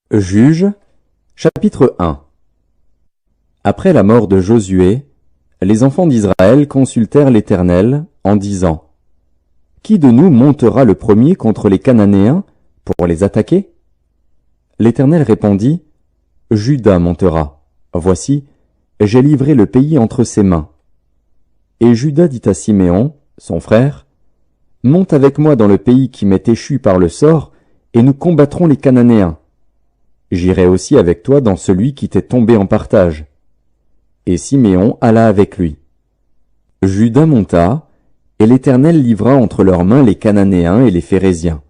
Juges, chapitre 1. Après la mort de Josué, les enfants d'Israël consultèrent l'Éternel en disant: Qui de nous montera le premier contre les Cananéens pour les attaquer? L'Éternel répondit: Juda montera. Voici, j'ai livré le pays entre ses mains. Et Juda dit à Siméon, son frère: Monte avec moi dans le pays qui m'est échu par le sort, et nous combattrons les Cananéens. J'irai aussi avec toi dans celui qui t'est tombé en partage. Et Siméon alla avec lui. Juda monta, et l'Éternel livra entre leurs mains les Cananéens et les Phéréziens.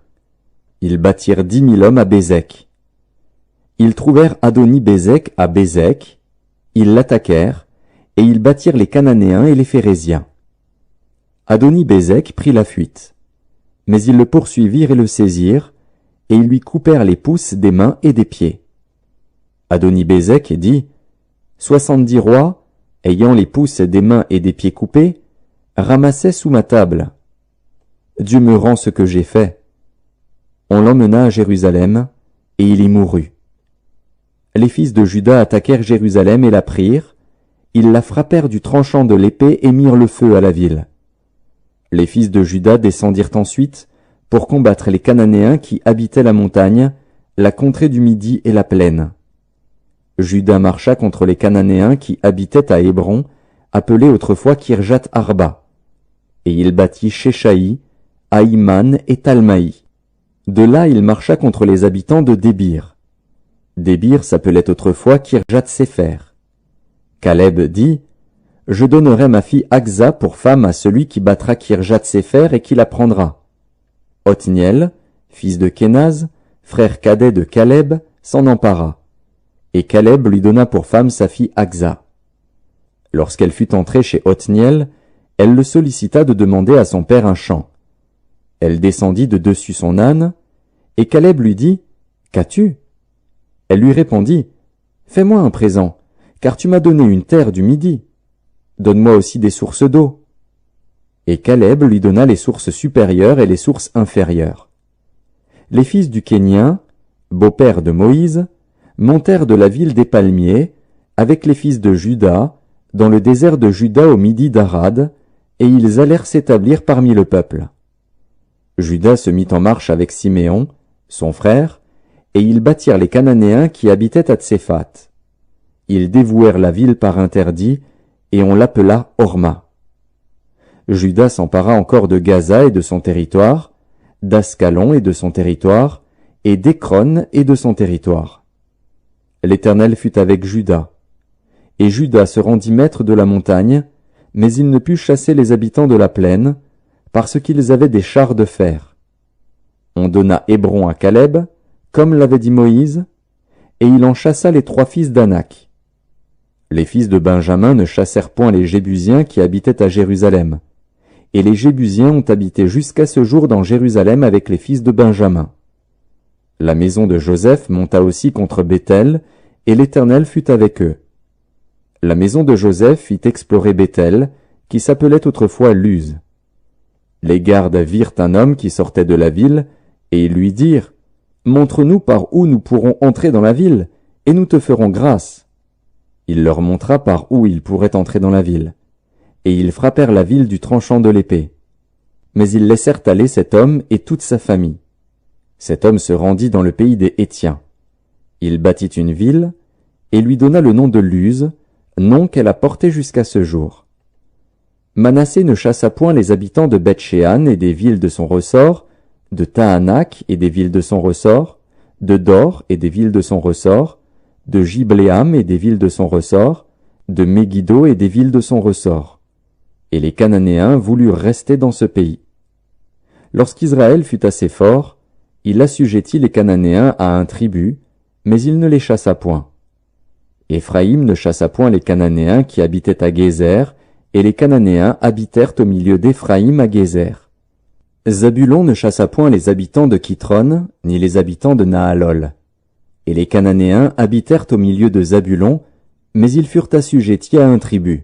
Ils bâtirent 10 000 hommes à Bézek. Ils trouvèrent Adoni-Bézek à Bézek, ils l'attaquèrent, et ils bâtirent les Cananéens et les Phéréziens. Adoni-Bézek prit la fuite. Mais ils le poursuivirent et le saisirent, et ils lui coupèrent les pouces des mains et des pieds. Adoni-Bézek dit: 70 rois, ayant les pouces des mains et des pieds coupés, ramassaient sous ma table. Dieu me rend ce que j'ai fait. On l'emmena à Jérusalem, et il y mourut. Les fils de Juda attaquèrent Jérusalem et la prirent. Ils la frappèrent du tranchant de l'épée et mirent le feu à la ville. Les fils de Juda descendirent ensuite pour combattre les Cananéens qui habitaient la montagne, la contrée du Midi et la plaine. Juda marcha contre les Cananéens qui habitaient à Hébron, appelé autrefois Kirjat Arba. Et il bâtit Sheshaï, Aïman et Talmaï. De là il marcha contre les habitants de Débir. Débir s'appelait autrefois Kirjat Séfer. Caleb dit: Je donnerai ma fille Aksa pour femme à celui qui battra Kirjat Séfer et qui la prendra. Othniel, fils de Kénaz, frère cadet de Caleb, s'en empara. Et Caleb lui donna pour femme sa fille Aksa. Lorsqu'elle fut entrée chez Othniel, elle le sollicita de demander à son père un champ. Elle descendit de dessus son âne, et Caleb lui dit: Qu'as-tu? Elle lui répondit: Fais-moi un présent, car tu m'as donné une terre du Midi. Donne-moi aussi des sources d'eau. Et Caleb lui donna les sources supérieures et les sources inférieures. Les fils du Kénien, beau-père de Moïse, montèrent de la ville des palmiers, avec les fils de Juda, dans le désert de Juda au midi d'Arad, et ils allèrent s'établir parmi le peuple. Juda se mit en marche avec Siméon, son frère, et ils bâtirent les Cananéens qui habitaient à Tséphat. Ils dévouèrent la ville par interdit, et on l'appela Horma. Juda s'empara encore de Gaza et de son territoire, d'Ascalon et de son territoire, et d'Écron et de son territoire. L'Éternel fut avec Juda. Et Juda se rendit maître de la montagne, mais il ne put chasser les habitants de la plaine, parce qu'ils avaient des chars de fer. On donna Hébron à Caleb, comme l'avait dit Moïse, et il en chassa les 3 fils d'Anak. Les fils de Benjamin ne chassèrent point les Jébusiens qui habitaient à Jérusalem. Et les Jébusiens ont habité jusqu'à ce jour dans Jérusalem avec les fils de Benjamin. La maison de Joseph monta aussi contre Béthel, et l'Éternel fut avec eux. La maison de Joseph fit explorer Béthel, qui s'appelait autrefois Luz. Les gardes virent un homme qui sortait de la ville, et ils lui dirent: Montre-nous par où nous pourrons entrer dans la ville, et nous te ferons grâce. Il leur montra par où ils pourraient entrer dans la ville. Et ils frappèrent la ville du tranchant de l'épée. Mais ils laissèrent aller cet homme et toute sa famille. Cet homme se rendit dans le pays des Hétiens. Il bâtit une ville, et lui donna le nom de Luz, nom qu'elle a porté jusqu'à ce jour. Manassé ne chassa point les habitants de Beth-Shean et des villes de son ressort, de Tahanak et des villes de son ressort, de Dor et des villes de son ressort, de Gibléam et des villes de son ressort, de Megiddo et des villes de son ressort. Et les Cananéens voulurent rester dans ce pays. Lorsqu'Israël fut assez fort, il assujettit les Cananéens à un tribut, mais il ne les chassa point. Éphraïm ne chassa point les Cananéens qui habitaient à Gézer, et les Cananéens habitèrent au milieu d'Éphraïm à Gézer. Zabulon ne chassa point les habitants de Kitron, ni les habitants de Nahalol. Et les Cananéens habitèrent au milieu de Zabulon, mais ils furent assujettis à un tribut.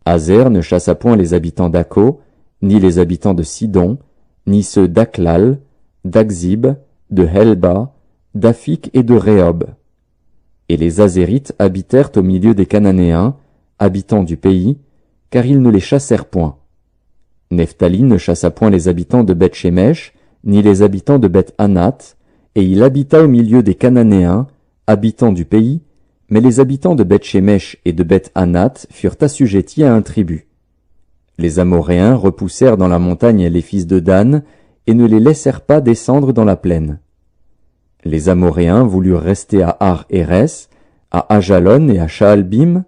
Azer ne chassa point les habitants d'Akko, ni les habitants de Sidon, ni ceux d'Aklal, d'Akzib, de Helba, d'Aphik et de Rehob. Et les Azérites habitèrent au milieu des Cananéens, habitants du pays, car ils ne les chassèrent point. Nephtali ne chassa point les habitants de Beth-Shemesh, ni les habitants de Beth-Anath, et il habita au milieu des Cananéens, habitants du pays, mais les habitants de Beth-Shemesh et de Beth-Anath furent assujettis à un tribut. Les Amoréens repoussèrent dans la montagne les fils de Dan, et ne les laissèrent pas descendre dans la plaine. Les Amoréens voulurent rester à Ar-Hérès, à Ajalon et à Shaalbim,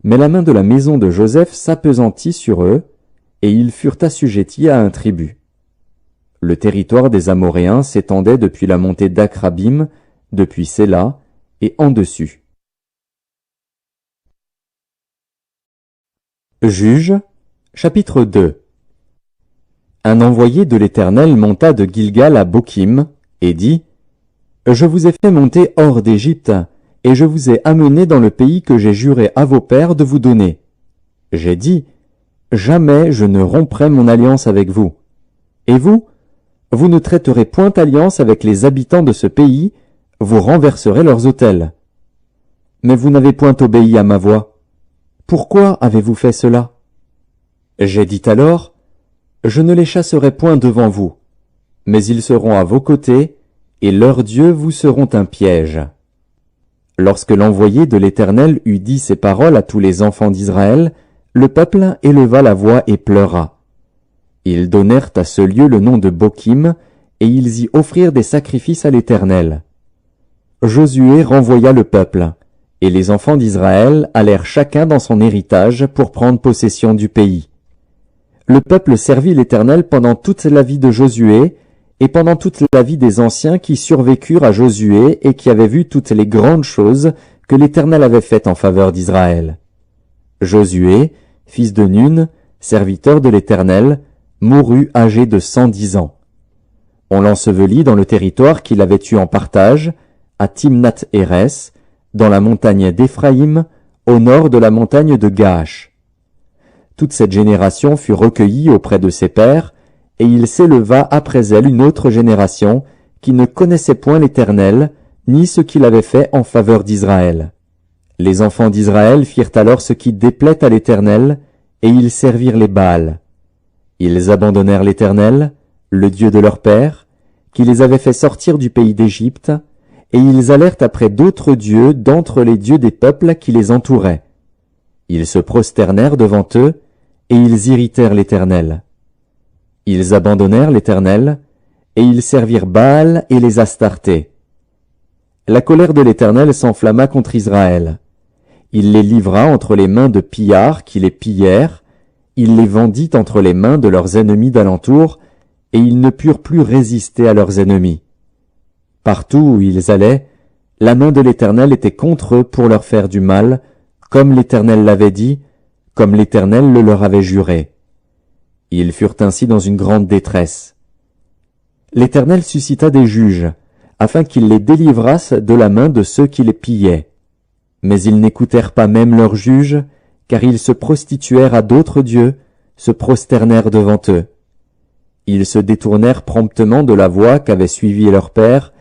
mais la main de la maison de Joseph s'appesantit sur eux, et ils furent assujettis à un tribut. Le territoire des Amoréens s'étendait depuis la montée d'Akrabim, depuis Séla, et en dessus. Juges, chapitre 2. Un envoyé de l'Éternel monta de Gilgal à Bokim, et dit, « Je vous ai fait monter hors d'Égypte, et je vous ai amené dans le pays que j'ai juré à vos pères de vous donner. J'ai dit, jamais je ne romprai mon alliance avec vous. Et vous, vous ne traiterez point alliance avec les habitants de ce pays, vous renverserez leurs autels. Mais vous n'avez point obéi à ma voix. Pourquoi avez-vous fait cela? J'ai dit alors, je ne les chasserai point devant vous, mais ils seront à vos côtés, et leurs dieux vous seront un piège. Lorsque l'envoyé de l'Éternel eut dit ces paroles à tous les enfants d'Israël, le peuple éleva la voix et pleura. Ils donnèrent à ce lieu le nom de Bokim, et ils y offrirent des sacrifices à l'Éternel. Josué renvoya le peuple, et les enfants d'Israël allèrent chacun dans son héritage pour prendre possession du pays. Le peuple servit l'Éternel pendant toute la vie de Josué, et pendant toute la vie des anciens qui survécurent à Josué et qui avaient vu toutes les grandes choses que l'Éternel avait faites en faveur d'Israël. Josué, fils de Nun, serviteur de l'Éternel, mourut âgé de 110 ans. On l'ensevelit dans le territoire qu'il avait eu en partage, à Timnath-Hérès, dans la montagne d'Éphraïm, au nord de la montagne de Gaash. Toute cette génération fut recueillie auprès de ses pères, et il s'éleva après elle une autre génération qui ne connaissait point l'Éternel, ni ce qu'il avait fait en faveur d'Israël. Les enfants d'Israël firent alors ce qui déplaît à l'Éternel, et ils servirent les Baals. Ils abandonnèrent l'Éternel, le Dieu de leur père, qui les avait fait sortir du pays d'Égypte, et ils allèrent après d'autres dieux d'entre les dieux des peuples qui les entouraient. Ils se prosternèrent devant eux, et ils irritèrent l'Éternel. Ils abandonnèrent l'Éternel, et ils servirent Baal et les Astartés. La colère de l'Éternel s'enflamma contre Israël. Il les livra entre les mains de pillards qui les pillèrent, il les vendit entre les mains de leurs ennemis d'alentour, et ils ne purent plus résister à leurs ennemis. Partout où ils allaient, la main de l'Éternel était contre eux pour leur faire du mal, comme l'Éternel l'avait dit, comme l'Éternel le leur avait juré. Ils furent ainsi dans une grande détresse. L'Éternel suscita des juges, afin qu'ils les délivrassent de la main de ceux qui les pillaient. Mais ils n'écoutèrent pas même leurs juges, car ils se prostituèrent à d'autres dieux, se prosternèrent devant eux. Ils se détournèrent promptement de la voie qu'avaient suivie leur père,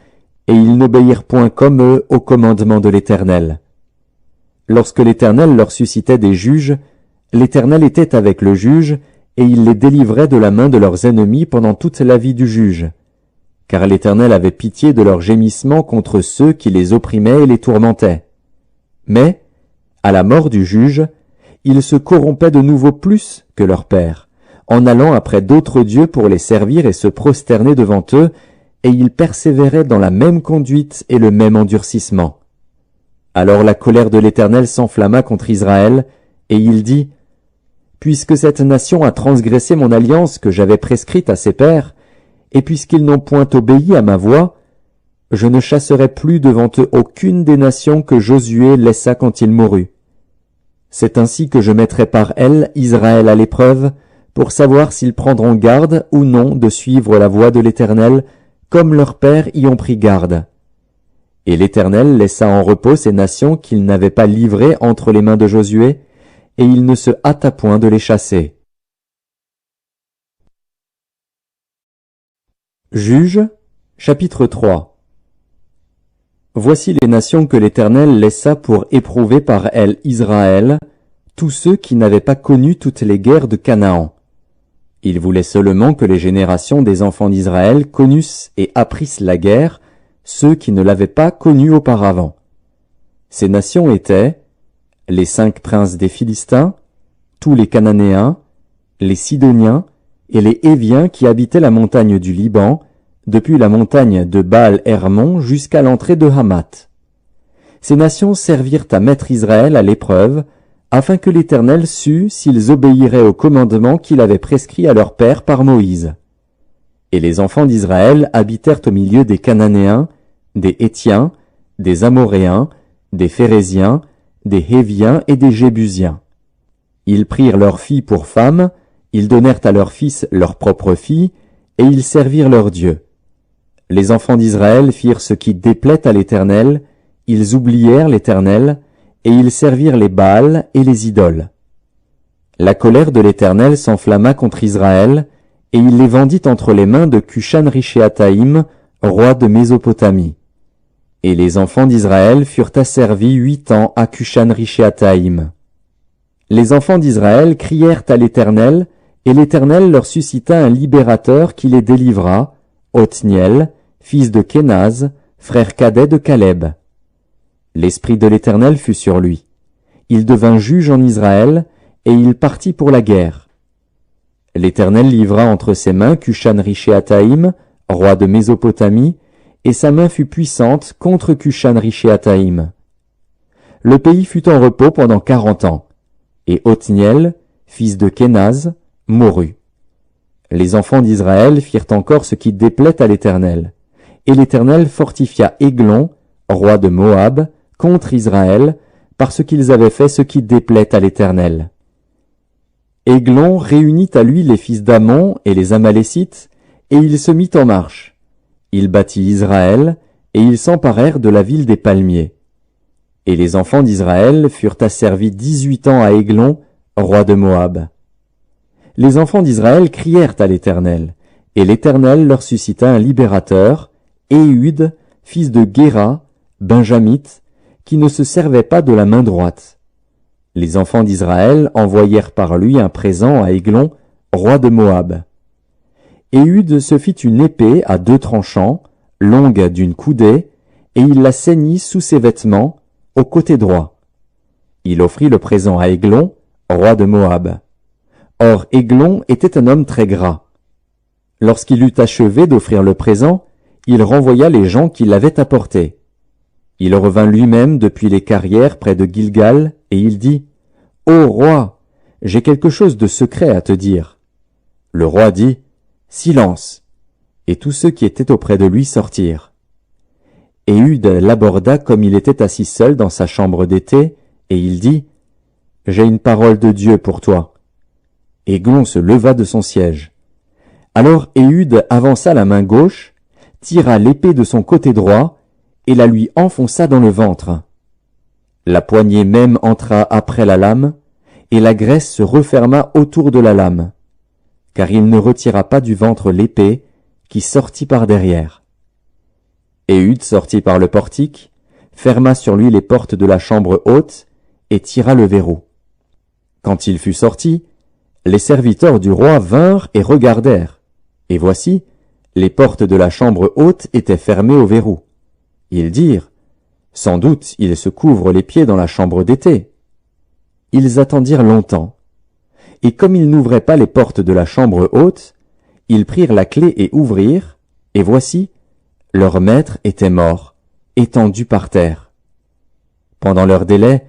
et ils n'obéirent point comme eux au commandement de l'Éternel. Lorsque l'Éternel leur suscitait des juges, l'Éternel était avec le juge, et il les délivrait de la main de leurs ennemis pendant toute la vie du juge. Car l'Éternel avait pitié de leurs gémissements contre ceux qui les opprimaient et les tourmentaient. Mais, à la mort du juge, ils se corrompaient de nouveau plus que leur père, en allant après d'autres dieux pour les servir et se prosterner devant eux, et ils persévéraient dans la même conduite et le même endurcissement. Alors la colère de l'Éternel s'enflamma contre Israël, et il dit, « Puisque cette nation a transgressé mon alliance que j'avais prescrite à ses pères, et puisqu'ils n'ont point obéi à ma voix, je ne chasserai plus devant eux aucune des nations que Josué laissa quand il mourut. C'est ainsi que je mettrai par elles Israël à l'épreuve, pour savoir s'ils prendront garde ou non de suivre la voie de l'Éternel, comme leurs pères y ont pris garde. » Et l'Éternel laissa en repos ces nations qu'il n'avait pas livrées entre les mains de Josué, et il ne se hâta point de les chasser. Juges, chapitre 3. Voici les nations que l'Éternel laissa pour éprouver par elles Israël, tous ceux qui n'avaient pas connu toutes les guerres de Canaan. Il voulait seulement que les générations des enfants d'Israël connussent et apprissent la guerre, ceux qui ne l'avaient pas connue auparavant. Ces nations étaient les 5 princes des Philistins, tous les Cananéens, les Sidoniens et les Héviens qui habitaient la montagne du Liban, depuis la montagne de Baal-Hermon jusqu'à l'entrée de Hamath. Ces nations servirent à mettre Israël à l'épreuve, afin que l'Éternel sût s'ils obéiraient au commandement qu'il avait prescrit à leur père par Moïse. Et les enfants d'Israël habitèrent au milieu des Cananéens, des Hétiens, des Amoréens, des Phéréziens, des Héviens et des Jébusiens. Ils prirent leurs filles pour femmes, ils donnèrent à leurs fils leurs propres filles, et ils servirent leur Dieu. Les enfants d'Israël firent ce qui déplaît à l'Éternel, ils oublièrent l'Éternel, et ils servirent les Baals et les idoles. La colère de l'Éternel s'enflamma contre Israël, et il les vendit entre les mains de Cushan-Rishéataïm, roi de Mésopotamie. Et les enfants d'Israël furent asservis 8 ans à Cushan-Rishéataïm. Les enfants d'Israël crièrent à l'Éternel, et l'Éternel leur suscita un libérateur qui les délivra, Othniel, fils de Kénaz, frère cadet de Caleb. L'esprit de l'Éternel fut sur lui. Il devint juge en Israël, et il partit pour la guerre. L'Éternel livra entre ses mains Cushan-Rishéataïm, roi de Mésopotamie, et sa main fut puissante contre Cushan-Rishéataïm. Le pays fut en repos pendant 40 ans, et Othniel, fils de Kénaz, mourut. Les enfants d'Israël firent encore ce qui déplaît à l'Éternel, et l'Éternel fortifia Églon, roi de Moab, contre Israël, parce qu'ils avaient fait ce qui déplaît à l'Éternel. Églon réunit à lui les fils d'Ammon et les Amalécites, et il se mit en marche. Il battit Israël, et ils s'emparèrent de la ville des palmiers. Et les enfants d'Israël furent asservis 18 ans à Églon, roi de Moab. Les enfants d'Israël crièrent à l'Éternel, et l'Éternel leur suscita un libérateur, Éhud, fils de Guéra, benjamite, qui ne se servait pas de la main droite. Les enfants d'Israël envoyèrent par lui un présent à Églon, roi de Moab. Éhud se fit une épée à 2 tranchants, longue d'une coudée, et il la ceignit sous ses vêtements, au côté droit. Il offrit le présent à Églon, roi de Moab. Or Églon était un homme très gras. Lorsqu'il eut achevé d'offrir le présent, il renvoya les gens qui l'avaient apporté. Il revint lui-même depuis les carrières près de Gilgal, et il dit, « Ô roi, j'ai quelque chose de secret à te dire. » Le roi dit, « Silence !» Et tous ceux qui étaient auprès de lui sortirent. Éhud l'aborda comme il était assis seul dans sa chambre d'été, et il dit, « J'ai une parole de Dieu pour toi. » Églon se leva de son siège. Alors Éhud avança la main gauche, tira l'épée de son côté droit, et la lui enfonça dans le ventre. La poignée même entra après la lame, et la graisse se referma autour de la lame, car il ne retira pas du ventre l'épée, qui sortit par derrière. Éhud sortit par le portique, ferma sur lui les portes de la chambre haute, et tira le verrou. Quand il fut sorti, les serviteurs du roi vinrent et regardèrent, et voici, les portes de la chambre haute étaient fermées au verrou. Ils dirent, « Sans doute il se couvre les pieds dans la chambre d'été. » Ils attendirent longtemps, et comme ils n'ouvraient pas les portes de la chambre haute, ils prirent la clé et ouvrirent, et voici, leur maître était mort, étendu par terre. Pendant leur délai,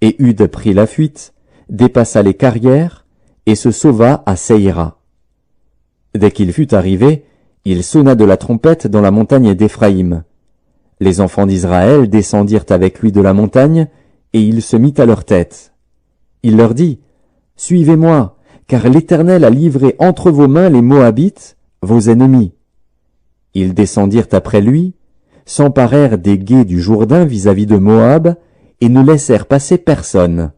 Éhud prit la fuite, dépassa les carrières, et se sauva à Seïra. Dès qu'il fut arrivé, il sonna de la trompette dans la montagne d'Éphraïm. Les enfants d'Israël descendirent avec lui de la montagne, et il se mit à leur tête. Il leur dit, « Suivez-moi, car l'Éternel a livré entre vos mains les Moabites, vos ennemis. » Ils descendirent après lui, s'emparèrent des gués du Jourdain vis-à-vis de Moab, et ne laissèrent passer personne.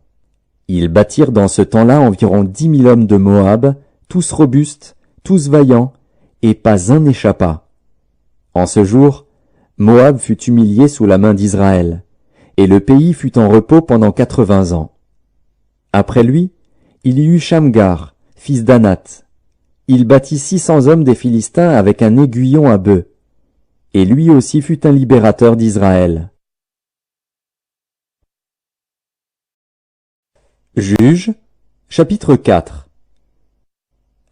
Ils battirent dans ce temps-là environ 10 000 hommes de Moab, tous robustes, tous vaillants, et pas un n'échappa. En ce jour, Moab fut humilié sous la main d'Israël, et le pays fut en repos pendant 80 ans. Après lui, il y eut Shamgar, fils d'Anath. Il battit 600 hommes des Philistins avec un aiguillon à bœuf, et lui aussi fut un libérateur d'Israël. Juges, chapitre 4.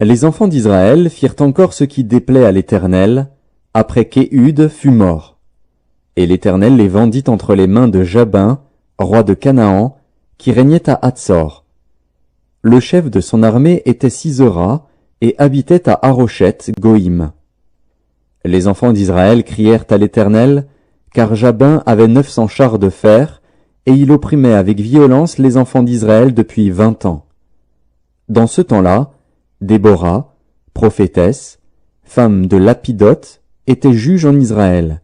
Les enfants d'Israël firent encore ce qui déplaît à l'Éternel, après qu'Éhud fut mort. Et l'Éternel les vendit entre les mains de Jabin, roi de Canaan, qui régnait à Hatsor. Le chef de son armée était Sisera, et habitait à Haroshet Goïm. Les enfants d'Israël crièrent à l'Éternel, car Jabin avait 900 chars de fer, et il opprimait avec violence les enfants d'Israël depuis 20 ans. Dans ce temps-là, Déborah, prophétesse, femme de Lapidoth, était juge en Israël.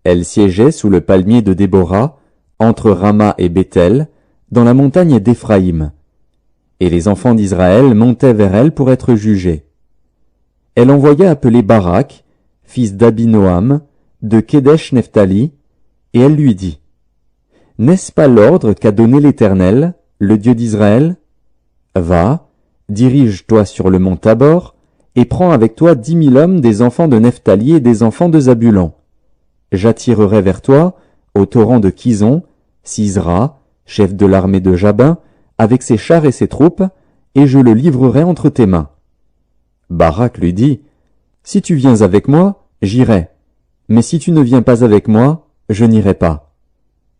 Elle siégeait sous le palmier de Déborah, entre Rama et Béthel, dans la montagne d'Éphraïm. Et les enfants d'Israël montaient vers elle pour être jugés. Elle envoya appeler Barak, fils d'Abinoam, de Kédesh Nephtali, et elle lui dit, « N'est-ce pas l'ordre qu'a donné l'Éternel, le Dieu d'Israël? Va, dirige-toi sur le mont Tabor, et prends avec toi 10 000 hommes des enfants de Nephtali et des enfants de Zabulon. J'attirerai vers toi, au torrent de Kison, Sisera, chef de l'armée de Jabin, avec ses chars et ses troupes, et je le livrerai entre tes mains. » Barak lui dit, « Si tu viens avec moi, j'irai, mais si tu ne viens pas avec moi, je n'irai pas. »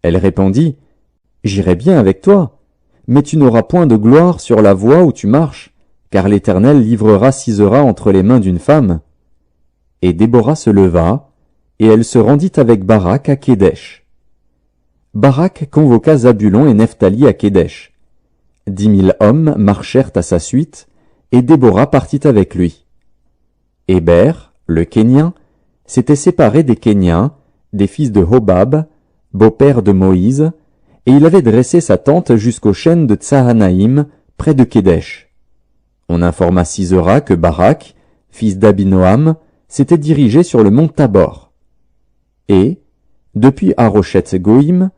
Elle répondit, « J'irai bien avec toi, mais tu n'auras point de gloire sur la voie où tu marches, car l'Éternel livrera Sisera entre les mains d'une femme. » Et Déborah se leva, et elle se rendit avec Barak à Kédesh. Barak convoqua Zabulon et Nephtali à Kédesh. 10 000 hommes marchèrent à sa suite, et Déborah partit avec lui. Héber, le Kénien, s'était séparé des Kéniens, des fils de Hobab, beau-père de Moïse, et il avait dressé sa tente jusqu'aux chênes de Tsahanaïm, près de Kédesh. On informa Sisera que Barak, fils d'Abinoam, s'était dirigé sur le mont Tabor. Et, depuis Haroshet Goïm,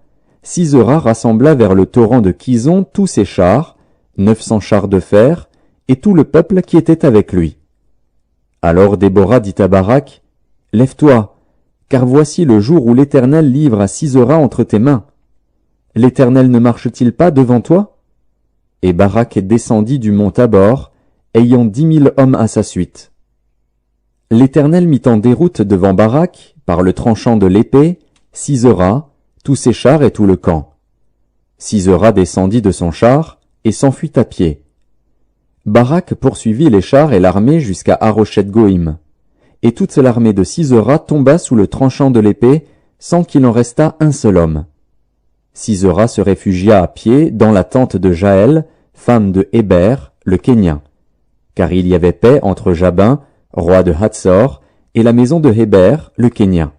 Sisera rassembla vers le torrent de Kison tous ses chars, 900 chars de fer, et tout le peuple qui était avec lui. Alors Déborah dit à Barak, « Lève-toi, car voici le jour où l'Éternel livre à Sisera entre tes mains. L'Éternel ne marche-t-il pas devant toi ?» Et Barak descendit du mont Tabor, ayant 10 000 hommes à sa suite. L'Éternel mit en déroute devant Barak, par le tranchant de l'épée, Sisera, tous ses chars et tout le camp. Sisera descendit de son char et s'enfuit à pied. Barak poursuivit les chars et l'armée jusqu'à Haroshet Goïm, et toute l'armée de Sisera tomba sous le tranchant de l'épée sans qu'il en restât un seul homme. Sisera se réfugia à pied dans la tente de Jaël, femme de Héber, le Kénien, car il y avait paix entre Jabin, roi de Hatsor, et la maison de Héber, le Kénien.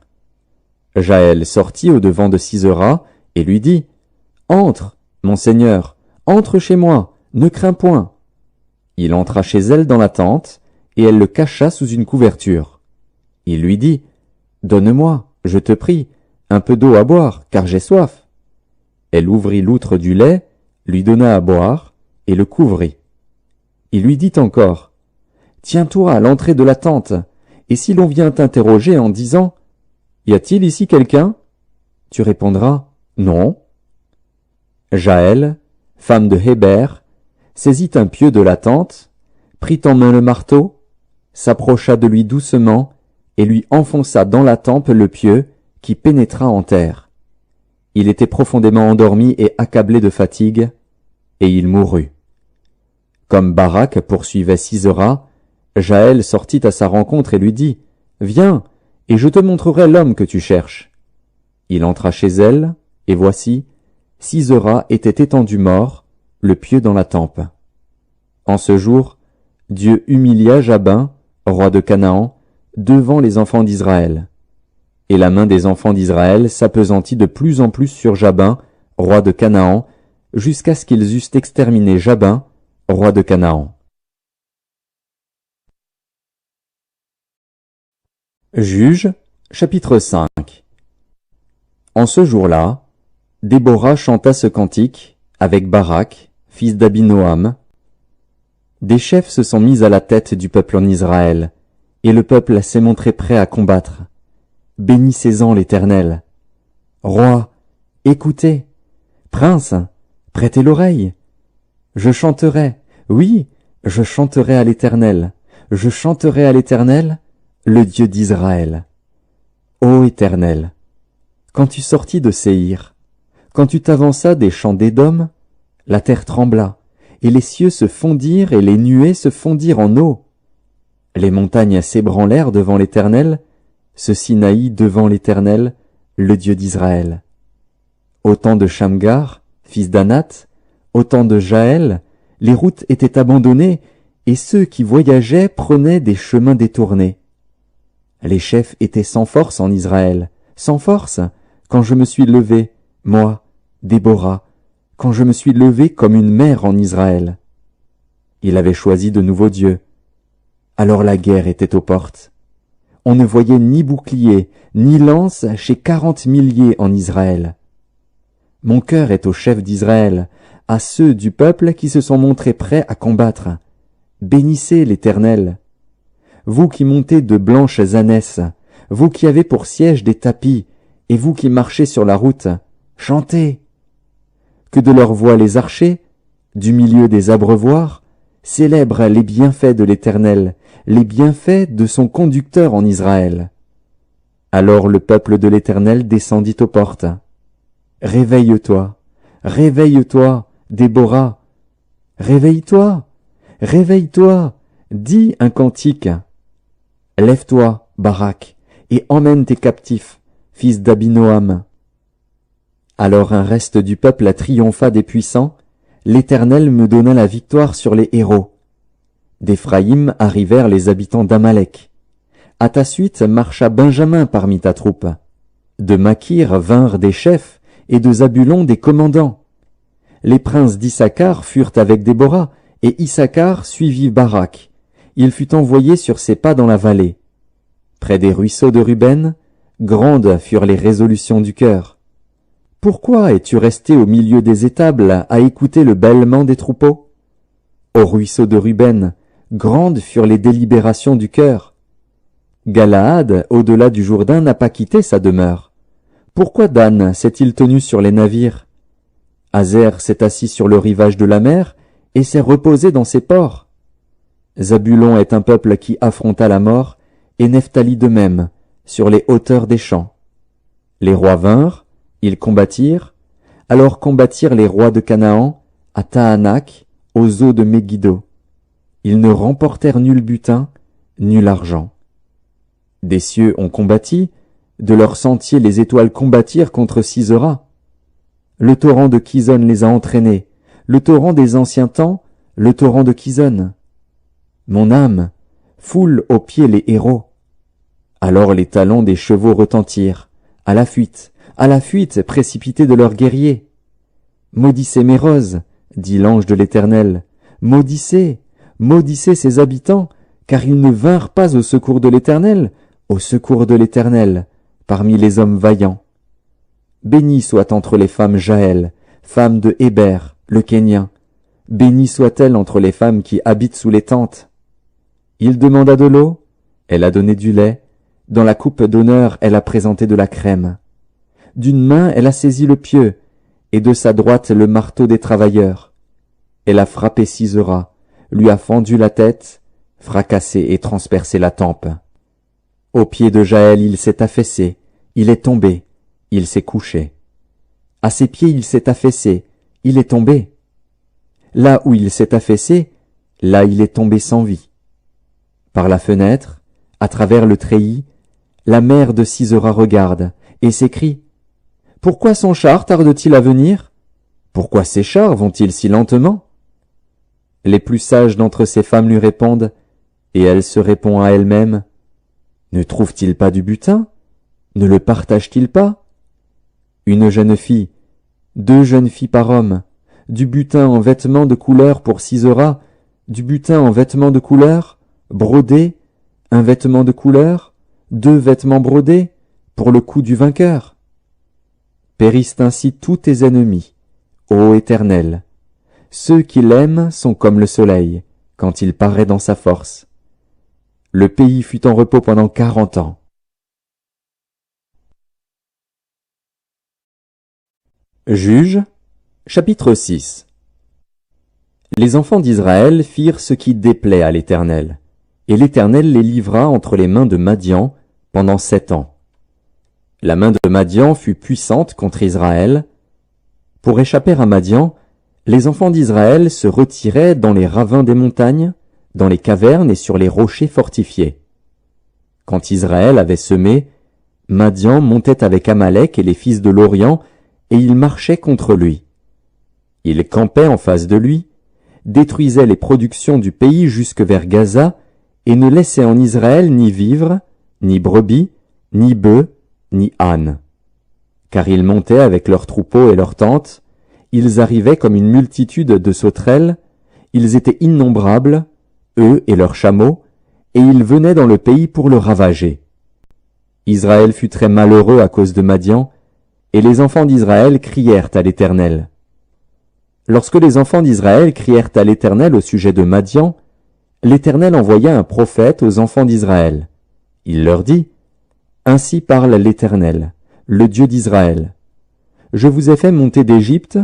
Jaël sortit au-devant de Sisera et lui dit, « Entre, mon seigneur, entre chez moi, ne crains point. » Il entra chez elle dans la tente, et elle le cacha sous une couverture. Il lui dit, « Donne-moi, je te prie, un peu d'eau à boire, car j'ai soif. » Elle ouvrit l'outre du lait, lui donna à boire, et le couvrit. Il lui dit encore, « Tiens-toi à l'entrée de la tente, et si l'on vient t'interroger en disant, « Y a-t-il ici quelqu'un ?» tu répondras, « Non. » Jaël, femme de Héber, saisit un pieu de la tente, prit en main le marteau, s'approcha de lui doucement et lui enfonça dans la tempe le pieu qui pénétra en terre. Il était profondément endormi et accablé de fatigue, et il mourut. Comme Barak poursuivait Sisera, Jaël sortit à sa rencontre et lui dit, « Viens, et je te montrerai l'homme que tu cherches. » Il entra chez elle, et voici, Sisera était étendu mort, le pieu dans la tempe. En ce jour, Dieu humilia Jabin, roi de Canaan, devant les enfants d'Israël. Et la main des enfants d'Israël s'appesantit de plus en plus sur Jabin, roi de Canaan, jusqu'à ce qu'ils eussent exterminé Jabin, roi de Canaan. Juges, chapitre 5. En ce jour-là, Déborah chanta ce cantique avec Barak, fils d'Abinoam. Des chefs se sont mis à la tête du peuple en Israël, et le peuple s'est montré prêt à combattre. Bénissez-en l'Éternel. Roi, écoutez. Prince, prêtez l'oreille. Je chanterai, oui, je chanterai à l'Éternel. Je chanterai à l'Éternel, le Dieu d'Israël. Ô Éternel, quand tu sortis de Séhir, quand tu t'avanças des champs d'Édom, la terre trembla, et les cieux se fondirent et les nuées se fondirent en eau. Les montagnes s'ébranlèrent devant l'Éternel, ce Sinaï devant l'Éternel, le Dieu d'Israël. Au temps de Shamgar, fils d'Anath, au temps de Jaël, les routes étaient abandonnées, et ceux qui voyageaient prenaient des chemins détournés. Les chefs étaient sans force en Israël, sans force, quand je me suis levé, moi, Déborah, quand je me suis levé comme une mère en Israël. Il avait choisi de nouveaux dieux. Alors la guerre était aux portes. On ne voyait ni bouclier, ni lance chez 40 milliers en Israël. Mon cœur est aux chefs d'Israël, à ceux du peuple qui se sont montrés prêts à combattre. Bénissez l'Éternel. Vous qui montez de blanches ânesses, vous qui avez pour siège des tapis, et vous qui marchez sur la route, chantez. Que de leur voix les archers, du milieu des abreuvoirs, célèbrent les bienfaits de l'Éternel, les bienfaits de son conducteur en Israël. Alors le peuple de l'Éternel descendit aux portes. Réveille-toi, réveille-toi, Déborah. Réveille-toi, réveille-toi, dis un cantique. Lève-toi, Barak, et emmène tes captifs, fils d'Abinoam. Alors un reste du peuple triompha des puissants, l'Éternel me donna la victoire sur les héros. D'Éphraïm arrivèrent les habitants d'Amalek. À ta suite marcha Benjamin parmi ta troupe. De Makir vinrent des chefs, et de Zabulon des commandants. Les princes d'Issachar furent avec Déborah, et Issachar suivit Barak. Il fut envoyé sur ses pas dans la vallée. Près des ruisseaux de Ruben, grandes furent les résolutions du cœur. Pourquoi es-tu resté au milieu des étables à écouter le bêlement des troupeaux? Au ruisseau de Ruben, grandes furent les délibérations du cœur. Galaad, au-delà du Jourdain, n'a pas quitté sa demeure. Pourquoi Dan s'est-il tenu sur les navires? Azer s'est assis sur le rivage de la mer et s'est reposé dans ses ports. Zabulon est un peuple qui affronta la mort, et Nephtali de même, sur les hauteurs des champs. Les rois vinrent, ils combattirent, alors combattirent les rois de Canaan, à Tahanak, aux eaux de Megiddo. Ils ne remportèrent nul butin, nul argent. Des cieux ont combattu, de leurs sentiers les étoiles combattirent contre Sisera. Le torrent de Kison les a entraînés, le torrent des anciens temps, le torrent de Kison. Mon âme, foule aux pieds les héros. Alors les talons des chevaux retentirent, à la fuite précipités de leurs guerriers. Maudissez mes roses, dit l'ange de l'Éternel, maudissez, maudissez ses habitants, car ils ne vinrent pas au secours de l'Éternel, parmi les hommes vaillants. Béni soit entre les femmes Jaël, femme de Héber, le Kénien. Bénie soit-elle entre les femmes qui habitent sous les tentes. Il demanda de l'eau, elle a donné du lait, dans la coupe d'honneur elle a présenté de la crème. D'une main elle a saisi le pieu, et de sa droite le marteau des travailleurs. Elle a frappé Sisera, lui a fendu la tête, fracassé et transpercé la tempe. Au pied de Jaël il s'est affaissé, il est tombé, il s'est couché. À ses pieds il s'est affaissé, il est tombé. Là où il s'est affaissé, là il est tombé sans vie. Par la fenêtre, à travers le treillis, la mère de Sisera regarde et s'écrie « Pourquoi son char tarde-t-il à venir? Pourquoi ses chars vont-ils si lentement ?» Les plus sages d'entre ces femmes lui répondent, et elle se répond à elle-même « Ne trouve-t-il pas du butin? Ne le partage-t-il pas? Une jeune fille, 2 jeunes filles par homme, du butin en vêtements de couleur pour Sisera, du butin en vêtements de couleur, brodé, un vêtement de couleur, 2 vêtements brodés, pour le cou du vainqueur. Périssent ainsi tous tes ennemis, ô Éternel. Ceux qui l'aiment sont comme le soleil, quand il paraît dans sa force. Le pays fut en repos pendant 40 ans. Juges, chapitre 6. Les enfants d'Israël firent ce qui déplaît à l'Éternel, et l'Éternel les livra entre les mains de Madian pendant 7 ans. La main de Madian fut puissante contre Israël. Pour échapper à Madian, les enfants d'Israël se retiraient dans les ravins des montagnes, dans les cavernes et sur les rochers fortifiés. Quand Israël avait semé, Madian montait avec Amalek et les fils de l'Orient, et il marchait contre lui. Il campait en face de lui, détruisait les productions du pays jusque vers Gaza, et ne laissait en Israël ni vivres, ni brebis, ni bœufs, ni ânes. Car ils montaient avec leurs troupeaux et leurs tentes, ils arrivaient comme une multitude de sauterelles, ils étaient innombrables, eux et leurs chameaux, et ils venaient dans le pays pour le ravager. Israël fut très malheureux à cause de Madian, et les enfants d'Israël crièrent à l'Éternel. Lorsque les enfants d'Israël crièrent à l'Éternel au sujet de Madian, l'Éternel envoya un prophète aux enfants d'Israël. Il leur dit, « Ainsi parle l'Éternel, le Dieu d'Israël. Je vous ai fait monter d'Égypte,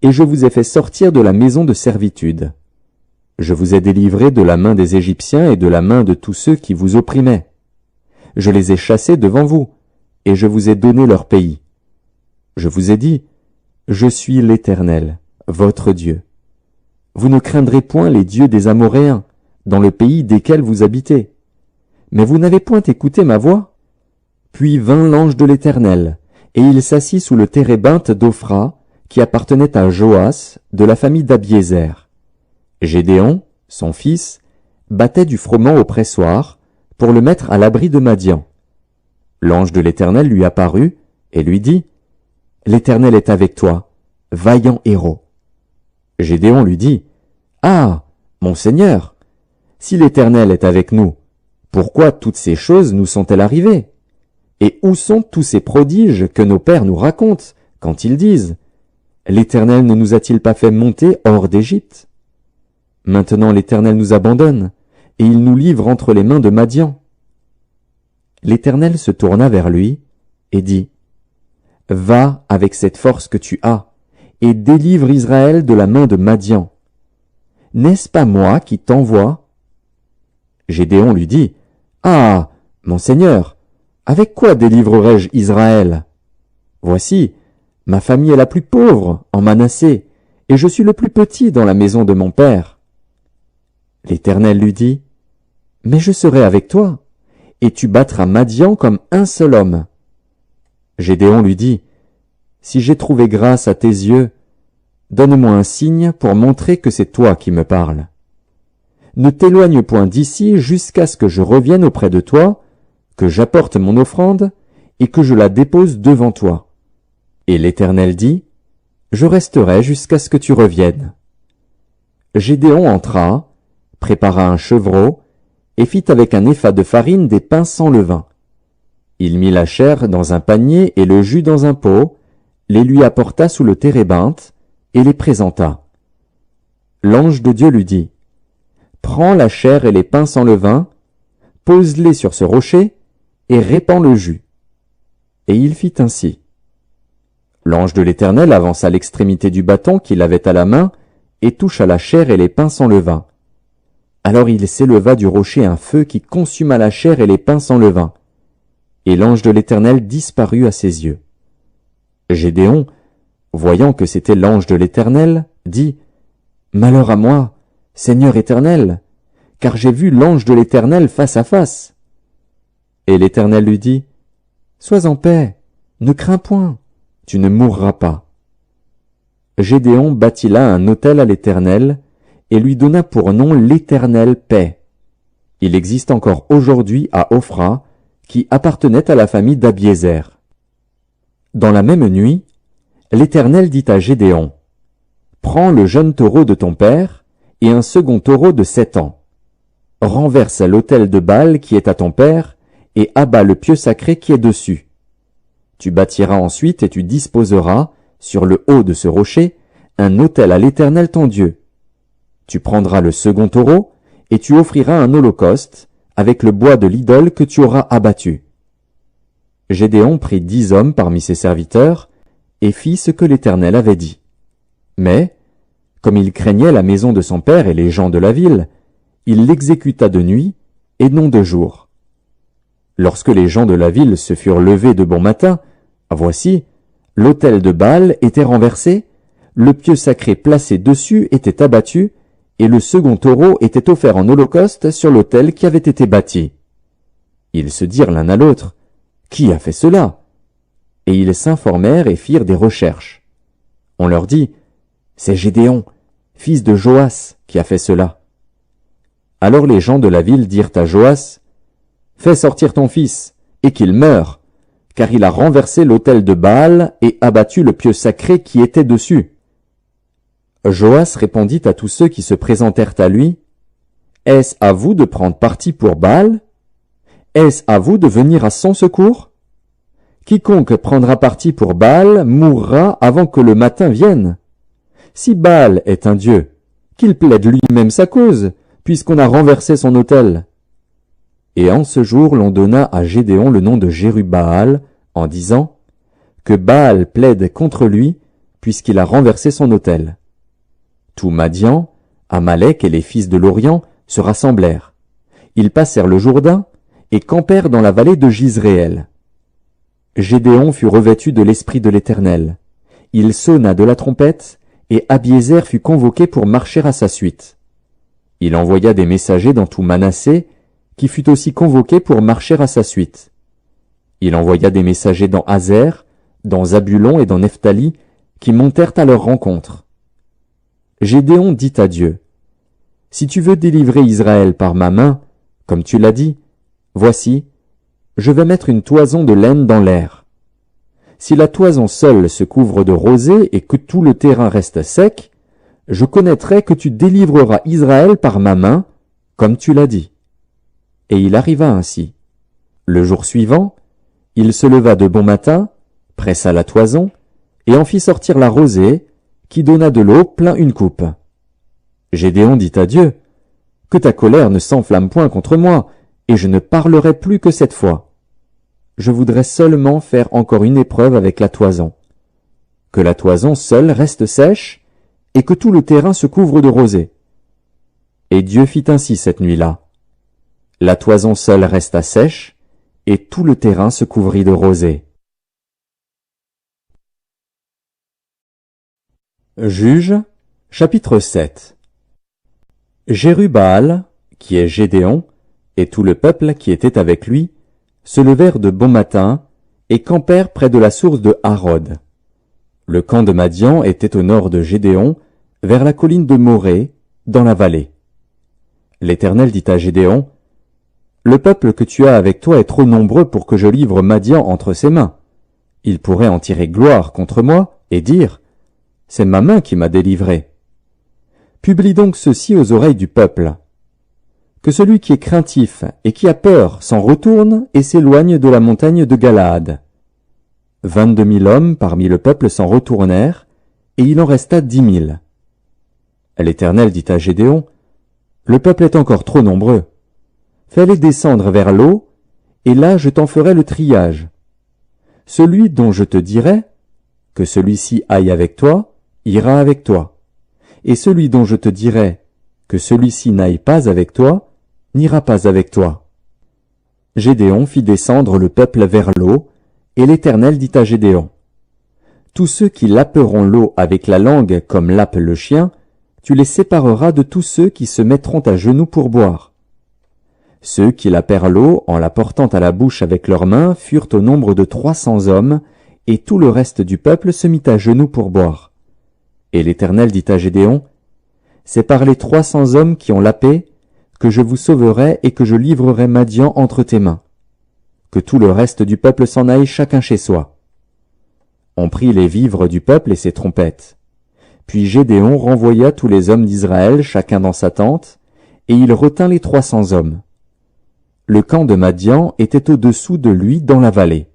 et je vous ai fait sortir de la maison de servitude. Je vous ai délivré de la main des Égyptiens et de la main de tous ceux qui vous opprimaient. Je les ai chassés devant vous, et je vous ai donné leur pays. Je vous ai dit, je suis l'Éternel, votre Dieu. Vous ne craindrez point les dieux des Amoréens, dans le pays desquels vous habitez. Mais vous n'avez point écouté ma voix. Puis vint l'ange de l'Éternel, et il s'assit sous le térébinthe d'Ophra, qui appartenait à Joas, de la famille d'Abiézer. Gédéon, son fils, battait du froment au pressoir, pour le mettre à l'abri de Madian. L'ange de l'Éternel lui apparut, et lui dit, « L'Éternel est avec toi, vaillant héros. » Gédéon lui dit, « Ah, mon Seigneur, si l'Éternel est avec nous, pourquoi toutes ces choses nous sont-elles arrivées? Et où sont tous ces prodiges que nos pères nous racontent, quand ils disent, « L'Éternel ne nous a-t-il pas fait monter hors d'Égypte? » Maintenant l'Éternel nous abandonne, et il nous livre entre les mains de Madian. L'Éternel se tourna vers lui, et dit, « Va avec cette force que tu as, et délivre Israël de la main de Madian. N'est-ce pas moi qui t'envoie? » Gédéon lui dit, « Ah, mon Seigneur, avec quoi délivrerai-je Israël? Voici, ma famille est la plus pauvre en Manassé, et je suis le plus petit dans la maison de mon père. » L'Éternel lui dit, « Mais je serai avec toi, et tu battras Madian comme un seul homme. » Gédéon lui dit, « Si j'ai trouvé grâce à tes yeux, donne-moi un signe pour montrer que c'est toi qui me parles. Ne t'éloigne point d'ici jusqu'à ce que je revienne auprès de toi, que j'apporte mon offrande, et que je la dépose devant toi. » Et l'Éternel dit, « Je resterai jusqu'à ce que tu reviennes. » Gédéon entra, prépara un chevreau, et fit avec un épha de farine des pains sans levain. Il mit la chair dans un panier et le jus dans un pot, les lui apporta sous le térébinthe, et les présenta. L'ange de Dieu lui dit, « Prends la chair et les pains sans levain, pose-les sur ce rocher, et répands le jus. » Et il fit ainsi. L'ange de l'Éternel avança l'extrémité du bâton qu'il avait à la main, et toucha la chair et les pains sans levain. Alors il s'éleva du rocher un feu qui consuma la chair et les pains sans levain. Et l'ange de l'Éternel disparut à ses yeux. Gédéon, voyant que c'était l'ange de l'Éternel, dit, « Malheur à moi, Seigneur Éternel, car j'ai vu l'ange de l'Éternel face à face. » Et l'Éternel lui dit, « Sois en paix, ne crains point, tu ne mourras pas. » Gédéon bâtit là un autel à l'Éternel, et lui donna pour nom l'Éternel paix. Il existe encore aujourd'hui à Ophra, qui appartenait à la famille d'Abiézer. Dans la même nuit, l'Éternel dit à Gédéon, « Prends le jeune taureau de ton père, et un second taureau de 7 ans. Renverse l'autel de Baal qui est à ton père, et abat le pieu sacré qui est dessus. Tu bâtiras ensuite et tu disposeras, sur le haut de ce rocher, un autel à l'Éternel ton Dieu. Tu prendras le second taureau, et tu offriras un holocauste, avec le bois de l'idole que tu auras abattu. Gédéon prit 10 hommes parmi ses serviteurs, et fit ce que l'Éternel avait dit. Mais, comme il craignait la maison de son père et les gens de la ville, il l'exécuta de nuit, et non de jour. Lorsque les gens de la ville se furent levés de bon matin, voici, l'autel de Baal était renversé, le pieu sacré placé dessus était abattu, et le second taureau était offert en holocauste sur l'autel qui avait été bâti. Ils se dirent l'un à l'autre, « Qui a fait cela ?» Et ils s'informèrent et firent des recherches. On leur dit, « C'est Gédéon, fils de Joas, qui a fait cela. » Alors les gens de la ville dirent à Joas, « Fais sortir ton fils, et qu'il meure, car il a renversé l'autel de Baal et abattu le pieu sacré qui était dessus. » Joas répondit à tous ceux qui se présentèrent à lui, « Est-ce à vous de prendre parti pour Baal? Est-ce à vous de venir à son secours? Quiconque prendra parti pour Baal mourra avant que le matin vienne. Si Baal est un dieu, qu'il plaide lui-même sa cause, puisqu'on a renversé son autel. » Et en ce jour l'on donna à Gédéon le nom de Jérubbaal, en disant, « Que Baal plaide contre lui, puisqu'il a renversé son autel. » Tout Madian, Amalek et les fils de l'Orient se rassemblèrent. Ils passèrent le Jourdain et campèrent dans la vallée de Jizréel. Gédéon fut revêtu de l'Esprit de l'Éternel. Il sonna de la trompette, et Abiézer fut convoqué pour marcher à sa suite. Il envoya des messagers dans tout Manassé, qui fut aussi convoqué pour marcher à sa suite. Il envoya des messagers dans Azer, dans Zabulon et dans Nephtali, qui montèrent à leur rencontre. Gédéon dit à Dieu, « Si tu veux délivrer Israël par ma main, comme tu l'as dit, voici, je vais mettre une toison de laine dans l'air. Si la toison seule se couvre de rosée et que tout le terrain reste sec, je connaîtrai que tu délivreras Israël par ma main, comme tu l'as dit. » Et il arriva ainsi. Le jour suivant, il se leva de bon matin, pressa la toison, et en fit sortir la rosée, qui donna de l'eau plein une coupe. Gédéon dit à Dieu, « Que ta colère ne s'enflamme point contre moi, et je ne parlerai plus que cette fois. Je voudrais seulement faire encore une épreuve avec la toison. Que la toison seule reste sèche, et que tout le terrain se couvre de rosée. » Et Dieu fit ainsi cette nuit-là. La toison seule resta sèche, et tout le terrain se couvrit de rosée. Juges, chapitre 7. Jérubbaal, qui est Gédéon, et tout le peuple qui était avec lui, se levèrent de bon matin, et campèrent près de la source de Harod. Le camp de Madian était au nord de Gédéon, vers la colline de Morée, dans la vallée. L'Éternel dit à Gédéon, « Le peuple que tu as avec toi est trop nombreux pour que je livre Madian entre ses mains. Il pourrait en tirer gloire contre moi, et dire, « C'est ma main qui m'a délivré. » Publie donc ceci aux oreilles du peuple. Que celui qui est craintif et qui a peur s'en retourne et s'éloigne de la montagne de Galaad. 22 000 hommes parmi le peuple s'en retournèrent, et il en resta 10 000. L'Éternel dit à Gédéon, « Le peuple est encore trop nombreux. Fais-les descendre vers l'eau, et là je t'en ferai le triage. Celui dont je te dirai, que celui-ci aille avec toi, ira avec toi. Et celui dont je te dirai, que celui-ci n'aille pas avec toi, n'ira pas avec toi. » Gédéon fit descendre le peuple vers l'eau, et l'Éternel dit à Gédéon, « Tous ceux qui laperont l'eau avec la langue comme lappe le chien, tu les sépareras de tous ceux qui se mettront à genoux pour boire. » Ceux qui lapèrent l'eau en la portant à la bouche avec leurs mains furent au nombre de 300 hommes, et tout le reste du peuple se mit à genoux pour boire. Et l'Éternel dit à Gédéon, « C'est par les 300 hommes qui ont lapé que je vous sauverai et que je livrerai Madian entre tes mains. Que tout le reste du peuple s'en aille chacun chez soi. » On prit les vivres du peuple et ses trompettes. Puis Gédéon renvoya tous les hommes d'Israël chacun dans sa tente, et il retint les 300 hommes. Le camp de Madian était au-dessous de lui dans la vallée.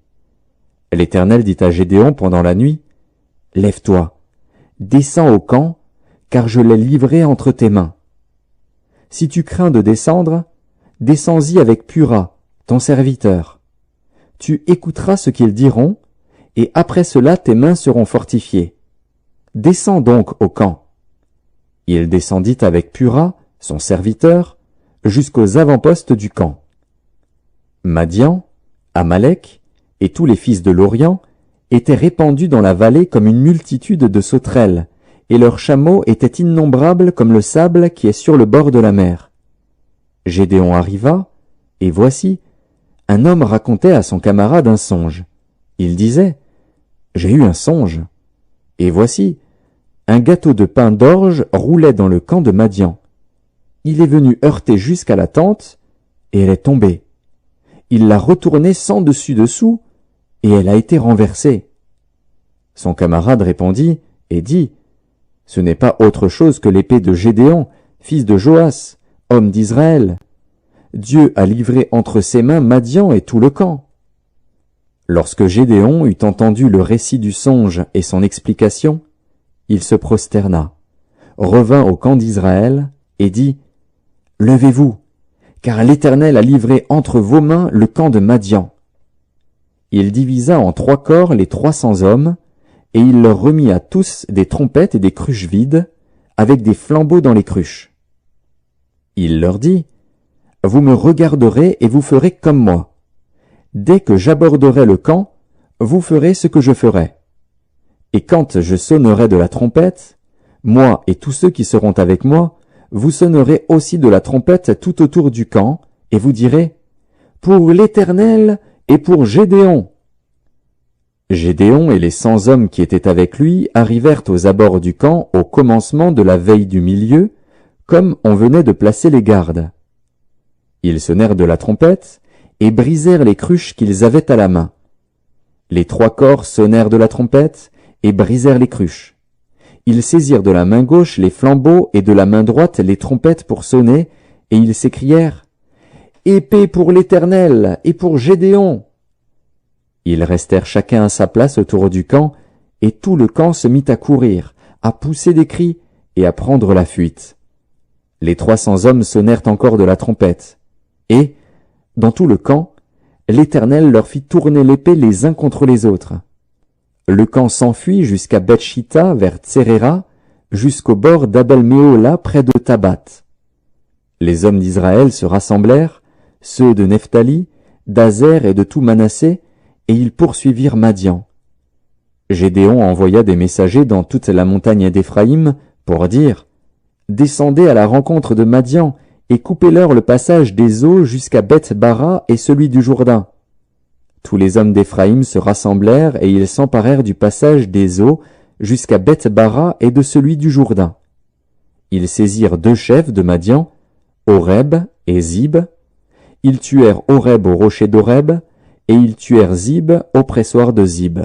L'Éternel dit à Gédéon pendant la nuit, « Lève-toi, descends au camp, car je l'ai livré entre tes mains. Si tu crains de descendre, descends-y avec Pura, ton serviteur. Tu écouteras ce qu'ils diront, et après cela tes mains seront fortifiées. Descends donc au camp. » Il descendit avec Pura, son serviteur, jusqu'aux avant-postes du camp. Madian, Amalek et tous les fils de l'Orient étaient répandus dans la vallée comme une multitude de sauterelles, et leurs chameaux étaient innombrables comme le sable qui est sur le bord de la mer. Gédéon arriva, et voici, un homme racontait à son camarade un songe. Il disait, « J'ai eu un songe. » Et voici, un gâteau de pain d'orge roulait dans le camp de Madian. Il est venu heurter jusqu'à la tente, et elle est tombée. Il l'a retournée sans dessus-dessous, et elle a été renversée. Son camarade répondit et dit, « Ce n'est pas autre chose que l'épée de Gédéon, fils de Joas, homme d'Israël. Dieu a livré entre ses mains Madian et tout le camp. » Lorsque Gédéon eut entendu le récit du songe et son explication, il se prosterna, revint au camp d'Israël et dit, « Levez-vous, car l'Éternel a livré entre vos mains le camp de Madian. » Il divisa en 3 corps les 300 hommes, et il leur remit à tous des trompettes et des cruches vides, avec des flambeaux dans les cruches. Il leur dit, « Vous me regarderez et vous ferez comme moi. Dès que j'aborderai le camp, vous ferez ce que je ferai. Et quand je sonnerai de la trompette, moi et tous ceux qui seront avec moi, vous sonnerez aussi de la trompette tout autour du camp, et vous direz, « Pour l'Éternel et pour Gédéon. » Gédéon et les 100 hommes qui étaient avec lui arrivèrent aux abords du camp au commencement de la veille du milieu, comme on venait de placer les gardes. Ils sonnèrent de la trompette et brisèrent les cruches qu'ils avaient à la main. Les 3 corps sonnèrent de la trompette et brisèrent les cruches. Ils saisirent de la main gauche les flambeaux et de la main droite les trompettes pour sonner, et ils s'écrièrent « Épée pour l'Éternel et pour Gédéon !» Ils restèrent chacun à sa place autour du camp, et tout le camp se mit à courir, à pousser des cris et à prendre la fuite. Les 300 hommes sonnèrent encore de la trompette, et, dans tout le camp, l'Éternel leur fit tourner l'épée les uns contre les autres. Le camp s'enfuit jusqu'à Beth-Shitta vers Tseréra, jusqu'au bord d'Abel-Méhola près de Tabat. Les hommes d'Israël se rassemblèrent, ceux de Nephtali, d'Azer et de tout Manassé, et ils poursuivirent Madian. Gédéon envoya des messagers dans toute la montagne d'Éphraïm pour dire « Descendez à la rencontre de Madian et coupez-leur le passage des eaux jusqu'à Beth-Bara et celui du Jourdain. » Tous les hommes d'Éphraïm se rassemblèrent et ils s'emparèrent du passage des eaux jusqu'à Beth-Bara et de celui du Jourdain. Ils saisirent 2 chefs de Madian, Oreb et Zib. Ils tuèrent Oreb au rocher d'Oreb, et ils tuèrent Zib au pressoir de Zib.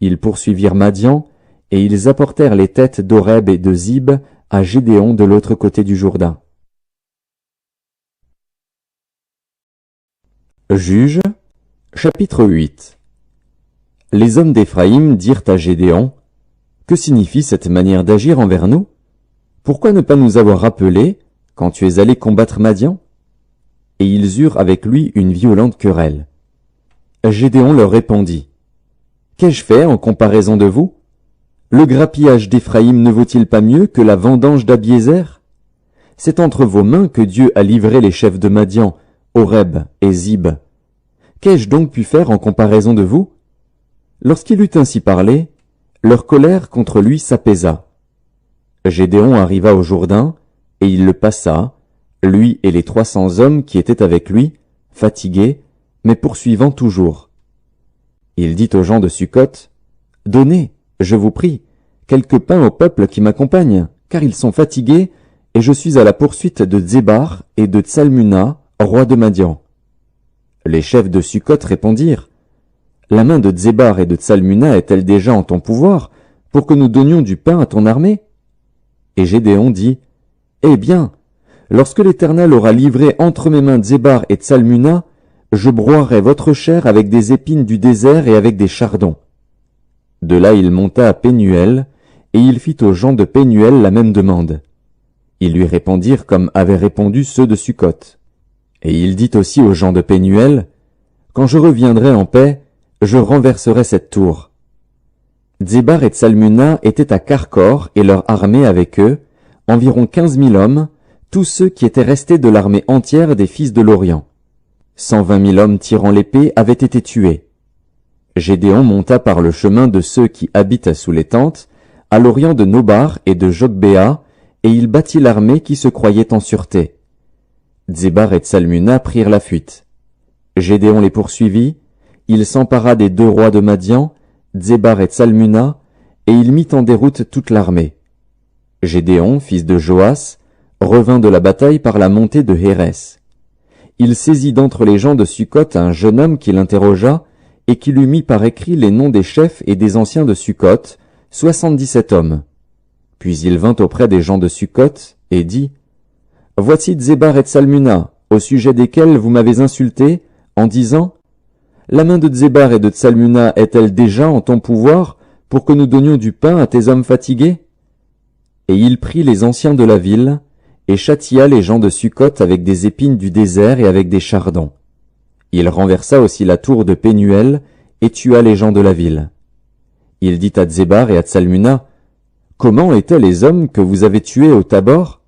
Ils poursuivirent Madian, et ils apportèrent les têtes d'Oreb et de Zib à Gédéon de l'autre côté du Jourdain. Juges, chapitre 8. Les hommes d'Éphraïm dirent à Gédéon, « Que signifie cette manière d'agir envers nous? Pourquoi ne pas nous avoir rappelés quand tu es allé combattre Madian ?» Et ils eurent avec lui une violente querelle. Gédéon leur répondit, « Qu'ai-je fait en comparaison de vous? Le grappillage d'Éphraïm ne vaut-il pas mieux que la vendange d'Abiézer? C'est entre vos mains que Dieu a livré les chefs de Madian, Oreb et Zib. Qu'ai-je donc pu faire en comparaison de vous? » Lorsqu'il eut ainsi parlé, leur colère contre lui s'apaisa. Gédéon arriva au Jourdain, et il le passa, lui et les 300 hommes qui étaient avec lui, fatigués, mais poursuivant toujours. Il dit aux gens de Sukkot, « Donnez, je vous prie, quelque pain au peuple qui m'accompagne, car ils sont fatigués, et je suis à la poursuite de Zébar et de Tsalmuna, roi de Madian. » Les chefs de Sukkot répondirent, « La main de Zébar et de Tsalmuna est-elle déjà en ton pouvoir, pour que nous donnions du pain à ton armée? » Et Gédéon dit, « Eh bien, lorsque l'Éternel aura livré entre mes mains Zébar et Tsalmuna, je broierai votre chair avec des épines du désert et avec des chardons. » De là il monta à Pénuel, et il fit aux gens de Pénuel la même demande. Ils lui répondirent comme avaient répondu ceux de Succoth. Et il dit aussi aux gens de Pénuel, « Quand je reviendrai en paix, je renverserai cette tour. » Dzebar et Tsalmuna étaient à Karkor et leur armée avec eux, environ 15 000 hommes, tous ceux qui étaient restés de l'armée entière des fils de l'Orient. 120 000 hommes tirant l'épée avaient été tués. Gédéon monta par le chemin de ceux qui habitent sous les tentes, à l'orient de Nobar et de Jogbéa, et il battit l'armée qui se croyait en sûreté. Dzebar et Tsalmuna prirent la fuite. Gédéon les poursuivit, il s'empara des 2 rois de Madian, Dzebar et Tsalmuna, et il mit en déroute toute l'armée. Gédéon, fils de Joas, revint de la bataille par la montée de Hérès. Il saisit d'entre les gens de Succoth un jeune homme qui l'interrogea, et qui lui mit par écrit les noms des chefs et des anciens de Succoth, 77 hommes. Puis il vint auprès des gens de Succoth, et dit, « Voici Dzebar et Tsalmuna, au sujet desquels vous m'avez insulté, en disant, « La main de Dzebar et de Tsalmuna est-elle déjà en ton pouvoir, pour que nous donnions du pain à tes hommes fatigués ?» Et il prit les anciens de la ville, et châtia les gens de Succoth avec des épines du désert et avec des chardons. Il renversa aussi la tour de Pénuel, et tua les gens de la ville. Il dit à Dzebar et à Tsalmuna, « Comment étaient les hommes que vous avez tués au Tabor ?»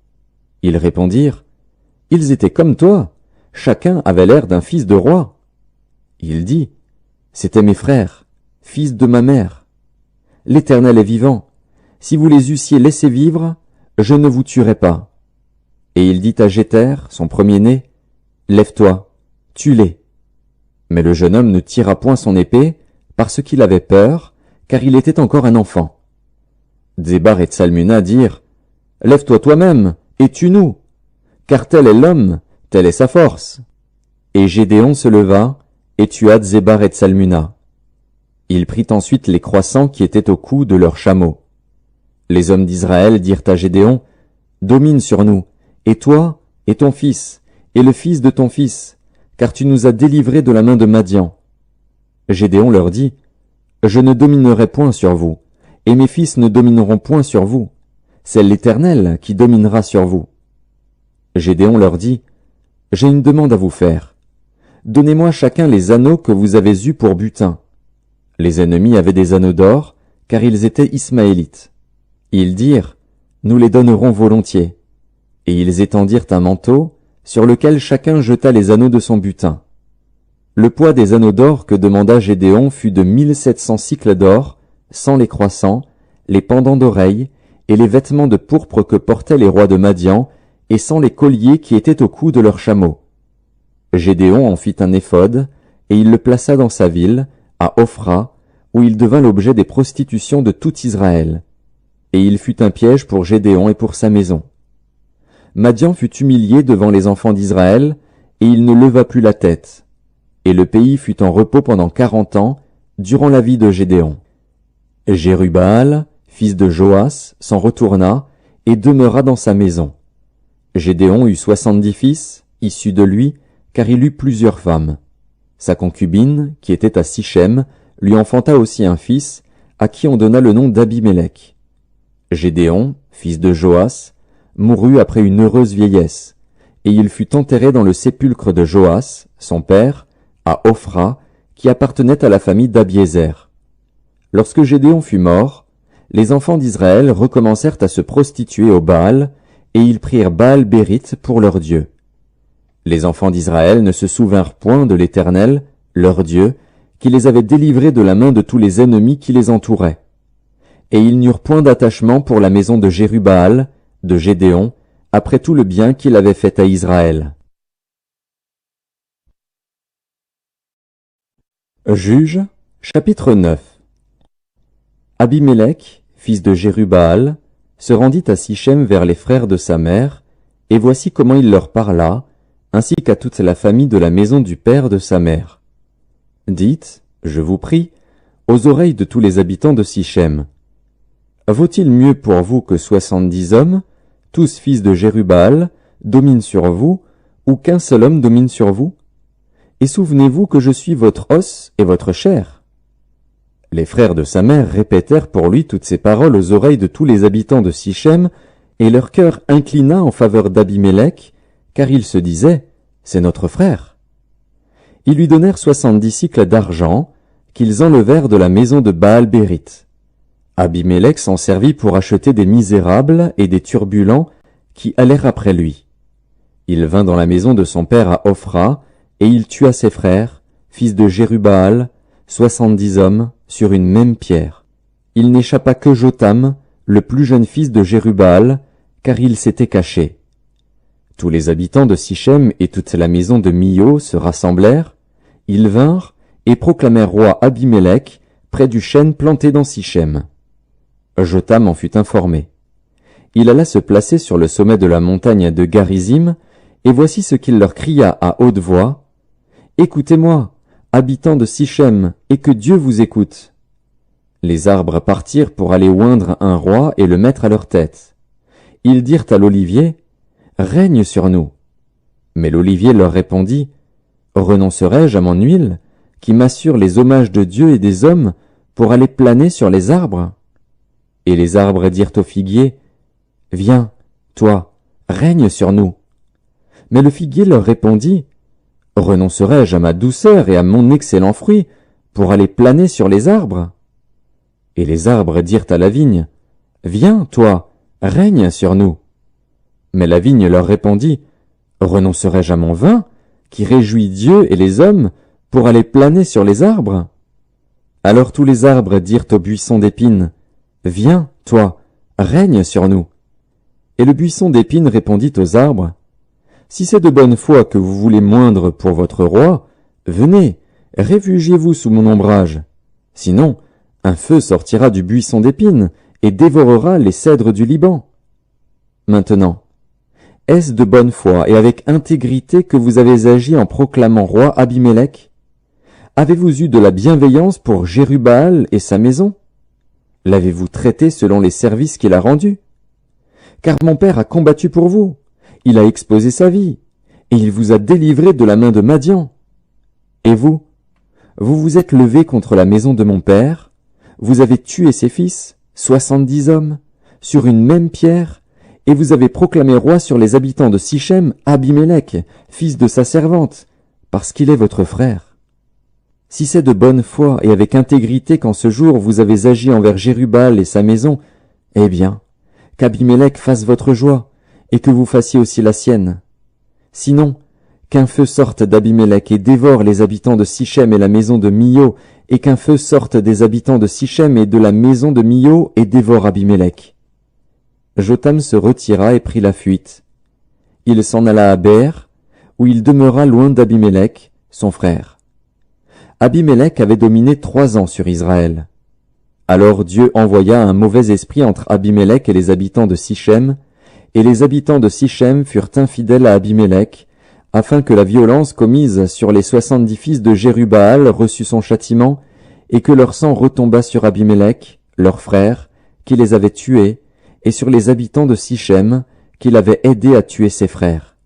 Ils répondirent, « Ils étaient comme toi, chacun avait l'air d'un fils de roi. » Il dit, « C'étaient mes frères, fils de ma mère. L'Éternel est vivant, si vous les eussiez laissés vivre, je ne vous tuerais pas. » Et il dit à Jéter, son premier-né, « Lève-toi, tue-les. » Mais le jeune homme ne tira point son épée, parce qu'il avait peur, car il était encore un enfant. Dzebar et Tsalmuna dirent, « Lève-toi toi-même, et tue-nous, car tel est l'homme, telle est sa force. » Et Gédéon se leva, et tua Dzebar et Tsalmuna. Il prit ensuite les croissants qui étaient au cou de leurs chameaux. Les hommes d'Israël dirent à Gédéon, « Domine sur nous, et toi, et ton fils, et le fils de ton fils, car tu nous as délivrés de la main de Madian. » Gédéon leur dit, « Je ne dominerai point sur vous, et mes fils ne domineront point sur vous. C'est l'Éternel qui dominera sur vous. » Gédéon leur dit, « J'ai une demande à vous faire. Donnez-moi chacun les anneaux que vous avez eus pour butin. » Les ennemis avaient des anneaux d'or, car ils étaient ismaélites. Ils dirent, « Nous les donnerons volontiers. » Et ils étendirent un manteau, sur lequel chacun jeta les anneaux de son butin. Le poids des anneaux d'or que demanda Gédéon fut de 1700 cycles d'or, sans les croissants, les pendants d'oreilles, et les vêtements de pourpre que portaient les rois de Madian, et sans les colliers qui étaient au cou de leurs chameaux. Gédéon en fit un éphod, et il le plaça dans sa ville, à Ophra, où il devint l'objet des prostitutions de tout Israël. Et il fut un piège pour Gédéon et pour sa maison. Madian fut humilié devant les enfants d'Israël, et il ne leva plus la tête. Et le pays fut en repos pendant 40 ans, durant la vie de Gédéon. Jérubbaal, fils de Joas, s'en retourna, et demeura dans sa maison. Gédéon eut 70 fils, issus de lui, car il eut plusieurs femmes. Sa concubine, qui était à Sichem, lui enfanta aussi un fils, à qui on donna le nom d'Abimélec. Gédéon, fils de Joas, mourut après une heureuse vieillesse, et il fut enterré dans le sépulcre de Joas, son père, à Ophra, qui appartenait à la famille d'Abiézer. Lorsque Gédéon fut mort, les enfants d'Israël recommencèrent à se prostituer au Baal, et ils prirent Baal-Bérith pour leur Dieu. Les enfants d'Israël ne se souvinrent point de l'Éternel, leur Dieu, qui les avait délivrés de la main de tous les ennemis qui les entouraient. Et ils n'eurent point d'attachement pour la maison de Jérubbaal, de Gédéon, après tout le bien qu'il avait fait à Israël. Juges, chapitre 9. Abimélec, fils de Jérubbaal, se rendit à Sichem vers les frères de sa mère, et voici comment il leur parla, ainsi qu'à toute la famille de la maison du père de sa mère. Dites, je vous prie, aux oreilles de tous les habitants de Sichem. Vaut-il mieux pour vous que 70 hommes, tous fils de Jérubbaal, dominent sur vous, ou qu'un seul homme domine sur vous? et souvenez-vous que je suis votre os et votre chair. » Les frères de sa mère répétèrent pour lui toutes ces paroles aux oreilles de tous les habitants de Sichem, et leur cœur inclina en faveur d'Abimélec, car ils se disaient, « C'est notre frère. » Ils lui donnèrent 70 cycles d'argent, qu'ils enlevèrent de la maison de Baal-Bérith. Abimélec s'en servit pour acheter des misérables et des turbulents qui allèrent après lui. Il vint dans la maison de son père à Ophra, et il tua ses frères, fils de Jérubbaal, 70 hommes, sur une même pierre. Il n'échappa que Jotham, le plus jeune fils de Jérubbaal, car il s'était caché. Tous les habitants de Sichem et toute la maison de Milo se rassemblèrent, ils vinrent et proclamèrent roi Abimélec près du chêne planté dans Sichem. Jotham en fut informé. Il alla se placer sur le sommet de la montagne de Garizim, et voici ce qu'il leur cria à haute voix. « Écoutez-moi, habitants de Sichem, et que Dieu vous écoute. » Les arbres partirent pour aller oindre un roi et le mettre à leur tête. Ils dirent à l'olivier, « Règne sur nous. » Mais l'olivier leur répondit, « Renoncerai-je à mon huile, qui m'assure les hommages de Dieu et des hommes, pour aller planer sur les arbres ?» Et les arbres dirent au figuier, « Viens, toi, règne sur nous. » Mais le figuier leur répondit, « Renoncerai-je à ma douceur et à mon excellent fruit, pour aller planer sur les arbres ?» Et les arbres dirent à la vigne, « Viens, toi, règne sur nous. » Mais la vigne leur répondit, « Renoncerai-je à mon vin, qui réjouit Dieu et les hommes, pour aller planer sur les arbres ?» Alors tous les arbres dirent au buisson d'épines, « Viens, toi, règne sur nous. » Et le buisson d'épines répondit aux arbres, « Si c'est de bonne foi que vous voulez moindre pour votre roi, venez, réfugiez-vous sous mon ombrage. Sinon, un feu sortira du buisson d'épines et dévorera les cèdres du Liban. » Maintenant, est-ce de bonne foi et avec intégrité que vous avez agi en proclamant roi Abimélec? Avez-vous eu de la bienveillance pour Jérubbaal et sa maison? L'avez-vous traité selon les services qu'il a rendus? Car mon père a combattu pour vous, il a exposé sa vie, et il vous a délivré de la main de Madian. Et vous, vous vous êtes levé contre la maison de mon père, vous avez tué ses fils, 70 hommes, sur une même pierre, et vous avez proclamé roi sur les habitants de Sichem Abimélec, fils de sa servante, parce qu'il est votre frère. Si c'est de bonne foi et avec intégrité qu'en ce jour vous avez agi envers Jérubbaal et sa maison, eh bien, qu'Abimélec fasse votre joie, et que vous fassiez aussi la sienne. Sinon, qu'un feu sorte d'Abimélec et dévore les habitants de Sichem et la maison de Milo, et qu'un feu sorte des habitants de Sichem et de la maison de Milo et dévore Abimélec. » Jotham se retira et prit la fuite. Il s'en alla à Ber, où il demeura loin d'Abimélec, son frère. Abimélec avait dominé 3 ans sur Israël. Alors Dieu envoya un mauvais esprit entre Abimélec et les habitants de Sichem, et les habitants de Sichem furent infidèles à Abimélec, afin que la violence commise sur les 70 fils de Jérubbaal reçût son châtiment, et que leur sang retombât sur Abimélec, leur frère, qui les avait tués, et sur les habitants de Sichem, qu'il avait aidé à tuer ses frères.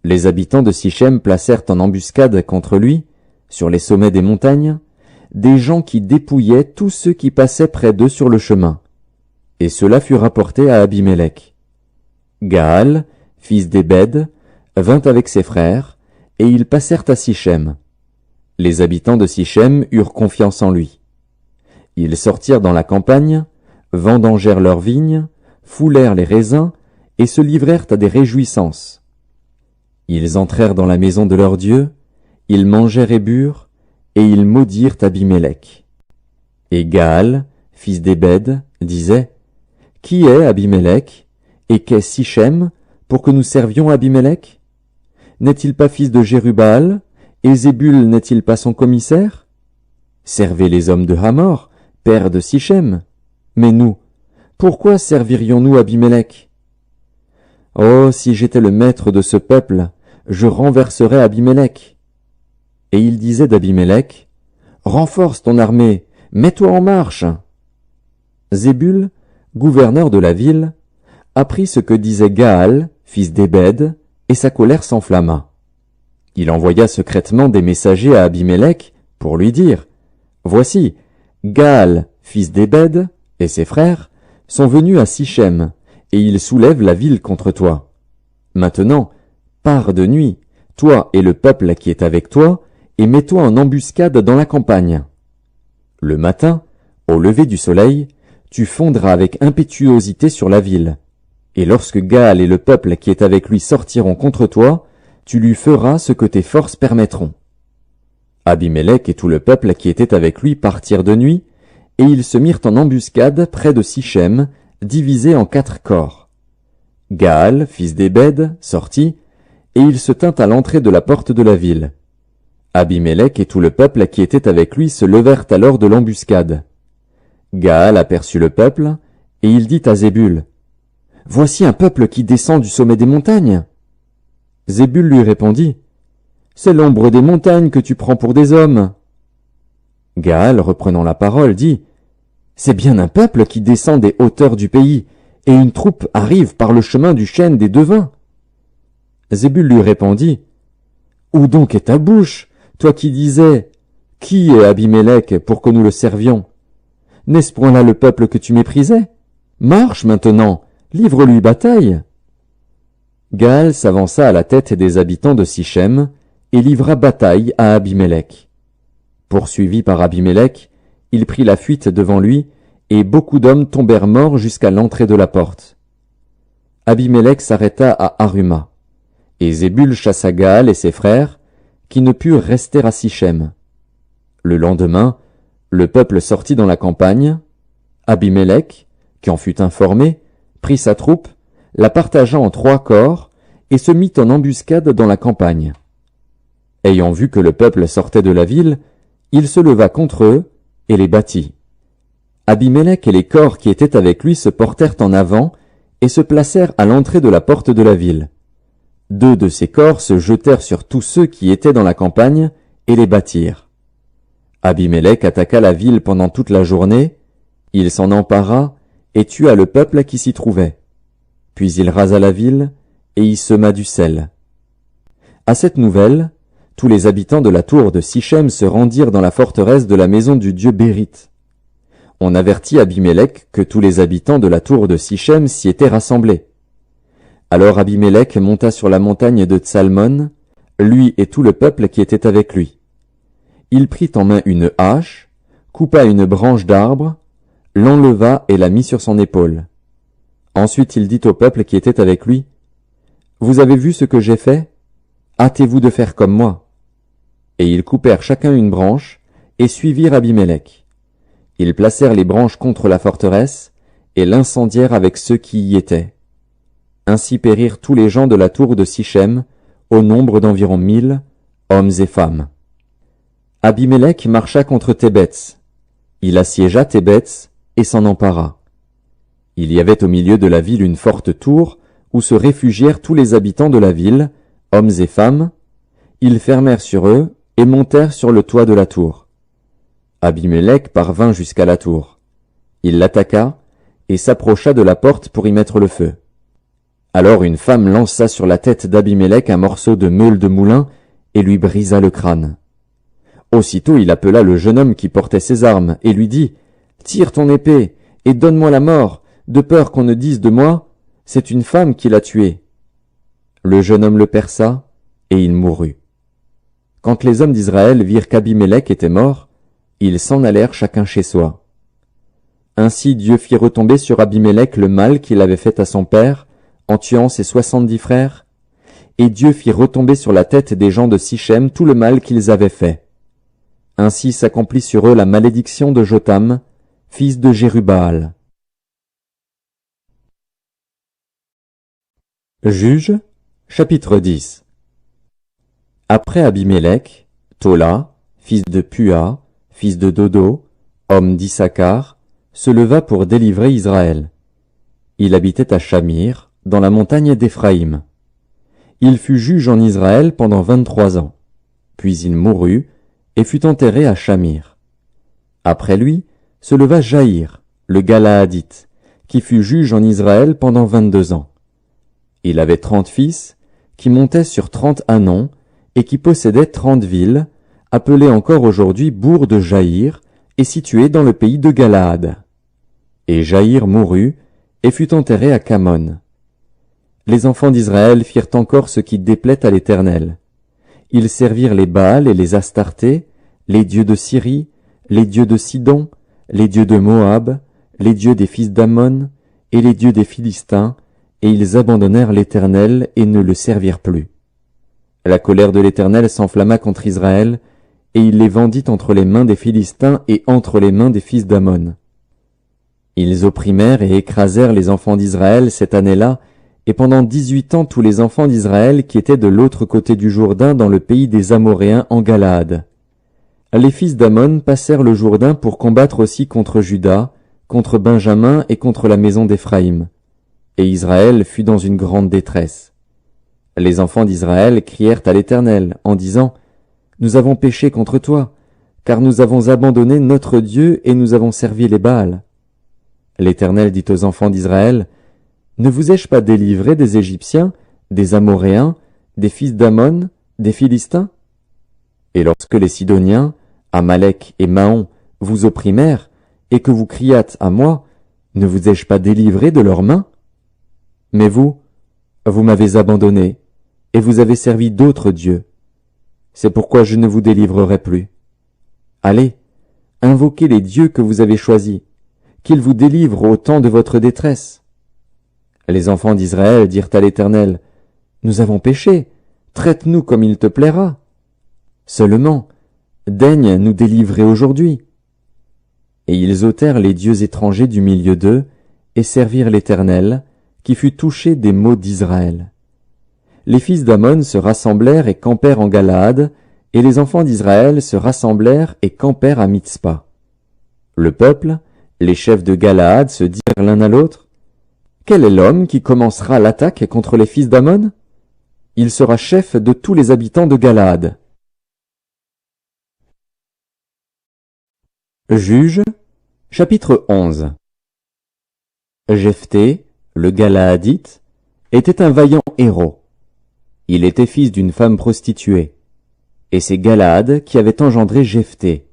Les habitants de Sichem placèrent en embuscade contre lui, sur les sommets des montagnes, des gens qui dépouillaient tous ceux qui passaient près d'eux sur le chemin. Et cela fut rapporté à Abimélec. Gaal, fils d'Ébed, vint avec ses frères, et ils passèrent à Sichem. Les habitants de Sichem eurent confiance en lui. Ils sortirent dans la campagne, vendangèrent leurs vignes, foulèrent les raisins, et se livrèrent à des réjouissances. Ils entrèrent dans la maison de leur Dieu, ils mangèrent et burent, et ils maudirent Abimélec. Et Gaal, fils d'Ébed, disait, « Qui est Abimélec, et qu'est Sichem, pour que nous servions Abimélec? N'est-il pas fils de Jérubbaal, et Zébul n'est-il pas son commissaire? Servez les hommes de Hamor, père de Sichem. Mais nous, pourquoi servirions-nous Abimélec? Oh, si j'étais le maître de ce peuple, je renverserais Abimélec. » Et il disait d'Abimélec, « Renforce ton armée, mets-toi en marche. » Zébul, gouverneur de la ville, apprit ce que disait Gaal, fils d'Ébed, et sa colère s'enflamma. Il envoya secrètement des messagers à Abimélec pour lui dire « Voici, Gaal, fils d'Ébed, et ses frères, sont venus à Sichem, et ils soulèvent la ville contre toi. Maintenant, pars de nuit, toi et le peuple qui est avec toi, et mets-toi en embuscade dans la campagne. Le matin, au lever du soleil, tu fondras avec impétuosité sur la ville. Et lorsque Gaal et le peuple qui est avec lui sortiront contre toi, tu lui feras ce que tes forces permettront. » Abimélec et tout le peuple qui était avec lui partirent de nuit, et ils se mirent en embuscade près de Sichem, divisés en 4 corps. Gaal, fils d'Ébed, sortit, et il se tint à l'entrée de la porte de la ville. Abimélec et tout le peuple qui était avec lui se levèrent alors de l'embuscade. Gaal aperçut le peuple, et il dit à Zébul, « Voici un peuple qui descend du sommet des montagnes. » Zébul lui répondit, « C'est l'ombre des montagnes que tu prends pour des hommes. » Gaal, reprenant la parole, dit, « C'est bien un peuple qui descend des hauteurs du pays, et une troupe arrive par le chemin du chêne des devins. » Zébul lui répondit, « Où donc est ta bouche, toi qui disais, « Qui est Abimélec pour que nous le servions » N'est-ce point là le peuple que tu méprisais? Marche maintenant, livre-lui bataille. » Gaal s'avança à la tête des habitants de Sichem et livra bataille à Abimélec. Poursuivi par Abimélec, il prit la fuite devant lui, et beaucoup d'hommes tombèrent morts jusqu'à l'entrée de la porte. Abimélec s'arrêta à Aruma, et Zébul chassa Gaal et ses frères, qui ne purent rester à Sichem. Le lendemain, le peuple sortit dans la campagne. Abimélec, qui en fut informé, prit sa troupe, la partagea en 3 corps, et se mit en embuscade dans la campagne. Ayant vu que le peuple sortait de la ville, il se leva contre eux et les battit. Abimélec et les corps qui étaient avec lui se portèrent en avant et se placèrent à l'entrée de la porte de la ville. 2 de ces corps se jetèrent sur tous ceux qui étaient dans la campagne et les battirent. Abimélec attaqua la ville pendant toute la journée, il s'en empara et tua le peuple qui s'y trouvait. Puis il rasa la ville et y sema du sel. À cette nouvelle, tous les habitants de la tour de Sichem se rendirent dans la forteresse de la maison du dieu Bérith. On avertit Abimélec que tous les habitants de la tour de Sichem s'y étaient rassemblés. Alors Abimélec monta sur la montagne de Tsalmon, lui et tout le peuple qui était avec lui. Il prit en main une hache, coupa une branche d'arbre, l'enleva et la mit sur son épaule. Ensuite il dit au peuple qui était avec lui, « Vous avez vu ce que j'ai fait? Hâtez-vous de faire comme moi. » Et ils coupèrent chacun une branche, et suivirent Abimélec. Ils placèrent les branches contre la forteresse, et l'incendièrent avec ceux qui y étaient. Ainsi périrent tous les gens de la tour de Sichem, au nombre d'environ 1000, hommes et femmes. Abimélec marcha contre Thébets. Il assiégea Thébets, et s'en empara. Il y avait au milieu de la ville une forte tour, où se réfugièrent tous les habitants de la ville, hommes et femmes. Ils fermèrent sur eux, et montèrent sur le toit de la tour. Abimélec parvint jusqu'à la tour. Il l'attaqua, et s'approcha de la porte pour y mettre le feu. Alors une femme lança sur la tête d'Abimélec un morceau de meule de moulin, et lui brisa le crâne. Aussitôt il appela le jeune homme qui portait ses armes, et lui dit, « Tire ton épée, et donne-moi la mort, de peur qu'on ne dise de moi, c'est une femme qui l'a tué. » Le jeune homme le perça, et il mourut. Quand les hommes d'Israël virent qu'Abimélec était mort, ils s'en allèrent chacun chez soi. Ainsi Dieu fit retomber sur Abimélec le mal qu'il avait fait à son père, en tuant ses 70 frères, et Dieu fit retomber sur la tête des gens de Sichem tout le mal qu'ils avaient fait. Ainsi s'accomplit sur eux la malédiction de Jotham, fils de Jérubbaal. Juges, chapitre 10. Après Abimélec, Tola, fils de Pua, fils de Dodo, homme d'Issachar, se leva pour délivrer Israël. Il habitait à Shamir, dans la montagne d'Éphraïm. Il fut juge en Israël pendant 23 ans. Puis il mourut et fut enterré à Shamir. Après lui, se leva Jaïr, le Galaadite, qui fut juge en Israël pendant 22 ans. Il avait 30 fils, qui montaient sur 30 ânons, et qui possédait 30 villes, appelées encore aujourd'hui bourgs de Jaïr, et situées dans le pays de Galaad. Et Jaïr mourut, et fut enterré à Camon. Les enfants d'Israël firent encore ce qui déplaît à l'Éternel. Ils servirent les Baals et les Astartés, les dieux de Syrie, les dieux de Sidon, les dieux de Moab, les dieux des fils d'Ammon, et les dieux des Philistins, et ils abandonnèrent l'Éternel et ne le servirent plus. La colère de l'Éternel s'enflamma contre Israël, et il les vendit entre les mains des Philistins et entre les mains des fils d'Ammon. Ils opprimèrent et écrasèrent les enfants d'Israël cette année-là, et pendant 18 ans tous les enfants d'Israël qui étaient de l'autre côté du Jourdain dans le pays des Amoréens en Galaad. Les fils d'Ammon passèrent le Jourdain pour combattre aussi contre Juda, contre Benjamin et contre la maison d'Éphraïm. Et Israël fut dans une grande détresse. Les enfants d'Israël crièrent à l'Éternel en disant « Nous avons péché contre toi, car nous avons abandonné notre Dieu et nous avons servi les Baals. » L'Éternel dit aux enfants d'Israël « Ne vous ai-je pas délivré des Égyptiens, des Amoréens, des fils d'Ammon, des Philistins? Et lorsque les Sidoniens, Amalek et Maon vous opprimèrent, et que vous criâtes à moi, ne vous ai-je pas délivré de leurs mains? Mais vous m'avez abandonné, et vous avez servi d'autres dieux. C'est pourquoi je ne vous délivrerai plus. Allez, invoquez les dieux que vous avez choisis, qu'ils vous délivrent au temps de votre détresse. » Les enfants d'Israël dirent à l'Éternel, « Nous avons péché, traite-nous comme il te plaira. Seulement, daigne nous délivrer aujourd'hui. » Et ils ôtèrent les dieux étrangers du milieu d'eux, et servirent l'Éternel, qui fut touché des maux d'Israël. Les fils d'Ammon se rassemblèrent et campèrent en Galaad, et les enfants d'Israël se rassemblèrent et campèrent à Mitzpa. Le peuple, les chefs de Galaad se dirent l'un à l'autre, « Quel est l'homme qui commencera l'attaque contre les fils d'Ammon? Il sera chef de tous les habitants de Galaad. » Juges, chapitre 11. Jephthé, le Galaadite, était un vaillant héros. Il était fils d'une femme prostituée, et c'est Galaad qui avait engendré Jephthé.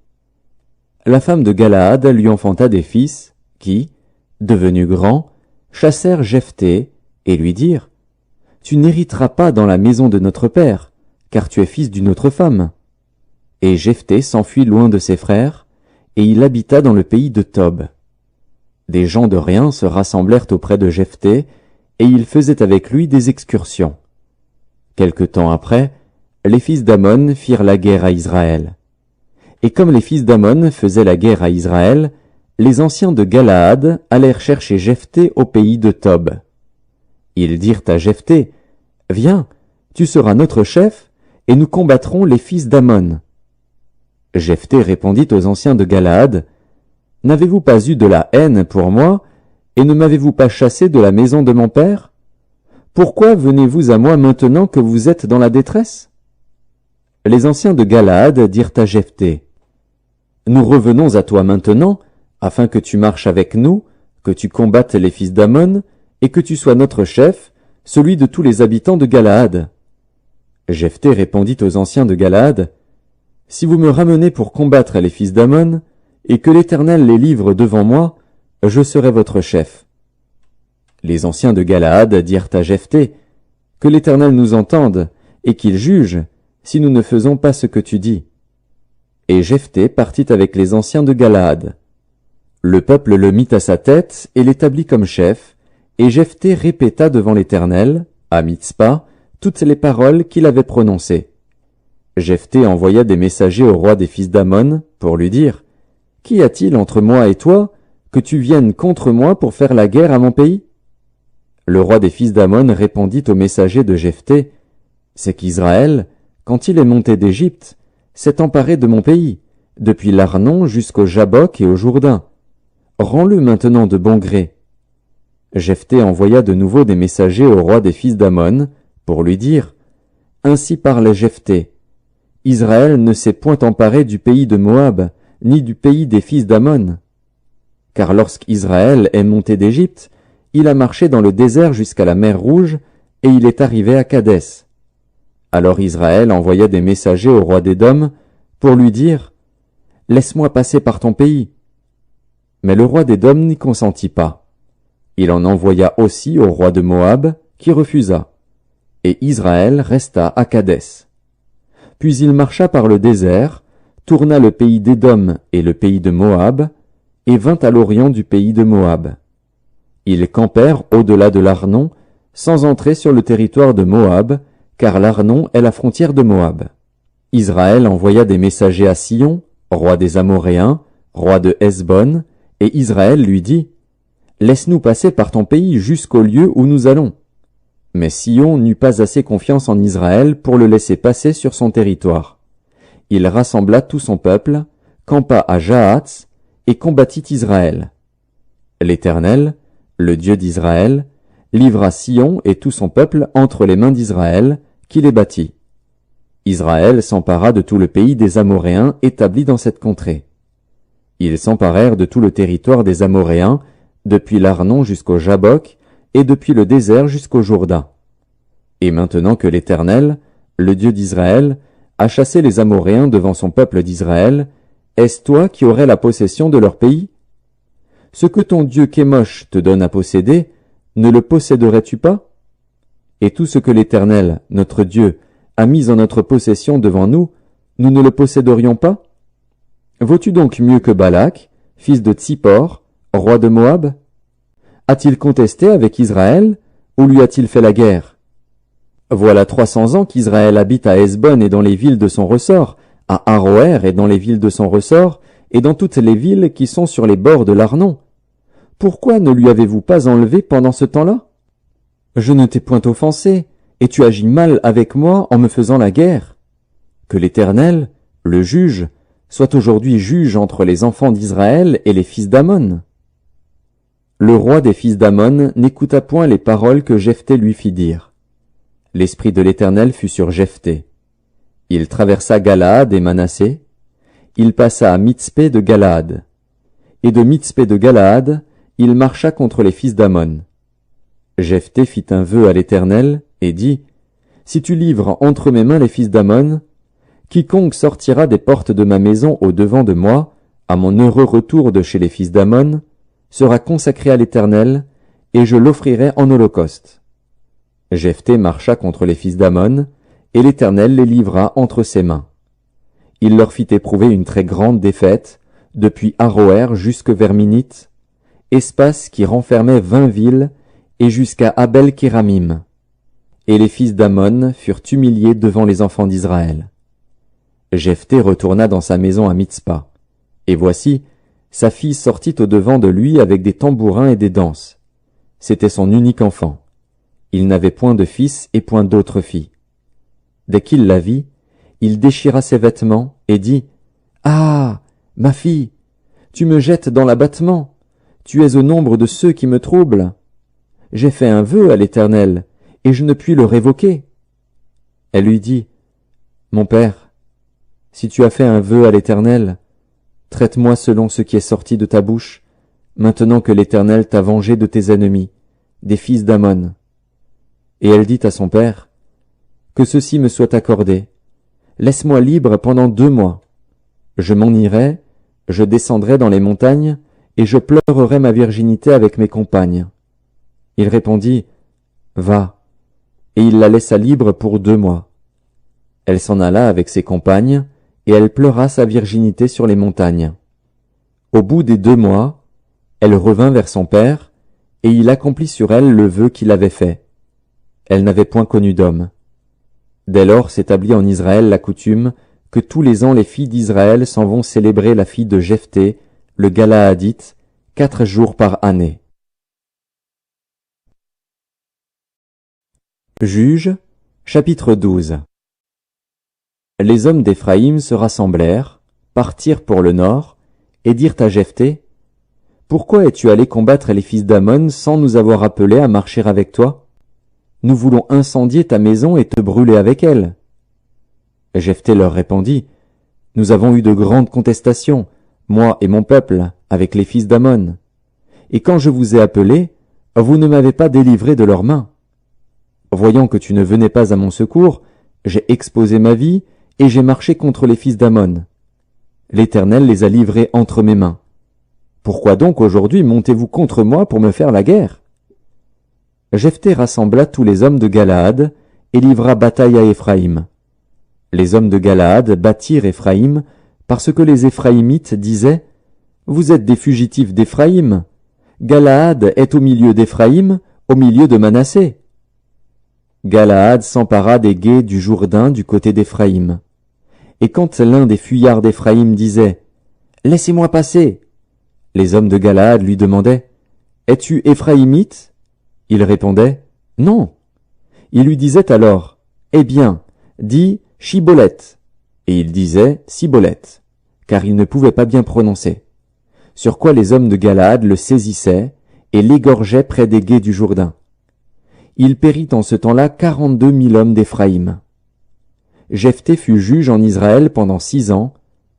La femme de Galaad lui enfanta des fils qui, devenus grands, chassèrent Jephthé et lui dirent « Tu n'hériteras pas dans la maison de notre père, car tu es fils d'une autre femme. » Et Jephthé s'enfuit loin de ses frères, et il habita dans le pays de Tob. Des gens de rien se rassemblèrent auprès de Jephthé, et ils faisaient avec lui des excursions. Quelque temps après, les fils d'Ammon firent la guerre à Israël. Et comme les fils d'Ammon faisaient la guerre à Israël, les anciens de Galaad allèrent chercher Jephthé au pays de Tob. Ils dirent à Jephthé, « Viens, tu seras notre chef, et nous combattrons les fils d'Ammon. » Jephthé répondit aux anciens de Galaad, « N'avez-vous pas eu de la haine pour moi, et ne m'avez-vous pas chassé de la maison de mon père? Pourquoi venez-vous à moi maintenant que vous êtes dans la détresse? » Les anciens de Galaad dirent à Jephthé, « Nous revenons à toi maintenant, afin que tu marches avec nous, que tu combattes les fils d'Ammon, et que tu sois notre chef, celui de tous les habitants de Galaad. » Jephthé répondit aux anciens de Galaad, « Si vous me ramenez pour combattre les fils d'Ammon, et que l'Éternel les livre devant moi, je serai votre chef. » Les anciens de Galaad dirent à Jephthé, « Que l'Éternel nous entende, et qu'il juge, si nous ne faisons pas ce que tu dis. » Et Jephthé partit avec les anciens de Galaad. Le peuple le mit à sa tête et l'établit comme chef, et Jephthé répéta devant l'Éternel, à Mitzpa, toutes les paroles qu'il avait prononcées. Jephthé envoya des messagers au roi des fils d'Ammon pour lui dire, « Qu'y a-t-il entre moi et toi, que tu viennes contre moi pour faire la guerre à mon pays? » Le roi des fils d'Ammon répondit aux messagers de Jephthé, « C'est qu'Israël, quand il est monté d'Égypte, s'est emparé de mon pays, depuis l'Arnon jusqu'au Jabbok et au Jourdain. Rends-le maintenant de bon gré. » Jephthé envoya de nouveau des messagers au roi des fils d'Ammon pour lui dire, « Ainsi parle Jephthé. Israël ne s'est point emparé du pays de Moab, ni du pays des fils d'Ammon. Car lorsqu'Israël est monté d'Égypte, il a marché dans le désert jusqu'à la mer Rouge, et il est arrivé à Kadès. Alors Israël envoya des messagers au roi d'Édom pour lui dire « Laisse-moi passer par ton pays. » Mais le roi d'Édom n'y consentit pas. Il en envoya aussi au roi de Moab, qui refusa. Et Israël resta à Kadès. Puis il marcha par le désert, tourna le pays d'Édom et le pays de Moab, et vint à l'orient du pays de Moab. Ils campèrent au-delà de l'Arnon, sans entrer sur le territoire de Moab, car l'Arnon est la frontière de Moab. Israël envoya des messagers à Sion, roi des Amoréens, roi de Hesbon, et Israël lui dit « Laisse-nous passer par ton pays jusqu'au lieu où nous allons. » Mais Sion n'eut pas assez confiance en Israël pour le laisser passer sur son territoire. Il rassembla tout son peuple, campa à Jahatz, et combattit Israël. L'Éternel, le Dieu d'Israël, livra Sion et tout son peuple entre les mains d'Israël, qui les battit. Israël s'empara de tout le pays des Amoréens établis dans cette contrée. Ils s'emparèrent de tout le territoire des Amoréens, depuis l'Arnon jusqu'au Jabbok, et depuis le désert jusqu'au Jourdain. Et maintenant que l'Éternel, le Dieu d'Israël, a chassé les Amoréens devant son peuple d'Israël, est-ce toi qui aurais la possession de leur pays? Ce que ton Dieu Kémosh te donne à posséder, ne le posséderais-tu pas? Et tout ce que l'Éternel, notre Dieu, a mis en notre possession devant nous, nous ne le posséderions pas? Vaux-tu donc mieux que Balak, fils de Tsippor, roi de Moab? A-t-il contesté avec Israël, ou lui a-t-il fait la guerre? Voilà 300 ans qu'Israël habite à Hesbon et dans les villes de son ressort, à Aroër et dans les villes de son ressort, et dans toutes les villes qui sont sur les bords de l'Arnon. Pourquoi ne lui avez-vous pas enlevé pendant ce temps-là? Je ne t'ai point offensé, et tu agis mal avec moi en me faisant la guerre. Que l'Éternel, le juge, soit aujourd'hui juge entre les enfants d'Israël et les fils d'Ammon. Le roi des fils d'Ammon n'écouta point les paroles que Jephthé lui fit dire. L'esprit de l'Éternel fut sur Jephthé. Il traversa Galaad et Manassé. Il passa à Mitzpé de Galaad. Et de Mitzpé de Galaad, il marcha contre les fils d'Ammon. Jephthé fit un vœu à l'Éternel et dit, « Si tu livres entre mes mains les fils d'Ammon, quiconque sortira des portes de ma maison au devant de moi, à mon heureux retour de chez les fils d'Ammon, sera consacré à l'Éternel, et je l'offrirai en holocauste. » Jephthé marcha contre les fils d'Ammon, et l'Éternel les livra entre ses mains. Il leur fit éprouver une très grande défaite, depuis Aroër jusque vers Minite, espace qui renfermait 20 villes, et jusqu'à Abel-Kéramim. Et les fils d'Ammon furent humiliés devant les enfants d'Israël. Jephthé retourna dans sa maison à Mitzpa. Et voici, sa fille sortit au-devant de lui avec des tambourins et des danses. C'était son unique enfant. Il n'avait point de fils et point d'autre fille. Dès qu'il la vit, il déchira ses vêtements et dit, « Ah, ma fille, tu me jettes dans l'abattement, tu es au nombre de ceux qui me troublent. J'ai fait un vœu à l'Éternel, et je ne puis le révoquer. » Elle lui dit, « Mon père, si tu as fait un vœu à l'Éternel, traite-moi selon ce qui est sorti de ta bouche, maintenant que l'Éternel t'a vengé de tes ennemis, des fils d'Ammon. » Et elle dit à son père, « Que ceci me soit accordé. Laisse-moi libre pendant 2 mois. Je m'en irai, je descendrai dans les montagnes, et je pleurerai ma virginité avec mes compagnes. » Il répondit, « Va. » Et il la laissa libre pour 2 mois. Elle s'en alla avec ses compagnes, et elle pleura sa virginité sur les montagnes. Au bout des 2 mois, elle revint vers son père, et il accomplit sur elle le vœu qu'il avait fait. Elle n'avait point connu d'homme. Dès lors s'établit en Israël la coutume que tous les ans les filles d'Israël s'en vont célébrer la fille de Jephthé, le Galaadite, 4 jours par année. Juges, chapitre 12. Les hommes d'Éphraïm se rassemblèrent, partirent pour le nord, et dirent à Jephthé, « Pourquoi es-tu allé combattre les fils d'Ammon sans nous avoir appelés à marcher avec toi? Nous voulons incendier ta maison et te brûler avec elle. » Jephthé leur répondit, « Nous avons eu de grandes contestations, moi et mon peuple, avec les fils d'Ammon. Et quand je vous ai appelés, vous ne m'avez pas délivré de leurs mains. Voyant que tu ne venais pas à mon secours, J'ai exposé ma vie, et j'ai marché contre les fils d'Ammon. L'Éternel les a livrés entre mes mains. Pourquoi donc aujourd'hui montez-vous contre moi pour me faire la guerre? Jephthé rassembla tous les hommes de Galaad, et livra bataille à Éphraïm. Les hommes de Galaad battirent Éphraïm, parce que les Éphraïmites disaient « Vous êtes des fugitifs d'Éphraïm. Galaad est au milieu d'Éphraïm, au milieu de Manassé. » Galaad s'empara des gués du Jourdain du côté d'Éphraïm. Et quand l'un des fuyards d'Éphraïm disait « Laissez-moi passer !» les hommes de Galaad lui demandaient « Es-tu Éphraïmite ?» Il répondait « Non !» Il lui disait alors « Eh bien, dis Chiboleth !» Et il disait Siboleth, car il ne pouvait pas bien prononcer. Sur quoi les hommes de Galaad le saisissaient et l'égorgeaient près des gués du Jourdain. Il périt en ce temps-là 42 000 hommes d'Éphraïm. Jephthé fut juge en Israël pendant 6 ans,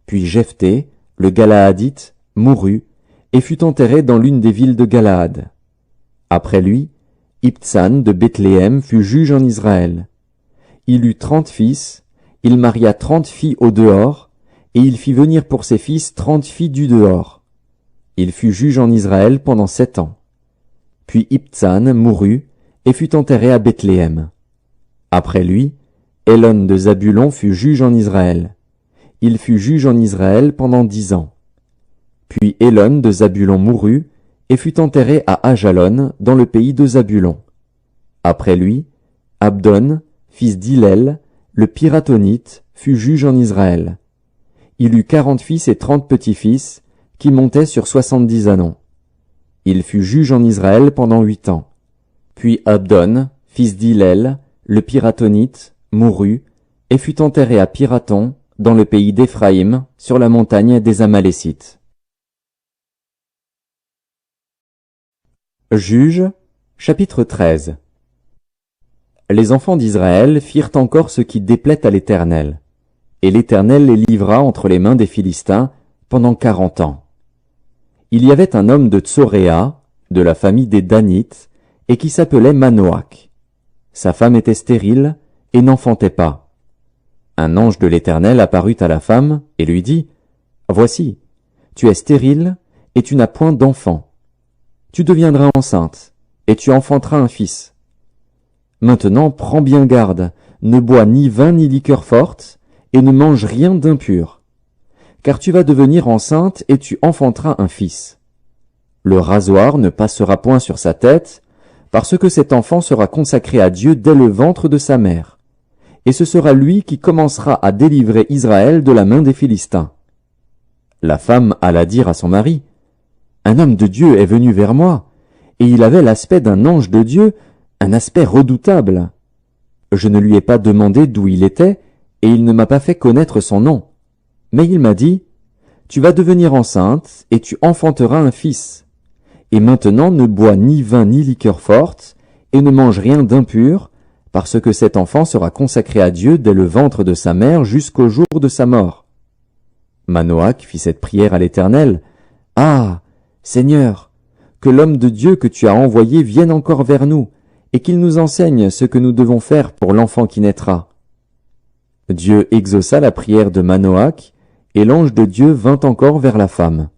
puis Jephthé, le Galaadite, mourut et fut enterré dans l'une des villes de Galaad. Après lui, Ibtsan de Bethléem fut juge en Israël. Il eut 30 fils, il maria 30 filles au dehors, et il fit venir pour ses fils 30 filles du dehors. Il fut juge en Israël pendant 7 ans. Puis Ibtsan mourut et fut enterré à Bethléem. Après lui, Élon de Zabulon fut juge en Israël. Il fut juge en Israël pendant 10 ans. Puis Élon de Zabulon mourut et fut enterré à Ajalon dans le pays de Zabulon. Après lui, Abdon, fils d'Hillel, le Piratonite, fut juge en Israël. Il eut 40 fils et 30 petits-fils, qui montaient sur 70 ânons. Il fut juge en Israël pendant 8 ans. Puis Abdon, fils d'Hillel, le Piratonite, mourut, et fut enterré à Piraton, dans le pays d'Éphraïm, sur la montagne des Amalécites. Juges, chapitre 13. Les enfants d'Israël firent encore ce qui déplaît à l'Éternel, et l'Éternel les livra entre les mains des Philistins pendant 40 ans. Il y avait un homme de Tsoréa, de la famille des Danites, et qui s'appelait Manoach. Sa femme était stérile et n'enfantait pas. Un ange de l'Éternel apparut à la femme et lui dit « Voici, tu es stérile et tu n'as point d'enfant. Tu deviendras enceinte et tu enfanteras un fils. Maintenant prends bien garde, ne bois ni vin ni liqueur forte, et ne mange rien d'impur. Car tu vas devenir enceinte et tu enfanteras un fils. Le rasoir ne passera point sur sa tête, parce que cet enfant sera consacré à Dieu dès le ventre de sa mère. Et ce sera lui qui commencera à délivrer Israël de la main des Philistins. » La femme alla dire à son mari, « Un homme de Dieu est venu vers moi, et il avait l'aspect d'un ange de Dieu, un aspect redoutable. Je ne lui ai pas demandé d'où il était, et il ne m'a pas fait connaître son nom. Mais il m'a dit, « Tu vas devenir enceinte, et tu enfanteras un fils. Et maintenant ne bois ni vin ni liqueur forte, et ne mange rien d'impur, parce que cet enfant sera consacré à Dieu dès le ventre de sa mère jusqu'au jour de sa mort. » Manoach fit cette prière à l'Éternel, « Ah, Seigneur, que l'homme de Dieu que tu as envoyé vienne encore vers nous, et qu'il nous enseigne ce que nous devons faire pour l'enfant qui naîtra. » Dieu exauça la prière de Manoach, et l'ange de Dieu vint encore vers la femme.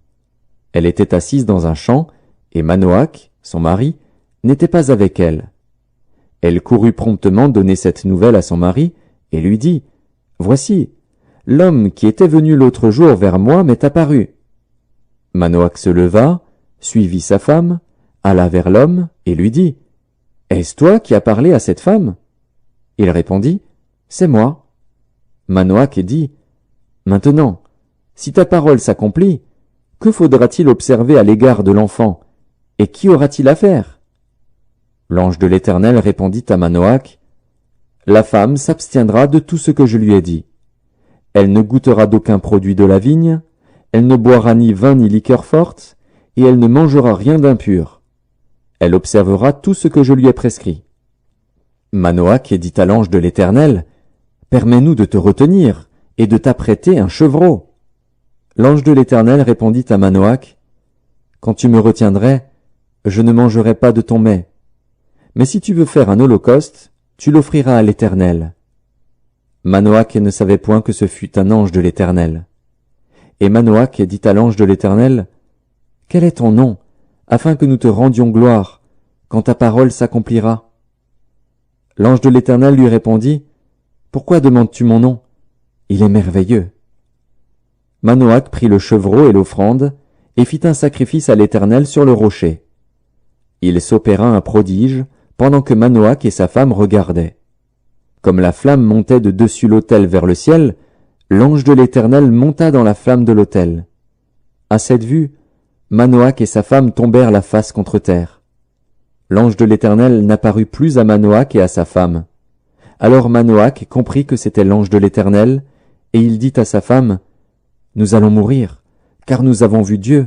Elle était assise dans un champ, et Manoach, son mari, n'était pas avec elle. Elle courut promptement donner cette nouvelle à son mari, et lui dit, « Voici, l'homme qui était venu l'autre jour vers moi m'est apparu. » Manoach se leva, suivit sa femme, alla vers l'homme, et lui dit, « Est-ce toi qui as parlé à cette femme ?» Il répondit, « C'est moi. » Manoach dit, « Maintenant, si ta parole s'accomplit, que faudra-t-il observer à l'égard de l'enfant, et qui aura-t-il à faire ?» L'ange de l'Éternel répondit à Manoach, « La femme s'abstiendra de tout ce que je lui ai dit. Elle ne goûtera d'aucun produit de la vigne, elle ne boira ni vin ni liqueur forte, et elle ne mangera rien d'impur. Elle observera tout ce que je lui ai prescrit. » Manoach dit à l'ange de l'Éternel, « Permets-nous de te retenir et de t'apprêter un chevreau. » L'ange de l'Éternel répondit à Manoach, « Quand tu me retiendrais, je ne mangerai pas de ton mets. Mais si tu veux faire un holocauste, tu l'offriras à l'Éternel. » Manoach ne savait point que ce fût un ange de l'Éternel. Et Manoach dit à l'ange de l'Éternel, « Quel est ton nom, afin que nous te rendions gloire, quand ta parole s'accomplira ?» L'ange de l'Éternel lui répondit, « Pourquoi demandes-tu mon nom? Il est merveilleux. » Manoach prit le chevreau et l'offrande, et fit un sacrifice à l'Éternel sur le rocher. Il s'opéra un prodige, pendant que Manoach et sa femme regardaient. Comme la flamme montait de dessus l'autel vers le ciel, l'ange de l'Éternel monta dans la flamme de l'autel. À cette vue, Manoach et sa femme tombèrent la face contre terre. L'ange de l'Éternel n'apparut plus à Manoach et à sa femme. Alors Manoach comprit que c'était l'ange de l'Éternel, et il dit à sa femme, « Nous allons mourir, car nous avons vu Dieu. »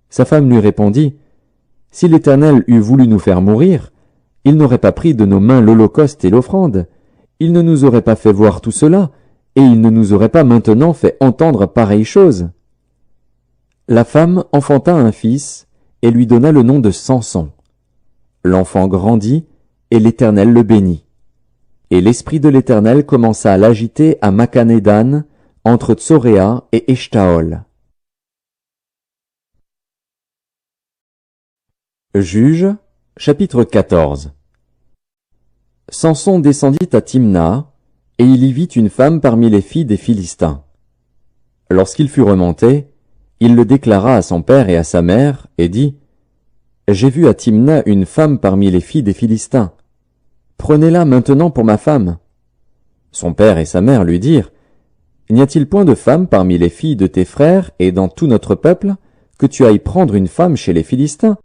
Sa femme lui répondit, « Si l'Éternel eût voulu nous faire mourir, il n'aurait pas pris de nos mains l'holocauste et l'offrande, il ne nous aurait pas fait voir tout cela, et il ne nous aurait pas maintenant fait entendre pareille chose. » La femme enfanta un fils, et lui donna le nom de Samson. L'enfant grandit, et l'Éternel le bénit. Et l'esprit de l'Éternel commença à l'agiter à Makanedan, entre Tsoréa et Eshtaol. Juges, chapitre 14. Samson descendit à Timna, et il y vit une femme parmi les filles des Philistins. Lorsqu'il fut remonté, il le déclara à son père et à sa mère, et dit, « J'ai vu à Timna une femme parmi les filles des Philistins. Prenez-la maintenant pour ma femme. » Son père et sa mère lui dirent, « N'y a-t-il point de femme parmi les filles de tes frères et dans tout notre peuple, que tu ailles prendre une femme chez les Philistins,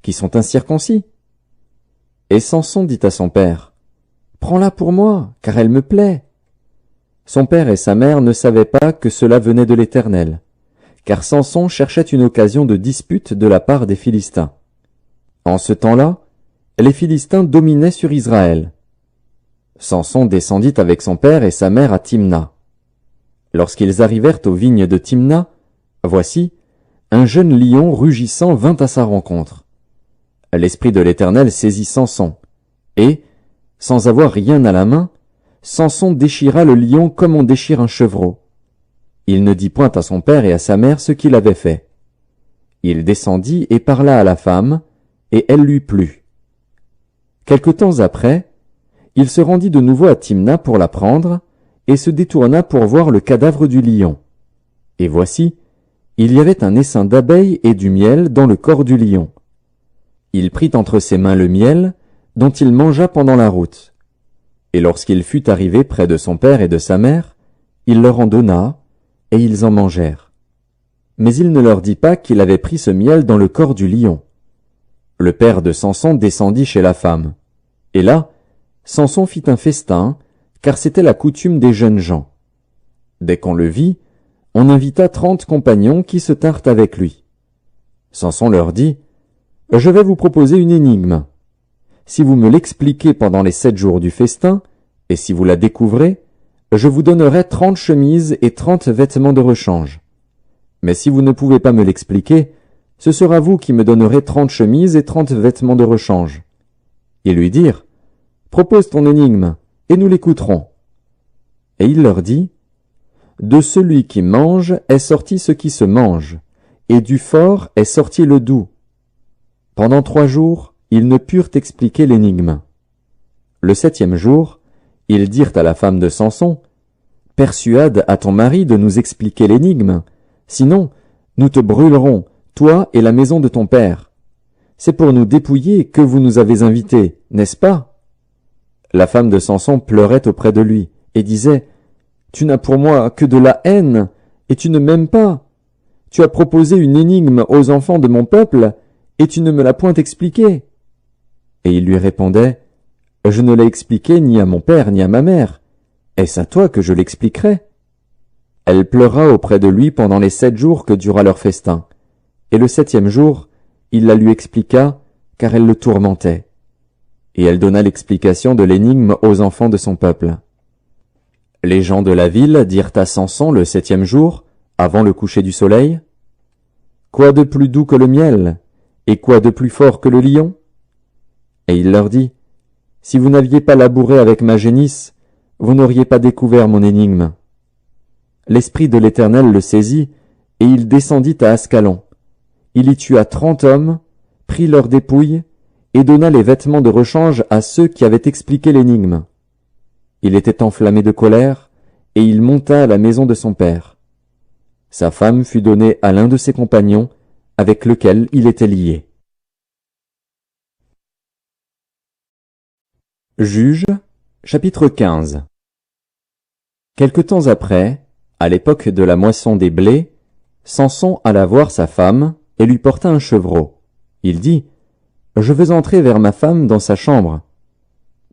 qui sont incirconcis? » Et Samson dit à son père, « Prends-la pour moi, car elle me plaît. » Son père et sa mère ne savaient pas que cela venait de l'Éternel, car Samson cherchait une occasion de dispute de la part des Philistins. En ce temps-là, les Philistins dominaient sur Israël. Samson descendit avec son père et sa mère à Timna. Lorsqu'ils arrivèrent aux vignes de Timna, voici, un jeune lion rugissant vint à sa rencontre. L'esprit de l'Éternel saisit Samson, et, sans avoir rien à la main, Samson déchira le lion comme on déchire un chevreau. Il ne dit point à son père et à sa mère ce qu'il avait fait. Il descendit et parla à la femme, et elle lui plut. Quelque temps après, il se rendit de nouveau à Timna pour la prendre, et se détourna pour voir le cadavre du lion. Et voici, il y avait un essaim d'abeilles et du miel dans le corps du lion. Il prit entre ses mains le miel, dont il mangea pendant la route. Et lorsqu'il fut arrivé près de son père et de sa mère, il leur en donna, et ils en mangèrent. Mais il ne leur dit pas qu'il avait pris ce miel dans le corps du lion. Le père de Samson descendit chez la femme. Et là, Samson fit un festin, car c'était la coutume des jeunes gens. Dès qu'on le vit, on invita 30 compagnons qui se tinrent avec lui. Samson leur dit, « Je vais vous proposer une énigme. Si vous me l'expliquez pendant les 7 jours du festin, et si vous la découvrez, je vous donnerai 30 chemises et 30 vêtements de rechange. Mais si vous ne pouvez pas me l'expliquer, ce sera vous qui me donnerez 30 chemises et 30 vêtements de rechange. » Ils lui dirent, « Propose ton énigme, et nous l'écouterons. » Et il leur dit, « De celui qui mange est sorti ce qui se mange, et du fort est sorti le doux. » Pendant 3 jours, ils ne purent expliquer l'énigme. Le 7e jour, ils dirent à la femme de Samson, « Persuade à ton mari de nous expliquer l'énigme, sinon nous te brûlerons, toi et la maison de ton père. C'est pour nous dépouiller que vous nous avez invités, n'est-ce pas? » La femme de Samson pleurait auprès de lui et disait, « Tu n'as pour moi que de la haine, et tu ne m'aimes pas. Tu as proposé une énigme aux enfants de mon peuple, et tu ne me l'as point expliquée. » Et il lui répondait, « Je ne l'ai expliqué ni à mon père ni à ma mère. Est-ce à toi que je l'expliquerai? » Elle pleura auprès de lui pendant les 7 jours que dura leur festin. Et le 7e jour, il la lui expliqua, car elle le tourmentait. Et elle donna l'explication de l'énigme aux enfants de son peuple. Les gens de la ville dirent à Samson le 7e jour, avant le coucher du soleil, « Quoi de plus doux que le miel, et quoi de plus fort que le lion? » Et il leur dit, « Si vous n'aviez pas labouré avec ma génisse, vous n'auriez pas découvert mon énigme. L'Esprit de l'Éternel le saisit, et il descendit à Ascalon. Il y tua 30 hommes, prit leurs dépouilles, et donna les vêtements de rechange à ceux qui avaient expliqué l'énigme. Il était enflammé de colère, et il monta à la maison de son père. Sa femme fut donnée à l'un de ses compagnons, avec lequel il était lié. Juges, chapitre 15. Quelque temps après, à l'époque de la moisson des blés, Samson alla voir sa femme et lui porta un chevreau. Il dit, « Je veux entrer vers ma femme dans sa chambre. »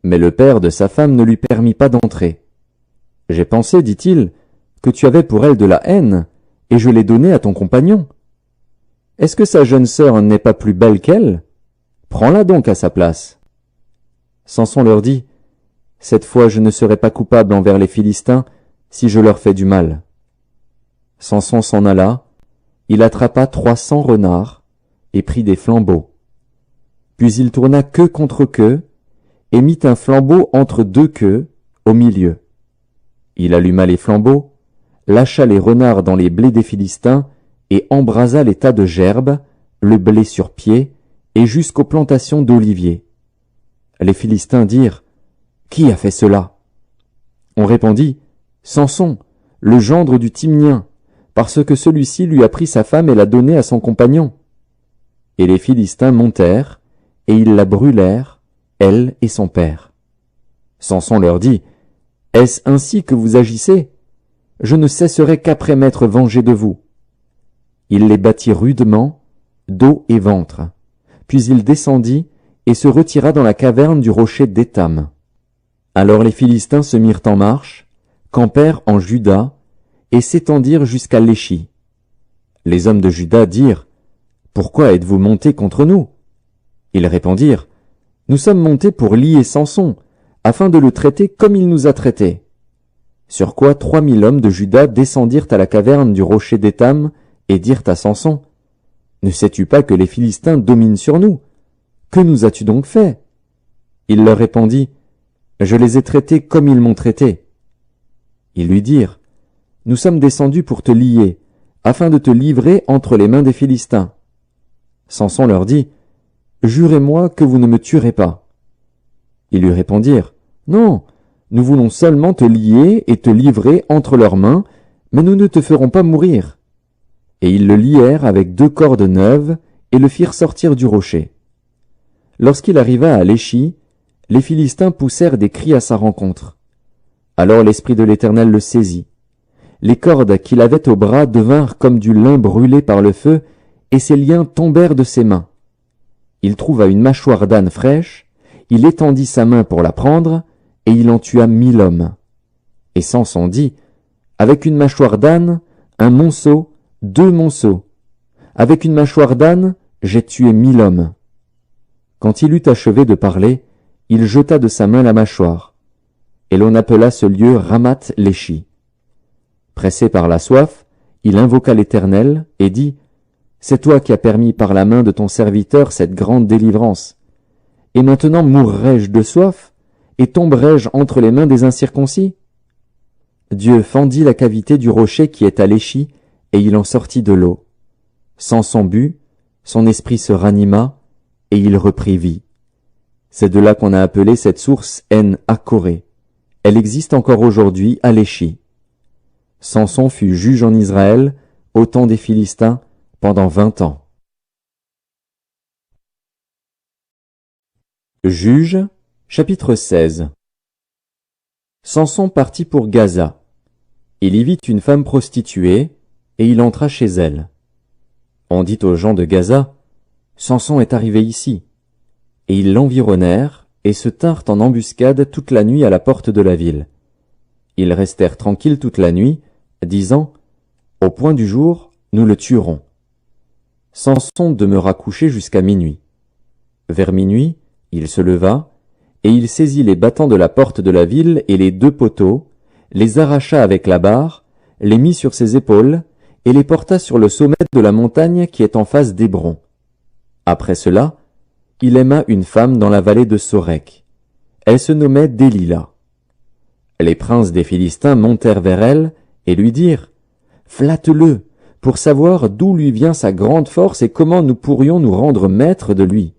Mais le père de sa femme ne lui permit pas d'entrer. « J'ai pensé, dit-il, que tu avais pour elle de la haine, et je l'ai donnée à ton compagnon. Est-ce que sa jeune sœur n'est pas plus belle qu'elle? Prends-la donc à sa place. » Samson leur dit, « Cette fois je ne serai pas coupable envers les Philistins si je leur fais du mal. » Samson s'en alla, il attrapa 300 renards et prit des flambeaux. Puis il tourna queue contre queue et mit un flambeau entre 2 queues au milieu. Il alluma les flambeaux, lâcha les renards dans les blés des Philistins et embrasa les tas de gerbes, le blé sur pied et jusqu'aux plantations d'oliviers. Les Philistins dirent, « Qui a fait cela ?» On répondit, « Samson, le gendre du Timnien, parce que celui-ci lui a pris sa femme et l'a donnée à son compagnon. » Et les Philistins montèrent, et ils la brûlèrent, elle et son père. Samson leur dit, « Est-ce ainsi que vous agissez? Je ne cesserai qu'après m'être vengé de vous. » Il les battit rudement, dos et ventre. Puis il descendit et se retira dans la caverne du rocher d'Étam. Alors les Philistins se mirent en marche, campèrent en Juda, et s'étendirent jusqu'à Léchi. Les hommes de Juda dirent, « Pourquoi êtes-vous montés contre nous ?» Ils répondirent, « Nous sommes montés pour lier Samson, afin de le traiter comme il nous a traités. » Sur quoi 3000 hommes de Juda descendirent à la caverne du rocher d'Étam et dirent à Samson, « Ne sais-tu pas que les Philistins dominent sur nous? Que nous as-tu donc fait ?» Il leur répondit, « Je les ai traités comme ils m'ont traité. » Ils lui dirent, « Nous sommes descendus pour te lier, afin de te livrer entre les mains des Philistins. » Samson leur dit, « Jurez-moi que vous ne me tuerez pas. » Ils lui répondirent, « Non, nous voulons seulement te lier et te livrer entre leurs mains, mais nous ne te ferons pas mourir. » Et ils le lièrent avec 2 cordes neuves et le firent sortir du rocher. Lorsqu'il arriva à Léchi, les Philistins poussèrent des cris à sa rencontre. Alors l'Esprit de l'Éternel le saisit. Les cordes qu'il avait au bras devinrent comme du lin brûlé par le feu, et ses liens tombèrent de ses mains. Il trouva une mâchoire d'âne fraîche, il étendit sa main pour la prendre, et il en tua 1000 hommes. Et Samson dit, « Avec une mâchoire d'âne, un monceau, 2 monceaux. Avec une mâchoire d'âne, j'ai tué 1000 hommes. » Quand il eut achevé de parler, il jeta de sa main la mâchoire. Et l'on appela ce lieu Ramath-Léchi. Pressé par la soif, il invoqua l'Éternel et dit, « C'est toi qui as permis par la main de ton serviteur cette grande délivrance. Et maintenant mourrai-je de soif, et tomberai-je entre les mains des incirconcis ?» Dieu fendit la cavité du rocher qui est à Léchi, et il en sortit de l'eau. Samson but, son esprit se ranima, et il reprit vie. C'est de là qu'on a appelé cette source En-Akkoré. Elle existe encore aujourd'hui à Léchi. Samson fut juge en Israël, au temps des Philistins, pendant 20 ans. Juges, chapitre 16. Samson partit pour Gaza. Il y vit une femme prostituée, et il entra chez elle. On dit aux gens de Gaza, « Samson est arrivé ici. » Et ils l'environnèrent, et se tinrent en embuscade toute la nuit à la porte de la ville. Ils restèrent tranquilles toute la nuit, disant, « Au point du jour, nous le tuerons. » Samson demeura couché jusqu'à minuit. Vers minuit, il se leva, et il saisit les battants de la porte de la ville et les 2 poteaux, les arracha avec la barre, les mit sur ses épaules, et les porta sur le sommet de la montagne qui est en face d'Hébron. Après cela, il aima une femme dans la vallée de Sorek. Elle se nommait Délila. Les princes des Philistins montèrent vers elle et lui dirent « Flatte-le, pour savoir d'où lui vient sa grande force et comment nous pourrions nous rendre maîtres de lui.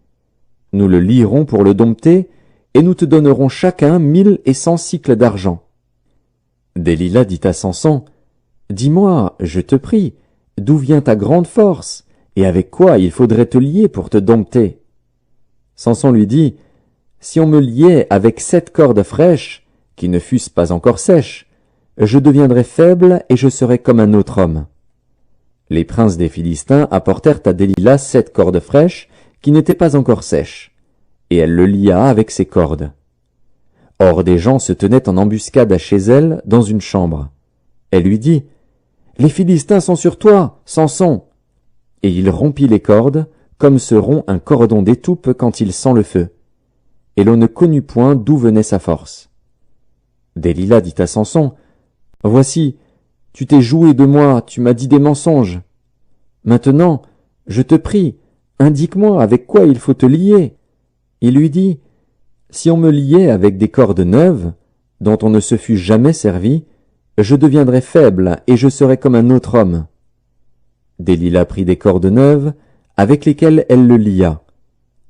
Nous le lierons pour le dompter, et nous te donnerons chacun 1100 cycles d'argent. » Delilah dit à Samson, « Dis-moi, je te prie, d'où vient ta grande force, et avec quoi il faudrait te lier pour te dompter ?» Samson lui dit, « Si on me liait avec 7 cordes fraîches, qui ne fussent pas encore sèches, je deviendrais faible et je serais comme un autre homme. » Les princes des Philistins apportèrent à Delilah 7 cordes fraîches qui n'étaient pas encore sèches, et elle le lia avec ses cordes. Or des gens se tenaient en embuscade chez elle dans une chambre. Elle lui dit, « Les Philistins sont sur toi, Samson !» Et il rompit les cordes, comme se rompt un cordon d'étoupe quand il sent le feu. Et l'on ne connut point d'où venait sa force. Delilah dit à Samson, « Voici, tu t'es joué de moi, tu m'as dit des mensonges. Maintenant, je te prie, indique-moi avec quoi il faut te lier. » Il lui dit, « Si on me liait avec des cordes neuves, dont on ne se fût jamais servi, je deviendrais faible et je serais comme un autre homme. » Delilah prit des cordes neuves, avec lesquelles elle le lia.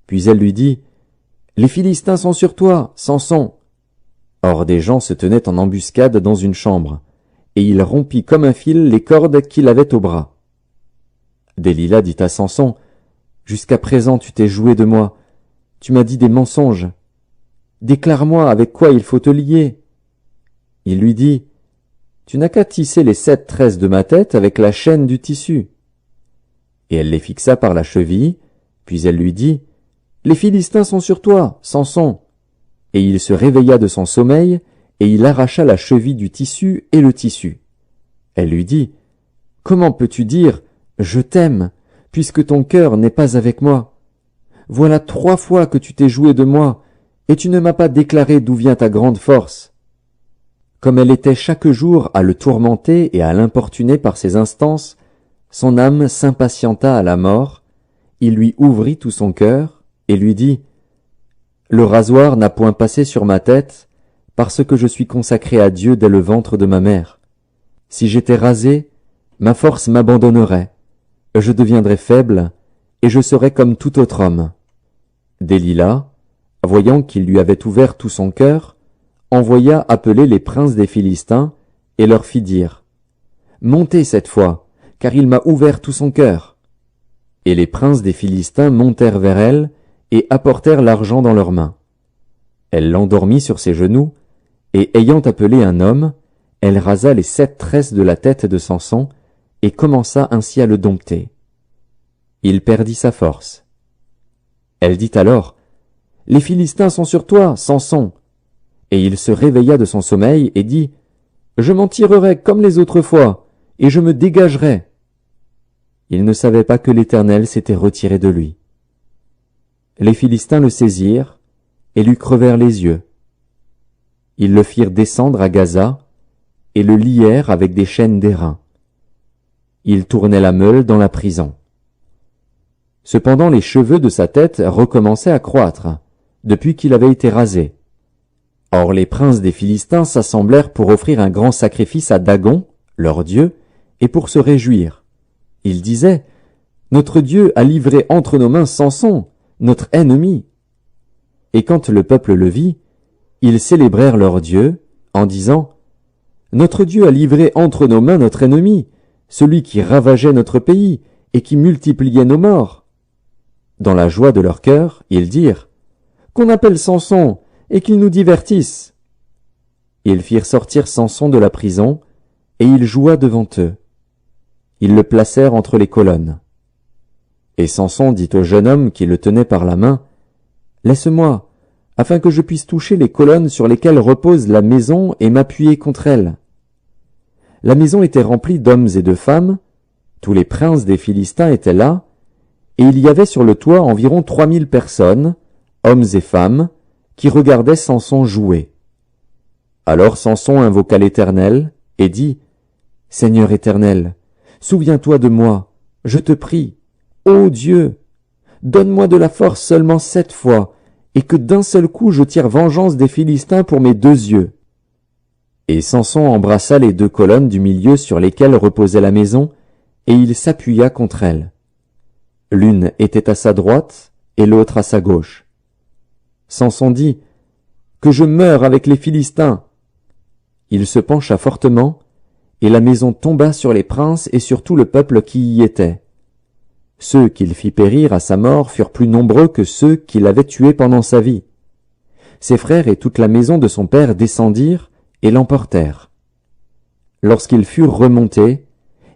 Puis elle lui dit, « Les Philistins sont sur toi, Samson !» Or des gens se tenaient en embuscade dans une chambre, et il rompit comme un fil les cordes qu'il avait au bras. Delilah dit à Samson, « Jusqu'à présent tu t'es joué de moi, tu m'as dit des mensonges. Déclare-moi avec quoi il faut te lier. » Il lui dit, « Tu n'as qu'à tisser les 7 tresses de ma tête avec la chaîne du tissu. » Et elle les fixa par la cheville, puis elle lui dit, « Les Philistins sont sur toi, Samson !» Et il se réveilla de son sommeil, et il arracha la cheville du tissu et le tissu. Elle lui dit, « Comment peux-tu dire, je t'aime, puisque ton cœur n'est pas avec moi? Voilà 3 fois que tu t'es joué de moi, et tu ne m'as pas déclaré d'où vient ta grande force. » Comme elle était chaque jour à le tourmenter et à l'importuner par ses instances, son âme s'impatienta à la mort, il lui ouvrit tout son cœur, et lui dit, « Le rasoir n'a point passé sur ma tête, parce que je suis consacré à Dieu dès le ventre de ma mère. Si j'étais rasé, ma force m'abandonnerait, je deviendrais faible, et je serais comme tout autre homme. » Delilah, voyant qu'il lui avait ouvert tout son cœur, envoya appeler les princes des Philistins, et leur fit dire, « Montez cette fois, car il m'a ouvert tout son cœur. » Et les princes des Philistins montèrent vers elle, et apportèrent l'argent dans leurs mains. Elle l'endormit sur ses genoux, et ayant appelé un homme, elle rasa les 7 tresses de la tête de Samson, et commença ainsi à le dompter. Il perdit sa force. Elle dit alors, « Les Philistins sont sur toi, Samson !» Et il se réveilla de son sommeil et dit, « Je m'en tirerai comme les autres fois, et je me dégagerai. » Il ne savait pas que l'Éternel s'était retiré de lui. Les Philistins le saisirent et lui crevèrent les yeux. Ils le firent descendre à Gaza et le lièrent avec des chaînes d'airain. Il tournait la meule dans la prison. Cependant les cheveux de sa tête recommençaient à croître, depuis qu'il avait été rasé. Or les princes des Philistins s'assemblèrent pour offrir un grand sacrifice à Dagon, leur dieu, et pour se réjouir. Ils disaient, « Notre Dieu a livré entre nos mains Samson, notre ennemi. » Et quand le peuple le vit, ils célébrèrent leur Dieu, en disant, « Notre Dieu a livré entre nos mains notre ennemi, celui qui ravageait notre pays et qui multipliait nos morts. » Dans la joie de leur cœur, ils dirent, « Qu'on appelle Samson, et qu'il nous divertisse. » Ils firent sortir Samson de la prison, et il joua devant eux. Ils le placèrent entre les colonnes. Et Samson dit au jeune homme qui le tenait par la main, « Laisse-moi, afin que je puisse toucher les colonnes sur lesquelles repose la maison et m'appuyer contre elles. » La maison était remplie d'hommes et de femmes, tous les princes des Philistins étaient là, et il y avait sur le toit environ 3000 personnes, hommes et femmes, qui regardaient Samson jouer. Alors Samson invoqua l'Éternel et dit, « Seigneur éternel, souviens-toi de moi, je te prie, ô Dieu, donne-moi de la force seulement 7 fois, et que d'un seul coup je tire vengeance des Philistins pour mes 2 yeux. » Et Samson embrassa les 2 colonnes du milieu sur lesquelles reposait la maison, et il s'appuya contre elles. L'une était à sa droite et l'autre à sa gauche. Samson dit, « Que je meure avec les Philistins !» Il se pencha fortement, et la maison tomba sur les princes et sur tout le peuple qui y était. Ceux qu'il fit périr à sa mort furent plus nombreux que ceux qu'il avait tués pendant sa vie. Ses frères et toute la maison de son père descendirent et l'emportèrent. Lorsqu'ils furent remontés,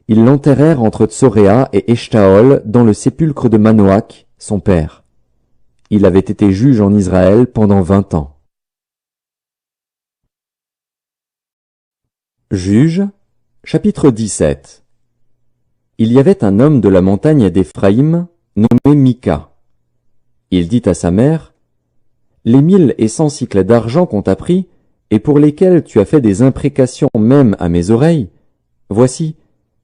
ils l'enterrèrent entre Tsoréa et Eshtaol dans le sépulcre de Manoach, son père. Il avait été juge en Israël pendant 20 ans. Juges, chapitre 17. Il y avait un homme de la montagne d'Éphraïm, nommé Mika. Il dit à sa mère, « Les 1100 cycles d'argent qu'on t'a pris, et pour lesquels tu as fait des imprécations même à mes oreilles, voici,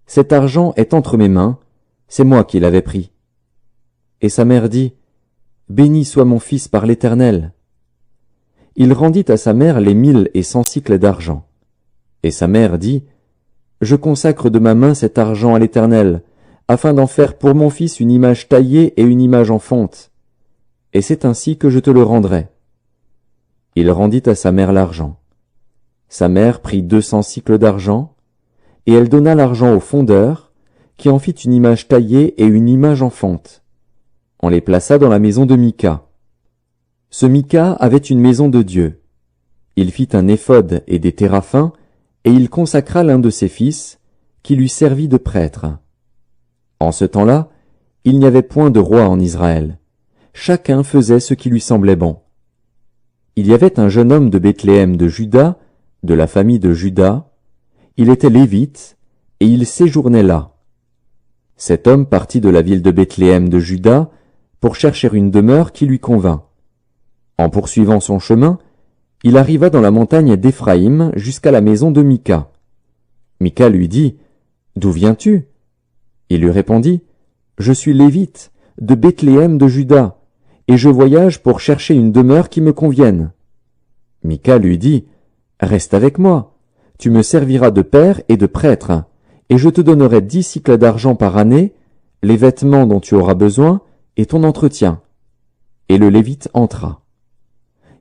cet argent est entre mes mains, c'est moi qui l'avais pris. » Et sa mère dit, « Béni soit mon fils par l'Éternel. » Il rendit à sa mère les 1100 cycles d'argent. Et sa mère dit, « Je consacre de ma main cet argent à l'Éternel, afin d'en faire pour mon fils une image taillée et une image en fonte. Et c'est ainsi que je te le rendrai. » Il rendit à sa mère l'argent. Sa mère prit 200 cycles d'argent, et elle donna l'argent au fondeur, qui en fit une image taillée et une image en fonte. On les plaça dans la maison de Mika. Ce Mika avait une maison de Dieu. Il fit un éphod et des téraphins, et il consacra l'un de ses fils, qui lui servit de prêtre. En ce temps-là, il n'y avait point de roi en Israël. Chacun faisait ce qui lui semblait bon. Il y avait un jeune homme de Bethléem de Juda, de la famille de Juda. Il était lévite, et il séjournait là. Cet homme partit de la ville de Bethléem de Juda pour chercher une demeure qui lui convint. En poursuivant son chemin, il arriva dans la montagne d'Éphraïm jusqu'à la maison de Mika. Mika lui dit, « D'où viens-tu » Il lui répondit, « Je suis lévite, de Bethléem de Juda, et je voyage pour chercher une demeure qui me convienne. » Mika lui dit, « Reste avec moi, tu me serviras de père et de prêtre, et je te donnerai 10 cycles d'argent par année, les vêtements dont tu auras besoin, et ton entretien. » Et le Lévite entra.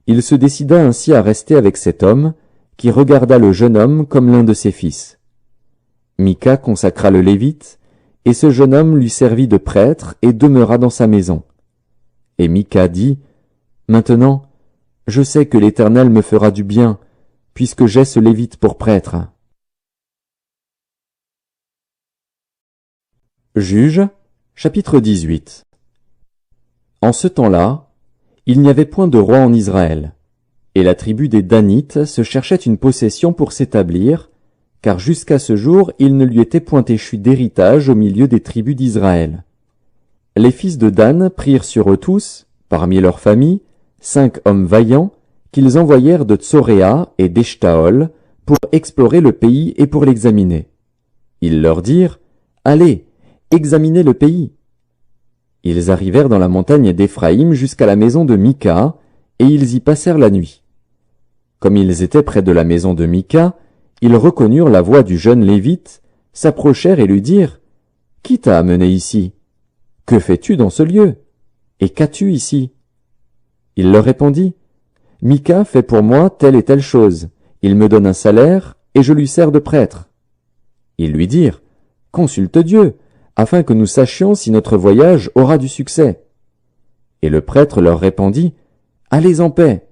Il se décida ainsi à rester avec cet homme, qui regarda le jeune homme comme l'un de ses fils. Mika consacra le Lévite, et ce jeune homme lui servit de prêtre et demeura dans sa maison. Et Mika dit, « Maintenant, je sais que l'Éternel me fera du bien, puisque j'ai ce Lévite pour prêtre. » Juges, chapitre 18. En ce temps-là, il n'y avait point de roi en Israël, et la tribu des Danites se cherchait une possession pour s'établir, car jusqu'à ce jour il ne lui était point échu d'héritage au milieu des tribus d'Israël. Les fils de Dan prirent sur eux tous, parmi leurs familles, 5 hommes vaillants, qu'ils envoyèrent de Tsoréa et d'Eshtaol pour explorer le pays et pour l'examiner. Ils leur dirent, « Allez, examinez le pays. » Ils arrivèrent dans la montagne d'Éphraïm jusqu'à la maison de Mika, et ils y passèrent la nuit. Comme ils étaient près de la maison de Mika, ils reconnurent la voix du jeune Lévite, s'approchèrent et lui dirent, « Qui t'a amené ici? Que fais-tu dans ce lieu? Et qu'as-tu ici? » Il leur répondit, « Mika fait pour moi telle et telle chose. Il me donne un salaire, et je lui sers de prêtre. » Ils lui dirent, « Consulte Dieu, afin que nous sachions si notre voyage aura du succès. » Et le prêtre leur répondit, « Allez en paix.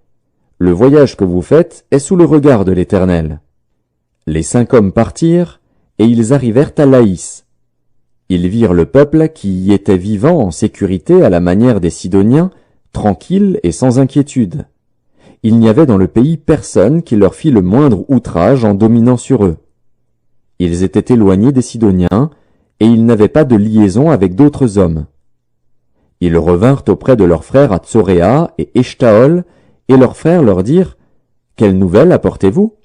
Le voyage que vous faites est sous le regard de l'Éternel. » Les 5 hommes partirent, et ils arrivèrent à Laïs. Ils virent le peuple qui y était vivant en sécurité à la manière des Sidoniens, tranquille et sans inquiétude. Il n'y avait dans le pays personne qui leur fît le moindre outrage en dominant sur eux. Ils étaient éloignés des Sidoniens, et ils n'avaient pas de liaison avec d'autres hommes. Ils revinrent auprès de leurs frères à Tsoréa et Eshtaol, et leurs frères leur dirent, « Quelle nouvelle apportez-vous » ?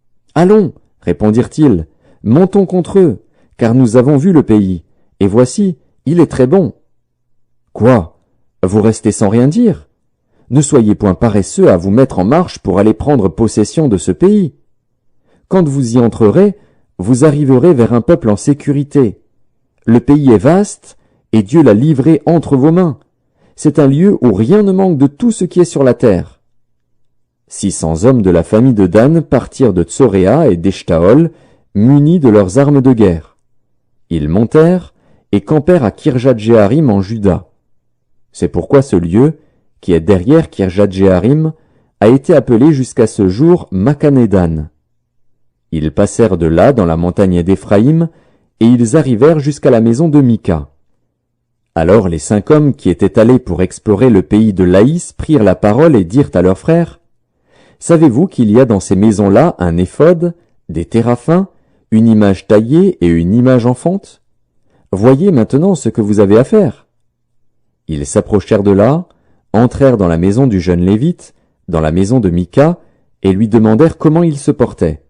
« Allons, répondirent-ils, montons contre eux, car nous avons vu le pays, et voici, il est très bon. » « Quoi? Vous restez sans rien dire? Ne soyez point paresseux à vous mettre en marche pour aller prendre possession de ce pays. Quand vous y entrerez, vous arriverez vers un peuple en sécurité. Le pays est vaste, et Dieu l'a livré entre vos mains. C'est un lieu où rien ne manque de tout ce qui est sur la terre. 600 hommes de la famille de Dan partirent de Tsoréa et d'Eshtaol, munis de leurs armes de guerre. Ils montèrent et campèrent à Kirjat-Jéarim en Juda. C'est pourquoi ce lieu, qui est derrière Kirjat-Jéarim, a été appelé jusqu'à ce jour Makhané-Dan. Ils passèrent de là dans la montagne d'Éphraïm, et ils arrivèrent jusqu'à la maison de Mika. Alors les 5 hommes qui étaient allés pour explorer le pays de Laïs prirent la parole et dirent à leurs frères, « Savez-vous qu'il y a dans ces maisons-là un éphod, des téraphins, une image taillée et une image en fonte? Voyez maintenant ce que vous avez à faire. » Ils s'approchèrent de là, entrèrent dans la maison du jeune Lévite, dans la maison de Mika, et lui demandèrent comment il se portait.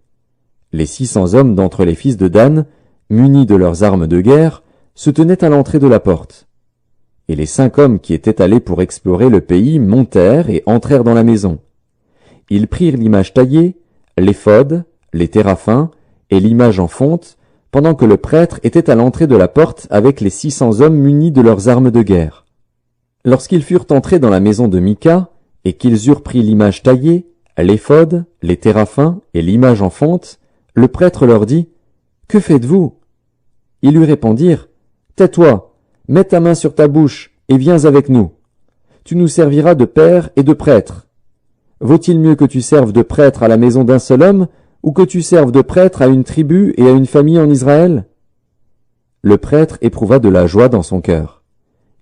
Les 600 hommes d'entre les fils de Dan, munis de leurs armes de guerre, se tenaient à l'entrée de la porte. Et les 5 hommes qui étaient allés pour explorer le pays montèrent et entrèrent dans la maison. Ils prirent l'image taillée, l'éphod, les téraphins et l'image en fonte, pendant que le prêtre était à l'entrée de la porte avec les 600 hommes munis de leurs armes de guerre. Lorsqu'ils furent entrés dans la maison de Mika, et qu'ils eurent pris l'image taillée, l'éphod, les téraphins et l'image en fonte, le prêtre leur dit, « Que faites-vous » Ils lui répondirent, « Tais-toi, mets ta main sur ta bouche et viens avec nous. Tu nous serviras de père et de prêtre. Vaut-il mieux que tu serves de prêtre à la maison d'un seul homme ou que tu serves de prêtre à une tribu et à une famille en Israël ?» Le prêtre éprouva de la joie dans son cœur.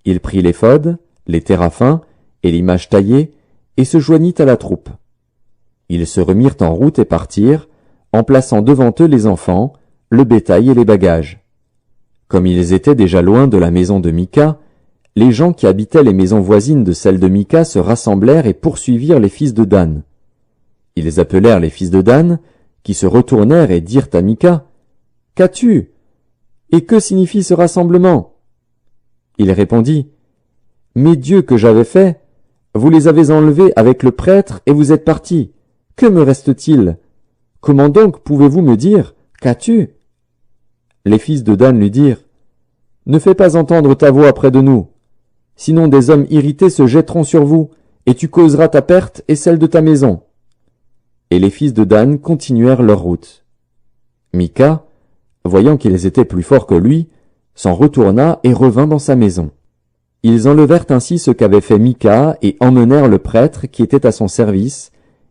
Il prit l'éphod, les téraphins et l'image taillée et se joignit à la troupe. Ils se remirent en route et partirent, en plaçant devant eux les enfants, le bétail et les bagages. Comme ils étaient déjà loin de la maison de Mika, les gens qui habitaient les maisons voisines de celle de Mika se rassemblèrent et poursuivirent les fils de Dan. Ils appelèrent les fils de Dan, qui se retournèrent et dirent à Mika, « Qu'as-tu? Et que signifie ce rassemblement ?» Il répondit, « Mes dieux que j'avais faits, vous les avez enlevés avec le prêtre et vous êtes partis. Que me reste-t-il? Comment donc pouvez-vous me dire, qu'as-tu? » Les fils de Dan lui dirent, « Ne fais pas entendre ta voix près de nous, sinon des hommes irrités se jetteront sur vous, et tu causeras ta perte et celle de ta maison. » Et les fils de Dan continuèrent leur route. Mika, voyant qu'ils étaient plus forts que lui, s'en retourna et revint dans sa maison. Ils enlevèrent ainsi ce qu'avait fait Mika et emmenèrent le prêtre qui était à son service,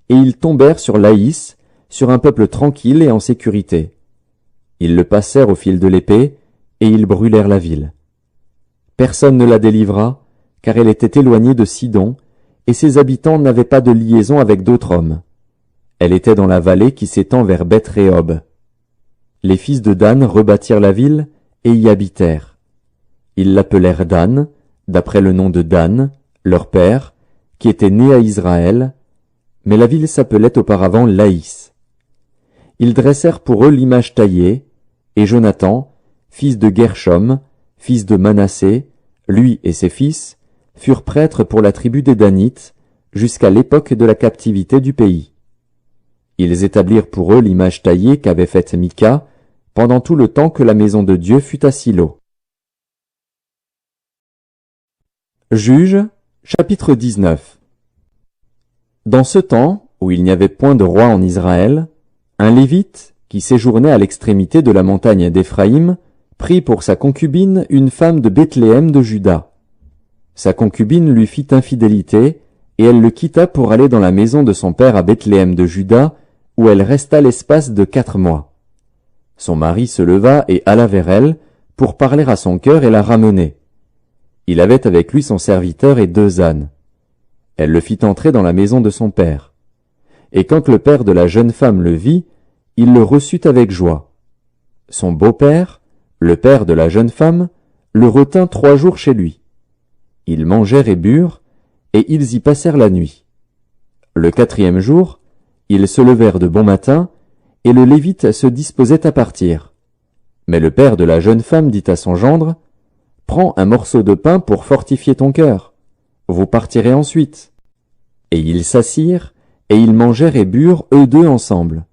et ils tombèrent sur Laïs, sur un peuple tranquille et en sécurité. Ils le passèrent au fil de l'épée, et ils brûlèrent la ville. Personne ne la délivra, car elle était éloignée de Sidon, et ses habitants n'avaient pas de liaison avec d'autres hommes. Elle était dans la vallée qui s'étend vers Beth-Rehob. Les fils de Dan rebâtirent la ville, et y habitèrent. Ils l'appelèrent Dan, d'après le nom de Dan, leur père, qui était né à Israël, mais la ville s'appelait auparavant Laïs. Ils dressèrent pour eux l'image taillée, et Jonathan, fils de Gershom, fils de Manassé, lui et ses fils, furent prêtres pour la tribu des Danites, jusqu'à l'époque de la captivité du pays. Ils établirent pour eux l'image taillée qu'avait faite Mika, pendant tout le temps que la maison de Dieu fut à Silo. Juges, chapitre 19. Dans ce temps, où il n'y avait point de roi en Israël, un Lévite, qui séjournait à l'extrémité de la montagne d'Éphraïm, prit pour sa concubine une femme de Bethléem de Juda. Sa concubine lui fit infidélité, et elle le quitta pour aller dans la maison de son père à Bethléem de Juda, où elle resta l'espace de 4 mois. Son mari se leva et alla vers elle, pour parler à son cœur et la ramener. Il avait avec lui son serviteur et 2 ânes. Elle le fit entrer dans la maison de son père. Et quand le père de la jeune femme le vit, il le reçut avec joie. Son beau-père, le père de la jeune femme, le retint 3 jours chez lui. Ils mangèrent et burent, et ils y passèrent la nuit. Le 4e jour, ils se levèrent de bon matin, et le Lévite se disposait à partir. Mais le père de la jeune femme dit à son gendre, « Prends un morceau de pain pour fortifier ton cœur. Vous partirez ensuite. » Et ils s'assirent, et ils mangèrent et burent eux 2 ensemble.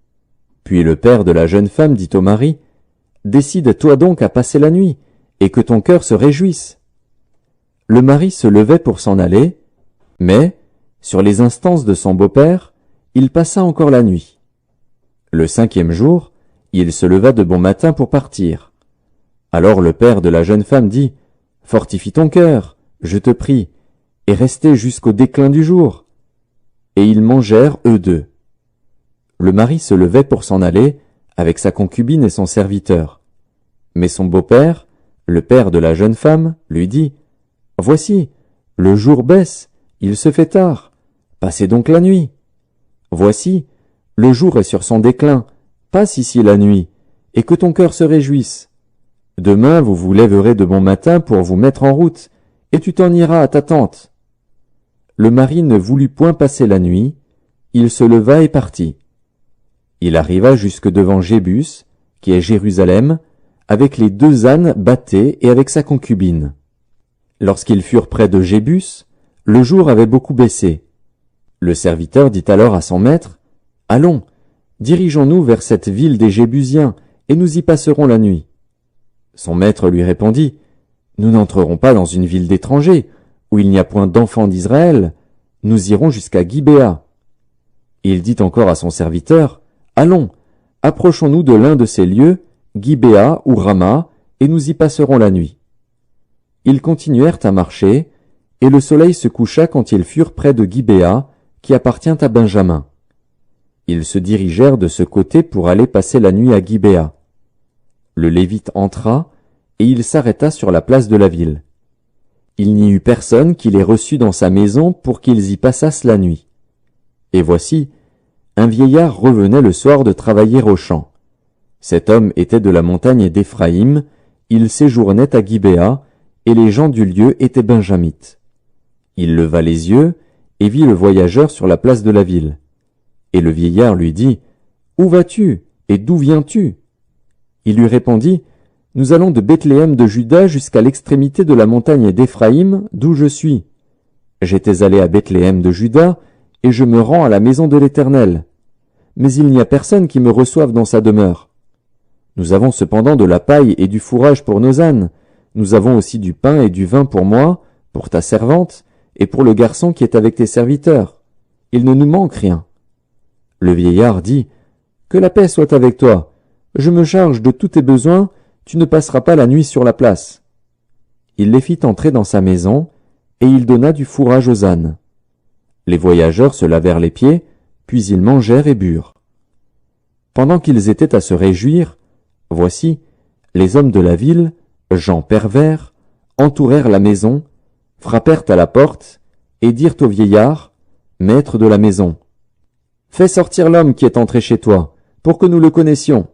Puis le père de la jeune femme dit au mari, « Décide-toi donc à passer la nuit, et que ton cœur se réjouisse. » Le mari se levait pour s'en aller, mais, sur les instances de son beau-père, il passa encore la nuit. Le 5e jour, il se leva de bon matin pour partir. Alors le père de la jeune femme dit, « Fortifie ton cœur, je te prie, et restez jusqu'au déclin du jour. » Et ils mangèrent eux deux. Le mari se levait pour s'en aller, avec sa concubine et son serviteur. Mais son beau-père, le père de la jeune femme, lui dit, « Voici, le jour baisse, il se fait tard, passez donc la nuit. Voici, le jour est sur son déclin, passe ici la nuit, et que ton cœur se réjouisse. Demain vous vous lèverez de bon matin pour vous mettre en route, et tu t'en iras à ta tente. » Le mari ne voulut point passer la nuit, il se leva et partit. Il arriva jusque devant Jébus, qui est Jérusalem, avec les 2 ânes bâtés et avec sa concubine. Lorsqu'ils furent près de Jébus, le jour avait beaucoup baissé. Le serviteur dit alors à son maître, « Allons, dirigeons-nous vers cette ville des Jébusiens, et nous y passerons la nuit. » Son maître lui répondit, « Nous n'entrerons pas dans une ville d'étrangers, où il n'y a point d'enfants d'Israël, nous irons jusqu'à Gibéa. » Il dit encore à son serviteur, « Allons, approchons-nous de l'un de ces lieux, Gibéa ou Rama, et nous y passerons la nuit. » Ils continuèrent à marcher, et le soleil se coucha quand ils furent près de Gibéa, qui appartient à Benjamin. Ils se dirigèrent de ce côté pour aller passer la nuit à Gibéa. Le Lévite entra, et il s'arrêta sur la place de la ville. Il n'y eut personne qui les reçût dans sa maison pour qu'ils y passassent la nuit. Et voici, un vieillard revenait le soir de travailler au champ. Cet homme était de la montagne d'Éphraïm, il séjournait à Gibéa, et les gens du lieu étaient benjamites. Il leva les yeux et vit le voyageur sur la place de la ville. Et le vieillard lui dit, « Où vas-tu et d'où viens-tu » Il lui répondit, « Nous allons de Bethléem de Juda jusqu'à l'extrémité de la montagne d'Éphraïm, d'où je suis. J'étais allé à Bethléem de Juda, et je me rends à la maison de l'Éternel. Mais il n'y a personne qui me reçoive dans sa demeure. Nous avons cependant de la paille et du fourrage pour nos ânes. Nous avons aussi du pain et du vin pour moi, pour ta servante, et pour le garçon qui est avec tes serviteurs. Il ne nous manque rien. » Le vieillard dit, « Que la paix soit avec toi. Je me charge de tous tes besoins, tu ne passeras pas la nuit sur la place. » Il les fit entrer dans sa maison, et il donna du fourrage aux ânes. Les voyageurs se lavèrent les pieds, puis ils mangèrent et burent. Pendant qu'ils étaient à se réjouir, voici, les hommes de la ville, gens pervers, entourèrent la maison, frappèrent à la porte, et dirent au vieillard, maître de la maison, « Fais sortir l'homme qui est entré chez toi, pour que nous le connaissions. »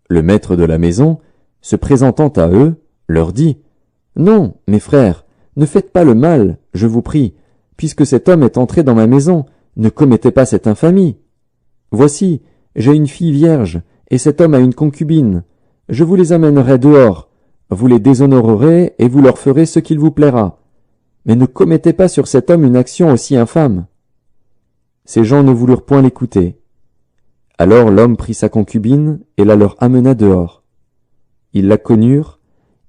Le maître de la maison, se présentant à eux, leur dit, « Non, mes frères, ne faites pas le mal, je vous prie, puisque cet homme est entré dans ma maison, ne commettez pas cette infamie. Voici, j'ai une fille vierge, et cet homme a une concubine. Je vous les amènerai dehors, vous les déshonorerez et vous leur ferez ce qu'il vous plaira. Mais ne commettez pas sur cet homme une action aussi infâme. » Ces gens ne voulurent point l'écouter. Alors l'homme prit sa concubine et la leur amena dehors. Ils la connurent,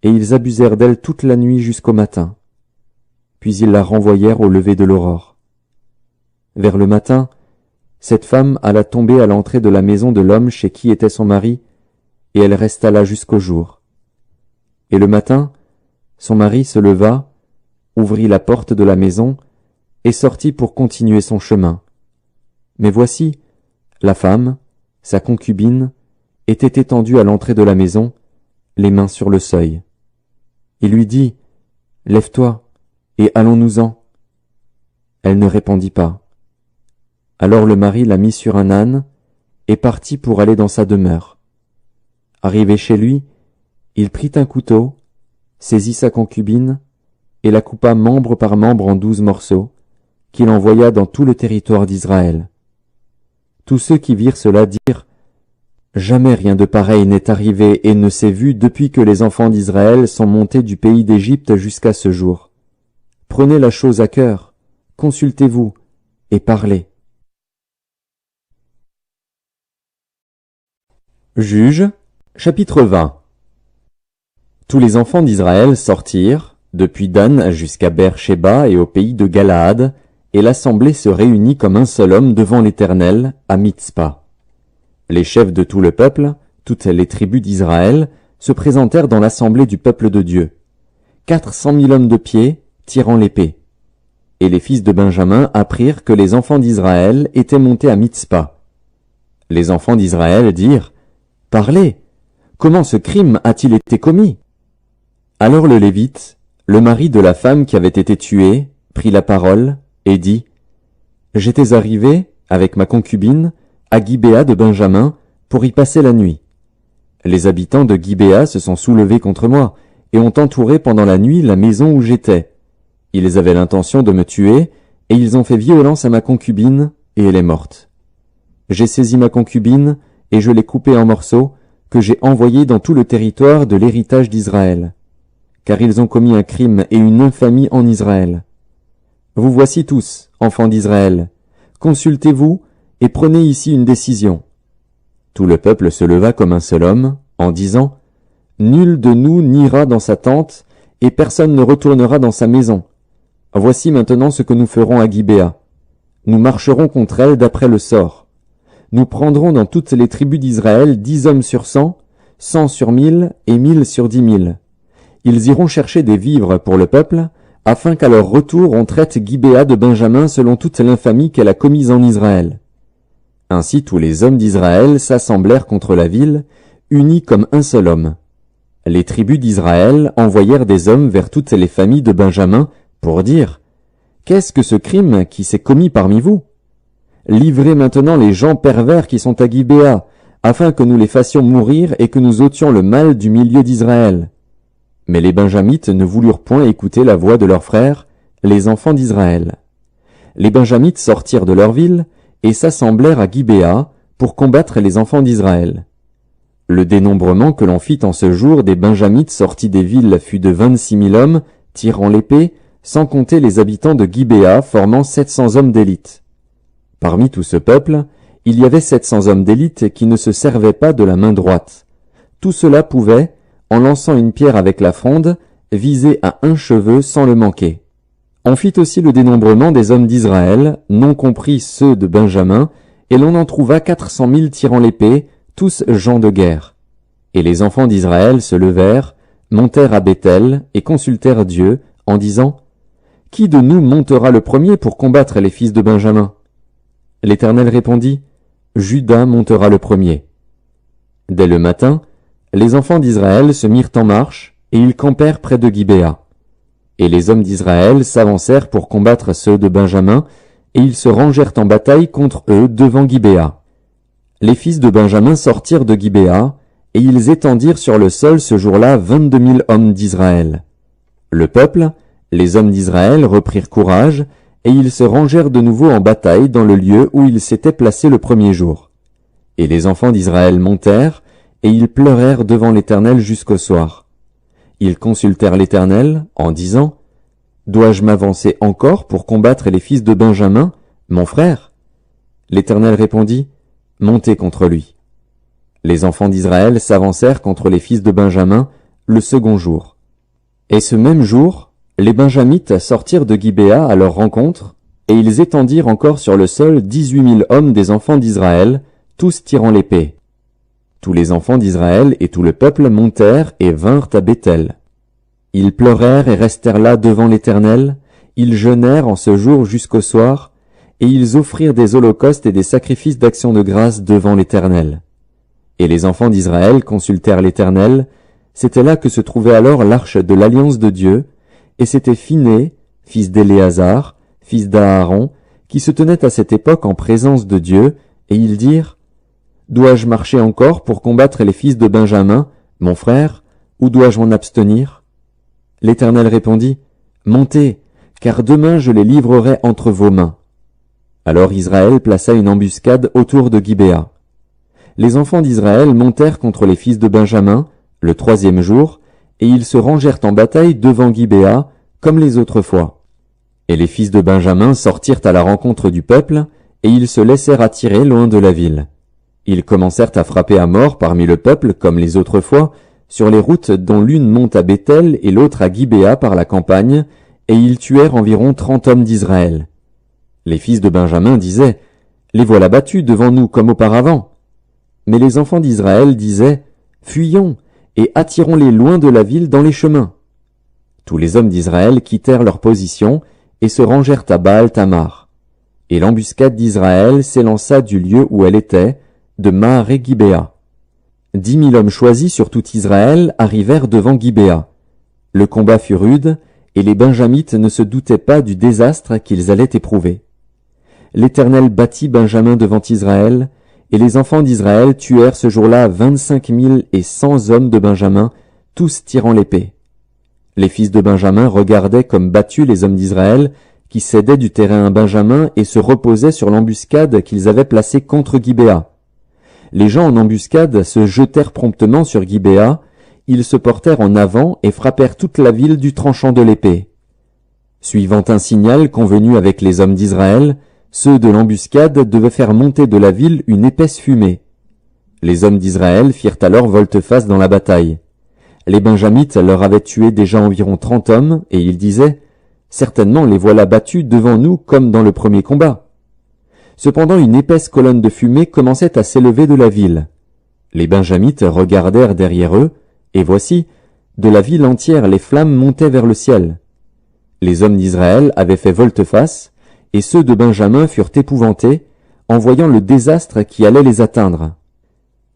et ils abusèrent d'elle toute la nuit jusqu'au matin. Puis ils la renvoyèrent au lever de l'aurore. Vers le matin, cette femme alla tomber à l'entrée de la maison de l'homme chez qui était son mari, et elle resta là jusqu'au jour. Et le matin, son mari se leva, ouvrit la porte de la maison, et sortit pour continuer son chemin. Mais voici, la femme, sa concubine, était étendue à l'entrée de la maison, les mains sur le seuil. Il lui dit, « Lève-toi, et allons-nous-en. » Elle ne répondit pas. Alors le mari la mit sur un âne, et partit pour aller dans sa demeure. Arrivé chez lui, il prit un couteau, saisit sa concubine, et la coupa membre par membre en 12 morceaux, qu'il envoya dans tout le territoire d'Israël. Tous ceux qui virent cela dirent, « Jamais rien de pareil n'est arrivé et ne s'est vu depuis que les enfants d'Israël sont montés du pays d'Égypte jusqu'à ce jour. Prenez la chose à cœur, consultez-vous et parlez. » Juges, chapitre 20. Tous les enfants d'Israël sortirent, depuis Dan jusqu'à Beer-Shéba et au pays de Galaad, et l'assemblée se réunit comme un seul homme devant l'Éternel, à Mitzpa. Les chefs de tout le peuple, toutes les tribus d'Israël, se présentèrent dans l'assemblée du peuple de Dieu. 400 000 hommes de pied, tirant l'épée. Et les fils de Benjamin apprirent que les enfants d'Israël étaient montés à Mitzpa. Les enfants d'Israël dirent, « Parlez, comment ce crime a-t-il été commis ?» Alors le Lévite, le mari de la femme qui avait été tuée, prit la parole et dit, « J'étais arrivé, avec ma concubine, à Gibéa de Benjamin, pour y passer la nuit. Les habitants de Gibéa se sont soulevés contre moi, et ont entouré pendant la nuit la maison où j'étais. Ils avaient l'intention de me tuer, et ils ont fait violence à ma concubine, et elle est morte. J'ai saisi ma concubine, et je l'ai coupée en morceaux, que j'ai envoyée dans tout le territoire de l'héritage d'Israël. Car ils ont commis un crime et une infamie en Israël. Vous voici tous, enfants d'Israël. Consultez-vous, et prenez ici une décision. » Tout le peuple se leva comme un seul homme, en disant, « Nul de nous n'ira dans sa tente, et personne ne retournera dans sa maison. Voici maintenant ce que nous ferons à Gibéa. Nous marcherons contre elle d'après le sort. Nous prendrons dans toutes les tribus d'Israël 10 hommes sur 100, 100 sur 1000 et 1000 sur 10 000. Ils iront chercher des vivres pour le peuple, afin qu'à leur retour on traite Gibéa de Benjamin selon toute l'infamie qu'elle a commise en Israël. » Ainsi tous les hommes d'Israël s'assemblèrent contre la ville, unis comme un seul homme. Les tribus d'Israël envoyèrent des hommes vers toutes les familles de Benjamin pour dire « Qu'est-ce que ce crime qui s'est commis parmi vous? Livrez maintenant les gens pervers qui sont à Gibéa, afin que nous les fassions mourir et que nous ôtions le mal du milieu d'Israël. » Mais les Benjamites ne voulurent point écouter la voix de leurs frères, les enfants d'Israël. Les Benjamites sortirent de leur ville et s'assemblèrent à Gibéa pour combattre les enfants d'Israël. Le dénombrement que l'on fit en ce jour des Benjamites sortis des villes fut de 26 000 hommes, tirant l'épée, sans compter les habitants de Gibéa formant 700 hommes d'élite. Parmi tout ce peuple, il y avait 700 hommes d'élite qui ne se servaient pas de la main droite. Tout cela pouvait, en lançant une pierre avec la fronde, viser à un cheveu sans le manquer. On fit aussi le dénombrement des hommes d'Israël, non compris ceux de Benjamin, et l'on en trouva 400 000 tirant l'épée, tous gens de guerre. Et les enfants d'Israël se levèrent, montèrent à Béthel, et consultèrent Dieu, en disant, « Qui de nous montera le premier pour combattre les fils de Benjamin ?» L'Éternel répondit, « Juda montera le premier. » Dès le matin, les enfants d'Israël se mirent en marche, et ils campèrent près de Gibéa. Et les hommes d'Israël s'avancèrent pour combattre ceux de Benjamin, et ils se rangèrent en bataille contre eux devant Gibéa. Les fils de Benjamin sortirent de Gibéa, et ils étendirent sur le sol ce jour-là 22 000 hommes d'Israël. Le peuple, les hommes d'Israël reprirent courage, et ils se rangèrent de nouveau en bataille dans le lieu où ils s'étaient placés le premier jour. Et les enfants d'Israël montèrent, et ils pleurèrent devant l'Éternel jusqu'au soir. Ils consultèrent l'Éternel, en disant, « Dois-je m'avancer encore pour combattre les fils de Benjamin, mon frère ?» L'Éternel répondit, « Montez contre lui. » Les enfants d'Israël s'avancèrent contre les fils de Benjamin le second jour. Et ce même jour, les Benjamites sortirent de Gibéa à leur rencontre, et ils étendirent encore sur le sol 18 000 hommes des enfants d'Israël, tous tirant l'épée. Tous les enfants d'Israël et tout le peuple montèrent et vinrent à Béthel. Ils pleurèrent et restèrent là devant l'Éternel, ils jeûnèrent en ce jour jusqu'au soir, et ils offrirent des holocaustes et des sacrifices d'action de grâce devant l'Éternel. Et les enfants d'Israël consultèrent l'Éternel, c'était là que se trouvait alors l'arche de l'alliance de Dieu, et c'était Phiné, fils d'Éléazar, fils d'Aaron, qui se tenait à cette époque en présence de Dieu, et ils dirent, « Dois-je marcher encore pour combattre les fils de Benjamin, mon frère, ou dois-je m'en abstenir ?» L'Éternel répondit, « Montez, car demain je les livrerai entre vos mains. » Alors Israël plaça une embuscade autour de Gibéa. Les enfants d'Israël montèrent contre les fils de Benjamin, le troisième jour, et ils se rangèrent en bataille devant Gibéa, comme les autres fois. Et les fils de Benjamin sortirent à la rencontre du peuple, et ils se laissèrent attirer loin de la ville. Ils commencèrent à frapper à mort parmi le peuple comme les autres fois, sur les routes dont l'une monte à Béthel et l'autre à Gibéa par la campagne, et ils tuèrent environ 30 hommes d'Israël. Les fils de Benjamin disaient, « Les voilà battus devant nous comme auparavant. » Mais les enfants d'Israël disaient, « Fuyons, et attirons-les loin de la ville dans les chemins. » Tous les hommes d'Israël quittèrent leur position et se rangèrent à Baal-Tamar. Et l'embuscade d'Israël s'élança du lieu où elle était, de Maharé-Gibéa. 10 000 hommes choisis sur tout Israël arrivèrent devant Gibéa. Le combat fut rude, et les Benjamites ne se doutaient pas du désastre qu'ils allaient éprouver. L'Éternel battit Benjamin devant Israël, et les enfants d'Israël tuèrent ce jour-là 25 100 hommes de Benjamin, tous tirant l'épée. Les fils de Benjamin regardaient comme battus les hommes d'Israël, qui cédaient du terrain à Benjamin et se reposaient sur l'embuscade qu'ils avaient placée contre Gibéa. Les gens en embuscade se jetèrent promptement sur Gibéa, ils se portèrent en avant et frappèrent toute la ville du tranchant de l'épée. Suivant un signal convenu avec les hommes d'Israël, ceux de l'embuscade devaient faire monter de la ville une épaisse fumée. Les hommes d'Israël firent alors volte-face dans la bataille. Les Benjamites leur avaient tué déjà environ 30 hommes, et ils disaient, « Certainement les voilà battus devant nous comme dans le premier combat. » Cependant une épaisse colonne de fumée commençait à s'élever de la ville. Les Benjamites regardèrent derrière eux, et voici, de la ville entière les flammes montaient vers le ciel. Les hommes d'Israël avaient fait volte-face, et ceux de Benjamin furent épouvantés, en voyant le désastre qui allait les atteindre.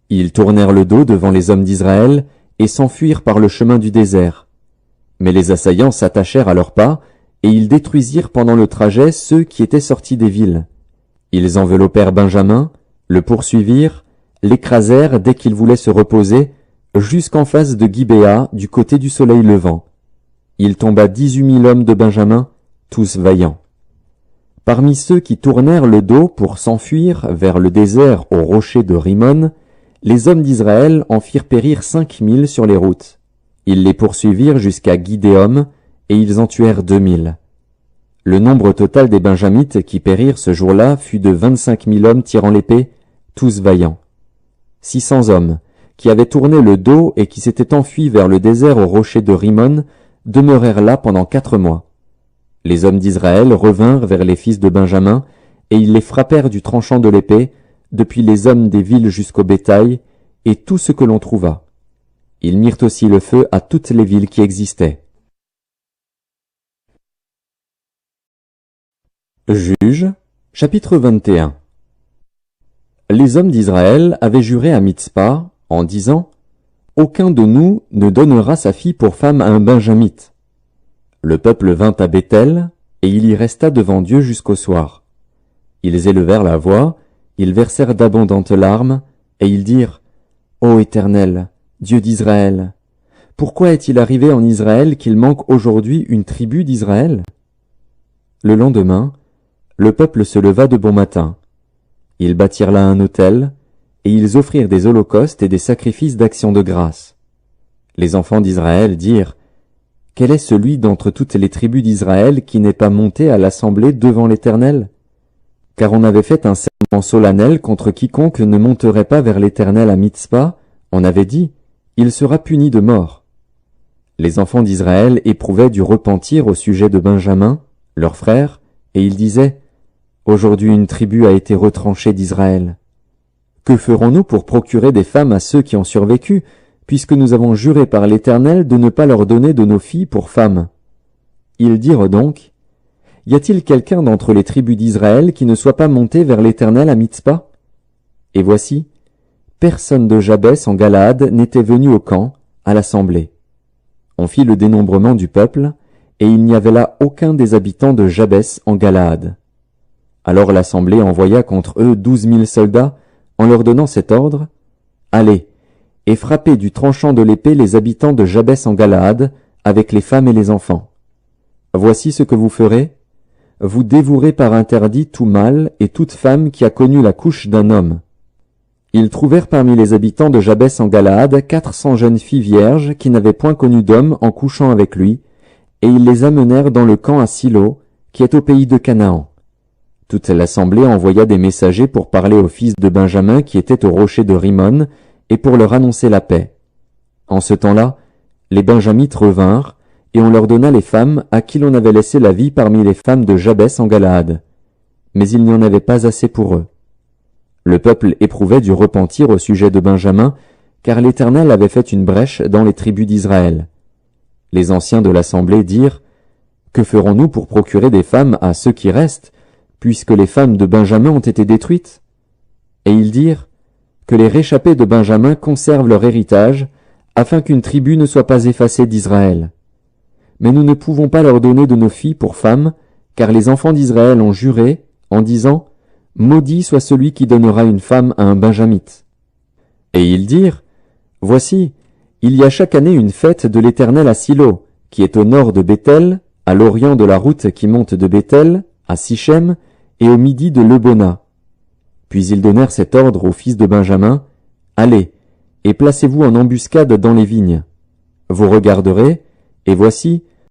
Ils tournèrent le dos devant les hommes d'Israël, et s'enfuirent par le chemin du désert. Mais les assaillants s'attachèrent à leurs pas, et ils détruisirent pendant le trajet ceux qui étaient sortis des villes. Ils enveloppèrent Benjamin, le poursuivirent, l'écrasèrent dès qu'il voulait se reposer, jusqu'en face de Gibéa, du côté du soleil levant. Il tomba 18 000 hommes de Benjamin, tous vaillants. Parmi ceux qui tournèrent le dos pour s'enfuir vers le désert au rocher de Rimon, les hommes d'Israël en firent périr 5 000 sur les routes. Ils les poursuivirent jusqu'à Gidéom, et ils en tuèrent 2 000. Le nombre total des Benjamites qui périrent ce jour-là fut de 25 000 hommes tirant l'épée, tous vaillants. 600 hommes, qui avaient tourné le dos et qui s'étaient enfuis vers le désert au rocher de Rimon, demeurèrent là pendant 4 mois. Les hommes d'Israël revinrent vers les fils de Benjamin, et ils les frappèrent du tranchant de l'épée, depuis les hommes des villes jusqu'au bétail, et tout ce que l'on trouva. Ils mirent aussi le feu à toutes les villes qui existaient. Juges, chapitre 21. Les hommes d'Israël avaient juré à Mitzpa, en disant, « Aucun de nous ne donnera sa fille pour femme à un Benjamite. » Le peuple vint à Béthel, et il y resta devant Dieu jusqu'au soir. Ils élevèrent la voix, ils versèrent d'abondantes larmes, et ils dirent, « Ô Éternel, Dieu d'Israël, pourquoi est-il arrivé en Israël qu'il manque aujourd'hui une tribu d'Israël ?» Le lendemain, le peuple se leva de bon matin. Ils bâtirent là un autel, et ils offrirent des holocaustes et des sacrifices d'action de grâce. Les enfants d'Israël dirent, « Quel est celui d'entre toutes les tribus d'Israël qui n'est pas monté à l'assemblée devant l'Éternel ? Car on avait fait un serment solennel contre quiconque ne monterait pas vers l'Éternel à Mitzpa, on avait dit, il sera puni de mort. » Les enfants d'Israël éprouvaient du repentir au sujet de Benjamin, leur frère, et ils disaient, « Aujourd'hui une tribu a été retranchée d'Israël. Que ferons-nous pour procurer des femmes à ceux qui ont survécu, puisque nous avons juré par l'Éternel de ne pas leur donner de nos filles pour femmes ?» Ils dirent donc, « Y a-t-il quelqu'un d'entre les tribus d'Israël qui ne soit pas monté vers l'Éternel à Mitzpa ?» Et voici, personne de Jabès en Galaad n'était venu au camp, à l'assemblée. On fit le dénombrement du peuple, et il n'y avait là aucun des habitants de Jabès en Galaad. Alors l'assemblée envoya contre eux 12 000 soldats, en leur donnant cet ordre, « Allez, et frappez du tranchant de l'épée les habitants de Jabès en Galaad, avec les femmes et les enfants. Voici ce que vous ferez. Vous dévouerez par interdit tout mâle et toute femme qui a connu la couche d'un homme. » Ils trouvèrent parmi les habitants de Jabès en Galaad 400 jeunes filles vierges qui n'avaient point connu d'homme en couchant avec lui, et ils les amenèrent dans le camp à Silo, qui est au pays de Canaan. Toute l'assemblée envoya des messagers pour parler aux fils de Benjamin qui étaient au rocher de Rimon, et pour leur annoncer la paix. En ce temps-là, les Benjamites revinrent, et on leur donna les femmes à qui l'on avait laissé la vie parmi les femmes de Jabès en Galaad. Mais il n'y en avait pas assez pour eux. Le peuple éprouvait du repentir au sujet de Benjamin, car l'Éternel avait fait une brèche dans les tribus d'Israël. Les anciens de l'assemblée dirent, « Que ferons-nous pour procurer des femmes à ceux qui restent, puisque les femmes de Benjamin ont été détruites ?» Et ils dirent, « Que les réchappés de Benjamin conservent leur héritage, afin qu'une tribu ne soit pas effacée d'Israël. Mais nous ne pouvons pas leur donner de nos filles pour femmes, car les enfants d'Israël ont juré, en disant, « Maudit soit celui qui donnera une femme à un Benjamite. » Et ils dirent, « Voici, il y a chaque année une fête de l'Éternel à Silo, qui est au nord de Béthel, à l'orient de la route qui monte de Béthel, à Sichem, et au midi de Lebona. » Puis ils donnèrent cet ordre aux fils de Benjamin, « Allez, et placez-vous en embuscade dans les vignes. Vous regarderez, et voici,